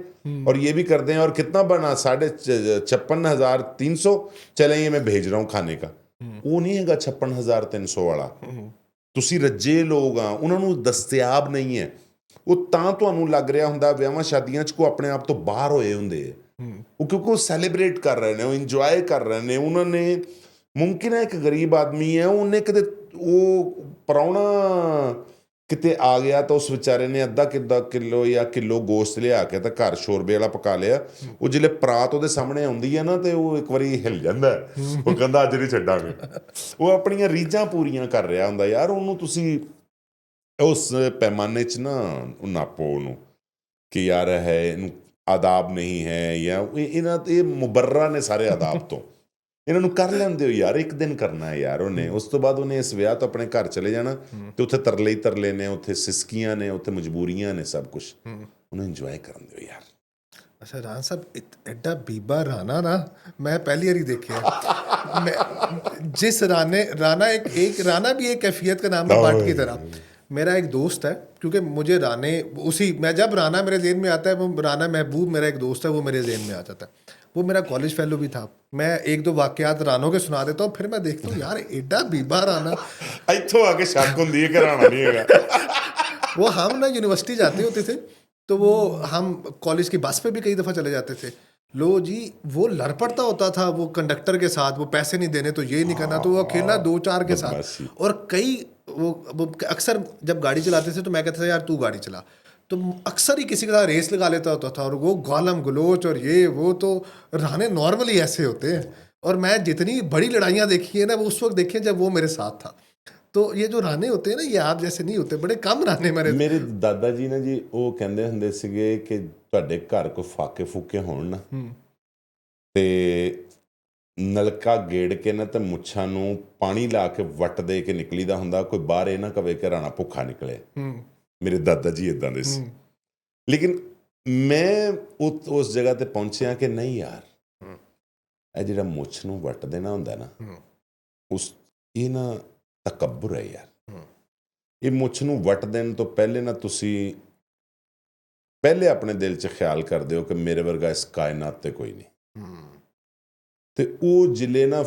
और ये भी कर दें और कितना बना 56,300 चले ये मैं भेज रहा हूँ खाने का। वो नहीं हैगा 56,300 ਵਾਲਾ। ਤੁਸੀਂ ਰੱਜੇ ਲੋਕ ਆ, ਉਹਨਾਂ ਨੂੰ ਦਸਤਿਆਬ ਨਹੀਂ ਹੈ। ਉਹ ਤਾਂ ਤੁਹਾਨੂੰ ਲੱਗ ਰਿਹਾ ਹੁੰਦਾ ਵਿਆਹਾਂ ਸ਼ਾਦੀਆਂ 'ਚ ਕੋ ਆਪਣੇ ਆਪ ਤੋਂ ਬਾਹਰ ਹੋਏ ਹੁੰਦੇ ਆ। ਉਹ ਕਿਉਂਕਿ ਉਹ ਸੈਲੀਬ੍ਰੇਟ ਕਰ ਰਹੇ ਨੇ, ਉਹ ਇੰਜੋਏ ਕਰ ਰਹੇ ਨੇ। ਉਹਨਾਂ ਨੇ ਮੁਮਕਿਨ ਹੈ ਇੱਕ ਗਰੀਬ ਆਦਮੀ ਹੈ, ਉਹਨੇ ਕਿਤੇ ਉਹ ਪ੍ਰਾਹੁਣਾ ਕਿਤੇ ਆ ਗਿਆ ਤਾਂ ਉਸ ਵਿਚਾਰੇ ਨੇ ਅੱਧਾ ਕਿਲੋ ਜਾਂ ਕਿਲੋ ਗੋਸ਼ਤ ਲਿਆ ਕੇ ਤਾਂ ਘਰ ਸ਼ੋਰਬੇ ਵਾਲਾ ਪਕਾ ਲਿਆ। ਉਹ ਜਿਹੜੇ ਪਰਾਤ ਉਹਦੇ ਸਾਹਮਣੇ ਆਉਂਦੀ ਹੈ ਨਾ ਤੇ ਉਹ ਇੱਕ ਵਾਰੀ ਹਿੱਲ ਜਾਂਦਾ, ਉਹ ਕਹਿੰਦਾ ਅੱਜ ਨਹੀਂ ਛੱਡਾਂਗੇ। ਉਹ ਆਪਣੀਆਂ ਰੀਝਾਂ ਪੂਰੀਆਂ ਕਰ ਰਿਹਾ ਹੁੰਦਾ ਯਾਰ। ਉਹਨੂੰ ਤੁਸੀਂ ਉਸ ਪੈਮਾਨੇ 'ਚ ਨਾ ਨਾਪੋ ਉਹਨੂੰ ਕਿ ਯਾਰ ਹੈ ਇਹਨੂੰ ਆਦਾਬ ਨਹੀਂ ਹੈ ਜਾਂ ਇਹਨਾਂ ਇਹ ਮੁਬਰਰਾ ਨੇ ਸਾਰੇ ਆਦਾਬ ਤੋਂ। ਇਹਨਾਂ ਨੂੰ ਕਰ ਲੈਂਦੇ ਹੋ ਯਾਰ, ਇੱਕ ਦਿਨ ਕਰਨਾ ਹੈ ਯਾਰ ਉਹਨੇ। ਉਸ ਤੋਂ ਬਾਅਦ ਉਹਨੇ ਇਸ ਵਿਆਹ ਤੋਂ ਆਪਣੇ ਘਰ ਚਲੇ ਜਾਣਾ ਤੇ ਉੱਥੇ ਤਰਲੇ ਹੀ ਤਰਲੇ ਨੇ, ਉੱਥੇ ਸਿਸਕੀਆਂ ਨੇ, ਉੱਥੇ ਮਜਬੂਰੀਆਂ ਨੇ, ਸਭ ਕੁਛ। ਉਹਨੂੰ ਇੰਜੋਏ ਕਰਨ ਦਿਓ ਯਾਰ। ਅੱਛਾ ਰਾਣਾ ਸਾਹਿਬ, ਐਡਾ ਬੀਬਾ ਰਾਣਾ ਨਾ ਮੈਂ ਪਹਿਲੀ ਵਾਰੀ देखा। जिस राना एक राना भी एक कैफियत का नाम है पार्ट की तरह। मेरा एक दोस्त है, क्योंकि मुझे राने मैं जब राना मेरे जेहन में आता है, वो राना महबूब मेरा एक दोस्त है, वो मेरे जेहन में आ जाता है। वो मेरा कॉलेज फेलो भी था। मैं 1-2 वाकयात रानों के सुना देता हूँ, फिर मैं देखता हूँ यार एडा बीबा राना। ਇੱਥੋਂ ਆ ਕੇ ਸ਼ੱਕ ਹੁੰਦੀ ਹੈ ਕਿ ਰਾਣਾ ਨਹੀਂ ਹੈਗਾ। वो हम ना यूनिवर्सिटी जाते होते थे तो वो हम कॉलेज की बस पे भी कई दफ़ा चले जाते थे। लो जी, वो लड़ पड़ता होता था वो कंडक्टर के साथ, वो पैसे नहीं देने तो ये नहीं करना, तो वो अकेला 2-4 के साथ। और कई वो अक्सर जब गाड़ी चलाते थे तो मैं कहता था यार तू गाड़ी चला, तो अक्सर ही किसी के साथ रेस लगा लेता होता था। और वो गालम गलोच और ये वो, तो राने नॉर्मली ऐसे होते हैं। और मैं जितनी बड़ी लड़ाइयाँ देखी है ना, वो उस वक्त देखी जब वो मेरे साथ था। तो ये जो राने होते हैं ना, ये आप जैसे नहीं होते, बड़े कम राने ਮੇਰੇ ਦਾਦਾ ਜੀ ਨਾ ਜੀ ਉਹ ਕਹਿੰਦੇ ਹੁੰਦੇ ਸੀਗੇ ਕਿ ਤੁਹਾਡੇ ਘਰ ਕੋਈ ਫਾਕੇ ਫੂਕੇ ਹੋਣ ਨਾ ਤੇ ਨਲਕਾ ਗੇੜ ਕੇ ਨਾ ਤੇ ਮੁੱਛਾਂ ਨੂੰ ਪਾਣੀ ਲਾ ਕੇ ਵੱਟ ਦੇ ਕੇ ਨਿਕਲੀਦਾ ਹੁੰਦਾ, ਕੋਈ ਬਾਹਰ ਇਹ ਨਾ ਕਵੇ ਕਿ ਰਾਣਾ ਭੁੱਖਾ ਨਿਕਲੇ। ਮੇਰੇ ਦਾਦਾ ਜੀ ਇਦਾਂ ਦੇ ਸੀ। ਲੇਕਿਨ ਮੈਂ ਉਸ ਜਗ੍ਹਾ ਤੇ ਪਹੁੰਚਿਆ ਕਿ ਨਹੀਂ ਯਾਰ, ਇਹ ਜਿਹੜਾ ਮੁੱਛ ਨੂੰ ਵੱਟ ਦੇਣਾ ਹੁੰਦਾ ਨਾ, ਇਹ ਨਾ ਤਕੱਬੁਰ ਹੈ ਯਾਰ। ਇਹ ਮੁੱਛ ਨੂੰ ਵੱਟ ਦੇਣ ਤੋਂ ਪਹਿਲੇ ਨਾ ਤੁਸੀਂ ਪਹਿਲੇ ਆਪਣੇ ਦਿਲ 'ਚ ਖਿਆਲ ਕਰਦੇ ਹੋ ਕਿ ਮੇਰੇ ਵਰਗਾ ਇਸ ਕਾਇਨਾਤ ਤੇ ਕੋਈ ਨਹੀਂ। ਤੇ ਉਹ ਜ਼ਿਲ੍ਹੇ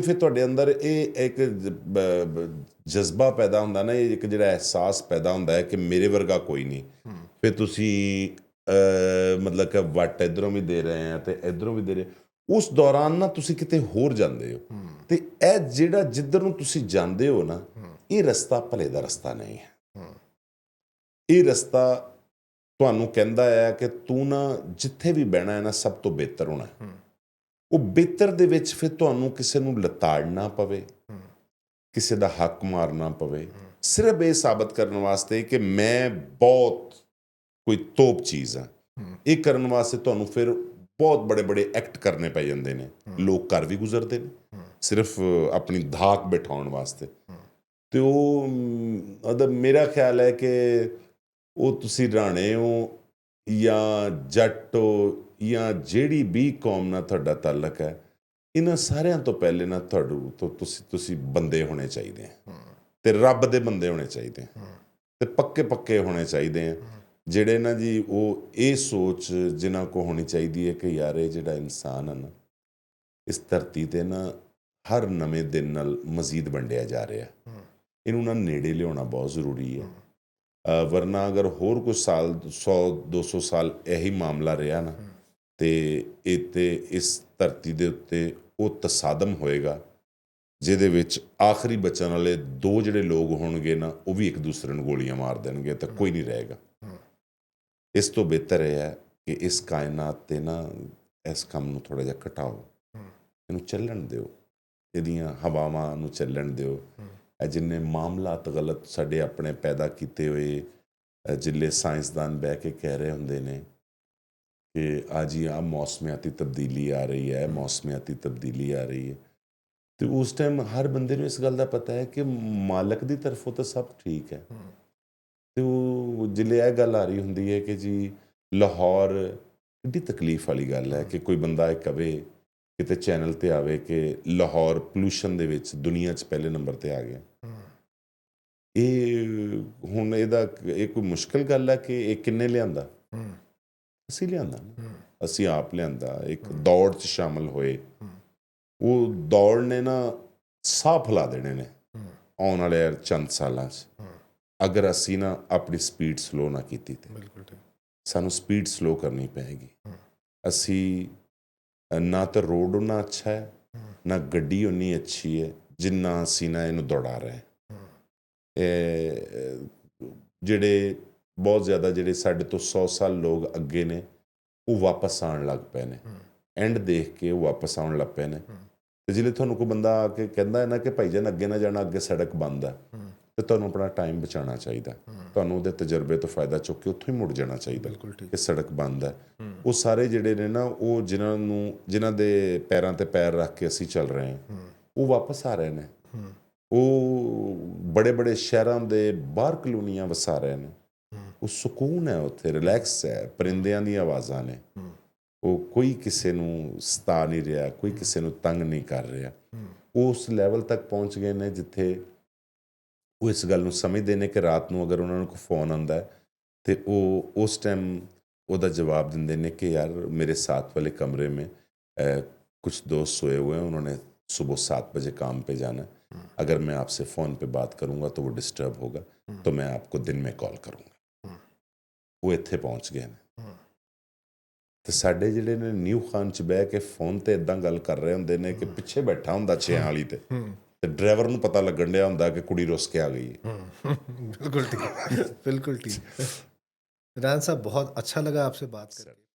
ਫਿਰ ਤੁਹਾਡੇ ਅੰਦਰ ਇਹ ਇੱਕ ਜਜ਼ਬਾ ਪੈਦਾ ਹੁੰਦਾ ਨਾ, ਇਹ ਇੱਕ ਜਿਹੜਾ ਅਹਿਸਾਸ ਪੈਦਾ ਹੁੰਦਾ ਹੈ ਕਿ ਮੇਰੇ ਵਰਗਾ ਕੋਈ ਨਹੀਂ। ਫਿਰ ਤੁਸੀਂ ਮਤਲਬ ਕਿ ਵੱਟ ਇੱਧਰੋਂ ਵੀ ਦੇ ਰਹੇ ਆ ਤੇ ਇੱਧਰੋਂ ਵੀ ਦੇ ਰਹੇ। ਉਸ ਦੌਰਾਨ ਨਾ ਤੁਸੀਂ ਕਿਤੇ ਹੋਰ ਜਾਂਦੇ ਹੋ, ਤੇ ਇਹ ਜਿਹੜਾ ਜਿੱਧਰ ਨੂੰ ਤੁਸੀਂ ਜਾਂਦੇ ਹੋ ਨਾ, ਇਹ ਰਸਤਾ ਭਲੇ ਦਾ ਰਸਤਾ ਨਹੀਂ ਹੈ। ਇਹ ਰਸਤਾ ਤੁਹਾਨੂੰ ਕਹਿੰਦਾ ਹੈ ਕਿ ਤੂੰ ਨਾ ਜਿੱਥੇ ਵੀ ਬਹਿਣਾ ਹੈ ਨਾ, ਸਭ ਤੋਂ ਬਿਹਤਰ ਹੋਣਾ। ਉਹ ਬਿਹਤਰ ਦੇ ਵਿੱਚ ਫਿਰ ਤੁਹਾਨੂੰ ਕਿਸੇ ਨੂੰ ਲਤਾੜਨਾ ਪਵੇ, ਕਿਸੇ ਦਾ ਹੱਕ ਮਾਰਨਾ ਪਵੇ, ਸਿਰਫ ਇਹ ਸਾਬਤ ਕਰਨ ਵਾਸਤੇ ਕਿ ਮੈਂ ਬਹੁਤ ਕੋਈ ਤੋਪ ਚੀਜ਼ ਆ। ਇਹ ਕਰਨ ਵਾਸਤੇ ਤੁਹਾਨੂੰ ਫਿਰ ਬਹੁਤ ਬੜੇ ਬੜੇ ਐਕਟ ਕਰਨੇ ਪੈ ਜਾਂਦੇ ਨੇ। ਲੋਕ ਘਰ ਵੀ ਗੁਜ਼ਰਦੇ ਨੇ ਸਿਰਫ ਆਪਣੀ ਧਾਕ ਬਿਠਾਉਣ ਵਾਸਤੇ। ਤੇ ਉਹ ਮੇਰਾ ਖਿਆਲ ਹੈ ਕਿ ਉਹ ਤੁਸੀਂ ਰਾਣੇ ਹੋ ਜਾਂ ਜੱਟ ਹੋ ਜਾਂ ਜਿਹੜੀ ਵੀ ਕੌਮ ਨਾਲ ਤੁਹਾਡਾ ਤਾਲੁਕ ਹੈ, ਇਹਨਾਂ ਸਾਰਿਆਂ ਤੋਂ ਪਹਿਲੇ ਨਾ ਤੁਸੀਂ ਬੰਦੇ ਹੋਣੇ ਚਾਹੀਦੇ ਆ, ਤੇ ਰੱਬ ਦੇ ਬੰਦੇ ਹੋਣੇ ਚਾਹੀਦੇ ਆ, ਤੇ ਪੱਕੇ ਹੋਣੇ ਚਾਹੀਦੇ ਆ, ਜਿਹੜੇ ਨਾ ਜੀ ਉਹ ਇਹ ਸੋਚ ਜਿਨ੍ਹਾਂ ਕੋ ਹੋਣੀ ਚਾਹੀਦੀ ਹੈ ਕਿ ਯਾਰ ਇਹ ਜਿਹੜਾ ਇਨਸਾਨ ਹੈ ਨਾ, ਇਸ ਧਰਤੀ 'ਤੇ ਨਾ ਹਰ ਨਵੇਂ ਦਿਨ ਨਾਲ ਮਜ਼ੀਦ ਵੰਡਿਆ ਜਾ ਰਿਹਾ। ਇਹਨੂੰ ਨਾ ਨੇੜੇ ਲਿਆਉਣਾ ਬਹੁਤ ਜ਼ਰੂਰੀ ਹੈ। ਵਰਨਾ ਅਗਰ ਹੋਰ ਕੁਝ ਸਾਲ 100-200 ਸਾਲ ਇਹੀ ਮਾਮਲਾ ਰਿਹਾ ਨਾ, ਤੇ ਇਸ ਧਰਤੀ ਦੇ ਉੱਤੇ ਉਹ ਤਸਾਦਮ ਹੋਏਗਾ ਜਿਹਦੇ ਵਿੱਚ ਆਖਰੀ ਬਚਣ ਵਾਲੇ ਦੋ ਜਿਹੜੇ ਲੋਕ ਹੋਣਗੇ ਨਾ, ਉਹ ਵੀ ਇੱਕ ਦੂਸਰੇ ਨੂੰ ਗੋਲੀਆਂ ਮਾਰ ਦੇਣਗੇ, ਤਾਂ ਕੋਈ ਨਹੀਂ ਰਹੇਗਾ। ਇਸ ਤੋਂ ਬਿਹਤਰ ਇਹ ਹੈ ਕਿ ਇਸ ਕਾਇਨਾਤ 'ਤੇ ਨਾ ਇਸ ਕੰਮ ਨੂੰ ਥੋੜ੍ਹਾ ਜਿਹਾ ਘਟਾਓ, ਇਹਨੂੰ ਚੱਲਣ ਦਿਓ, ਇਹਦੀਆਂ ਹਵਾਵਾਂ ਨੂੰ ਚੱਲਣ ਦਿਓ। ਇਹ ਜਿੰਨੇ ਮਾਮਲਾਤ ਗਲਤ ਸਾਡੇ ਆਪਣੇ ਪੈਦਾ ਕੀਤੇ ਹੋਏ, ਜਿਲੇ ਸਾਇੰਸਦਾਨ ਬਹਿ ਕੇ ਕਹਿ ਰਹੇ ਹੁੰਦੇ ਨੇ ਕਿ ਅੱਜ ਹੀ ਆ ਮੌਸਮਿਆਤੀ ਤਬਦੀਲੀ ਆ ਰਹੀ ਹੈ, ਮੌਸਮਿਆਤੀ ਤਬਦੀਲੀ ਆ ਰਹੀ ਹੈ, ਤੇ ਉਸ ਟਾਈਮ ਹਰ ਬੰਦੇ ਨੂੰ ਇਸ ਗੱਲ ਦਾ ਪਤਾ ਹੈ ਕਿ ਮਾਲਕ ਦੀ ਤਰਫੋਂ ਤਾਂ ਸਭ ਠੀਕ ਹੈ। ਤੇ ਉਹ ਜਿਲੇ ਇਹ ਗੱਲ ਆ ਰਹੀ ਹੁੰਦੀ ਹੈ ਕਿ ਜੀ ਲਾਹੌਰ, ਕਿੱਡੀ ਤਕਲੀਫ ਵਾਲੀ ਗੱਲ ਹੈ ਕਿ ਕੋਈ ਬੰਦਾ ਇਹ ਕਵੇ, ਕਿਤੇ ਚੈਨਲ 'ਤੇ ਆਵੇ ਕਿ ਲਾਹੌਰ ਪੋਲੂਸ਼ਨ ਦੇ ਵਿੱਚ ਦੁਨੀਆ 'ਚ ਪਹਿਲੇ ਨੰਬਰ 'ਤੇ ਆ ਗਿਆ। ਇਹ ਹੁਣ ਇਹ ਕੋਈ ਮੁਸ਼ਕਿਲ ਗੱਲ ਹੈ ਕਿ ਇਹ ਕਿੰਨੇ ਲਿਆਂਦਾ? ਅਸੀਂ ਲਿਆਂਦਾ, ਅਸੀਂ ਆਪ ਲਿਆਂਦਾ। ਇੱਕ ਦੌੜ 'ਚ ਸ਼ਾਮਲ ਹੋਏ, ਉਹ ਦੌੜ ਨੇ ਨਾ ਸਾਹ ਫੈਲਾ ਦੇਣੇ ਨੇ ਆਉਣ ਵਾਲੇ ਚੰਦ ਸਾਲਾਂ 'ਚ, ਅਗਰ ਅਸੀਂ ਨਾ ਆਪਣੀ ਸਪੀਡ ਸਲੋ ਨਾ ਕੀਤੀ। ਤੇ ਸਾਨੂੰ ਸਪੀਡ ਸਲੋ ਕਰਨੀ ਪਏਗੀ। ਅਸੀਂ ਨਾ ਤਾਂ ਰੋਡ ਉਨਾ ਅੱਛਾ ਹੈ, ਨਾ ਗੱਡੀ ਉਨੀ ਅੱਛੀ ਹੈ ਜਿੰਨਾ ਅਸੀਂ ਨਾ ਇਹਨੂੰ ਦੌੜਾ ਰਹੇ। ਜਿਹੜੇ ਬਹੁਤ ਜ਼ਿਆਦਾ ਜਿਹੜੇ ਸਾਡੇ ਤੋਂ 100 ਸਾਲ ਲੋਕ ਅੱਗੇ ਨੇ, ਉਹ ਵਾਪਸ ਆਉਣ ਲੱਗ ਪਏ ਨੇ। ਐਂਡ ਦੇਖ ਕੇ ਉਹ ਵਾਪਸ ਆਉਣ ਲੱਗ ਪਏ ਨੇ। ਤੇ ਜਿਹੜੇ ਤੁਹਾਨੂੰ ਕੋਈ ਬੰਦਾ ਆ ਕੇ ਕਹਿੰਦਾ ਹੈ ਨਾ ਕਿ ਭਾਈ ਜਾਨ ਅੱਗੇ ਨਾ ਜਾਣਾ, ਅੱਗੇ ਸੜਕ ਬੰਦ ਹੈ, ਤੇ ਤੁਹਾਨੂੰ ਆਪਣਾ ਟਾਈਮ ਬਚਾਉਣਾ ਚਾਹੀਦਾ। ਤੁਹਾਨੂੰ ਉਹਦੇ ਤਜਰਬੇ ਤੋਂ ਫਾਇਦਾ ਚੁੱਕ ਕੇ ਉੱਥੋਂ ਹੀ ਮੁੜ ਜਾਣਾ ਚਾਹੀਦਾ ਕਿ ਸੜਕ ਬੰਦ ਹੈ। ਉਹ ਸਾਰੇ ਜਿਹੜੇ ਨੇ ਨਾ, ਉਹ ਜਿਨ੍ਹਾਂ ਦੇ ਪੈਰਾਂ 'ਤੇ ਪੈਰ ਰੱਖ ਕੇ ਅਸੀਂ ਚੱਲ ਰਹੇ ਹਾਂ, ਉਹ ਵਾਪਸ ਆ ਰਹੇ ਨੇ। ਉਹ ਬੜੇ ਬੜੇ ਸ਼ਹਿਰਾਂ ਦੇ ਬਾਹਰ ਕਲੋਨੀਆਂ ਵਸਾ ਰਹੇ ਨੇ। ਉਹ ਸਕੂਨ ਹੈ ਉੱਥੇ, ਰਿਲੈਕਸ ਹੈ, ਪਰਿੰਦਿਆਂ ਦੀਆਂ ਆਵਾਜ਼ਾਂ ਨੇ। ਉਹ ਕੋਈ ਕਿਸੇ ਨੂੰ ਸਤਾ ਨਹੀਂ ਰਿਹਾ, ਕੋਈ ਕਿਸੇ ਨੂੰ ਤੰਗ ਨਹੀਂ ਕਰ ਰਿਹਾ। ਉਹ ਉਸ ਲੈਵਲ ਤੱਕ ਪਹੁੰਚ ਗਏ ਨੇ ਜਿੱਥੇ ਉਹ ਇਸ ਗੱਲ ਨੂੰ ਸਮਝਦੇ ਨੇ ਕਿ ਰਾਤ ਨੂੰ ਅਗਰ ਉਹਨਾਂ ਨੂੰ ਕੋਈ ਫੋਨ ਆਉਂਦਾ ਤੇ ਉਹ ਉਸ ਟਾਈਮ ਉਹਦਾ ਜਵਾਬ ਦਿੰਦੇ ਨੇ ਕਿ यार मेरे साथ वाले कमरे में कुछ दोस्त सोए हुए हैं, उन्होंने सुबह 7 बजे काम पे जाना है, अगर मैं आपसे फ़ोन पे बात करूँगा तो वो डिस्टर्ब होगा, तो मैं आपको दिन में कॉल करूँगा। वो ਇੱਥੇ ਪਹੁੰਚ ਗਏ ਨੇ। ਤੇ ਸਾਡੇ ਜਿਹੜੇ ਨੇ ਨਿਊ ਖਾਨ 'ਚ ਬਹਿ ਕੇ ਫ਼ੋਨ 'ਤੇ ਇੱਦਾਂ ਗੱਲ ਕਰ ਰਹੇ ਹੁੰਦੇ ਨੇ ਕਿ ਪਿੱਛੇ ਬੈਠਾ ਹੁੰਦਾ 6 ਵਾਲੀ ਤੇ ड्राइवर ਨੂੰ ਪਤਾ ਲੱਗਣ ਡਿਆ ਹੁੰਦਾ ਕਿ ਕੁੜੀ ਰੁੱਸ ਕੇ ਆ ਗਈ है। बिल्कुल ठीक, बिल्कुल ठीक। रान साहब, बहुत अच्छा लगा आपसे बात करके।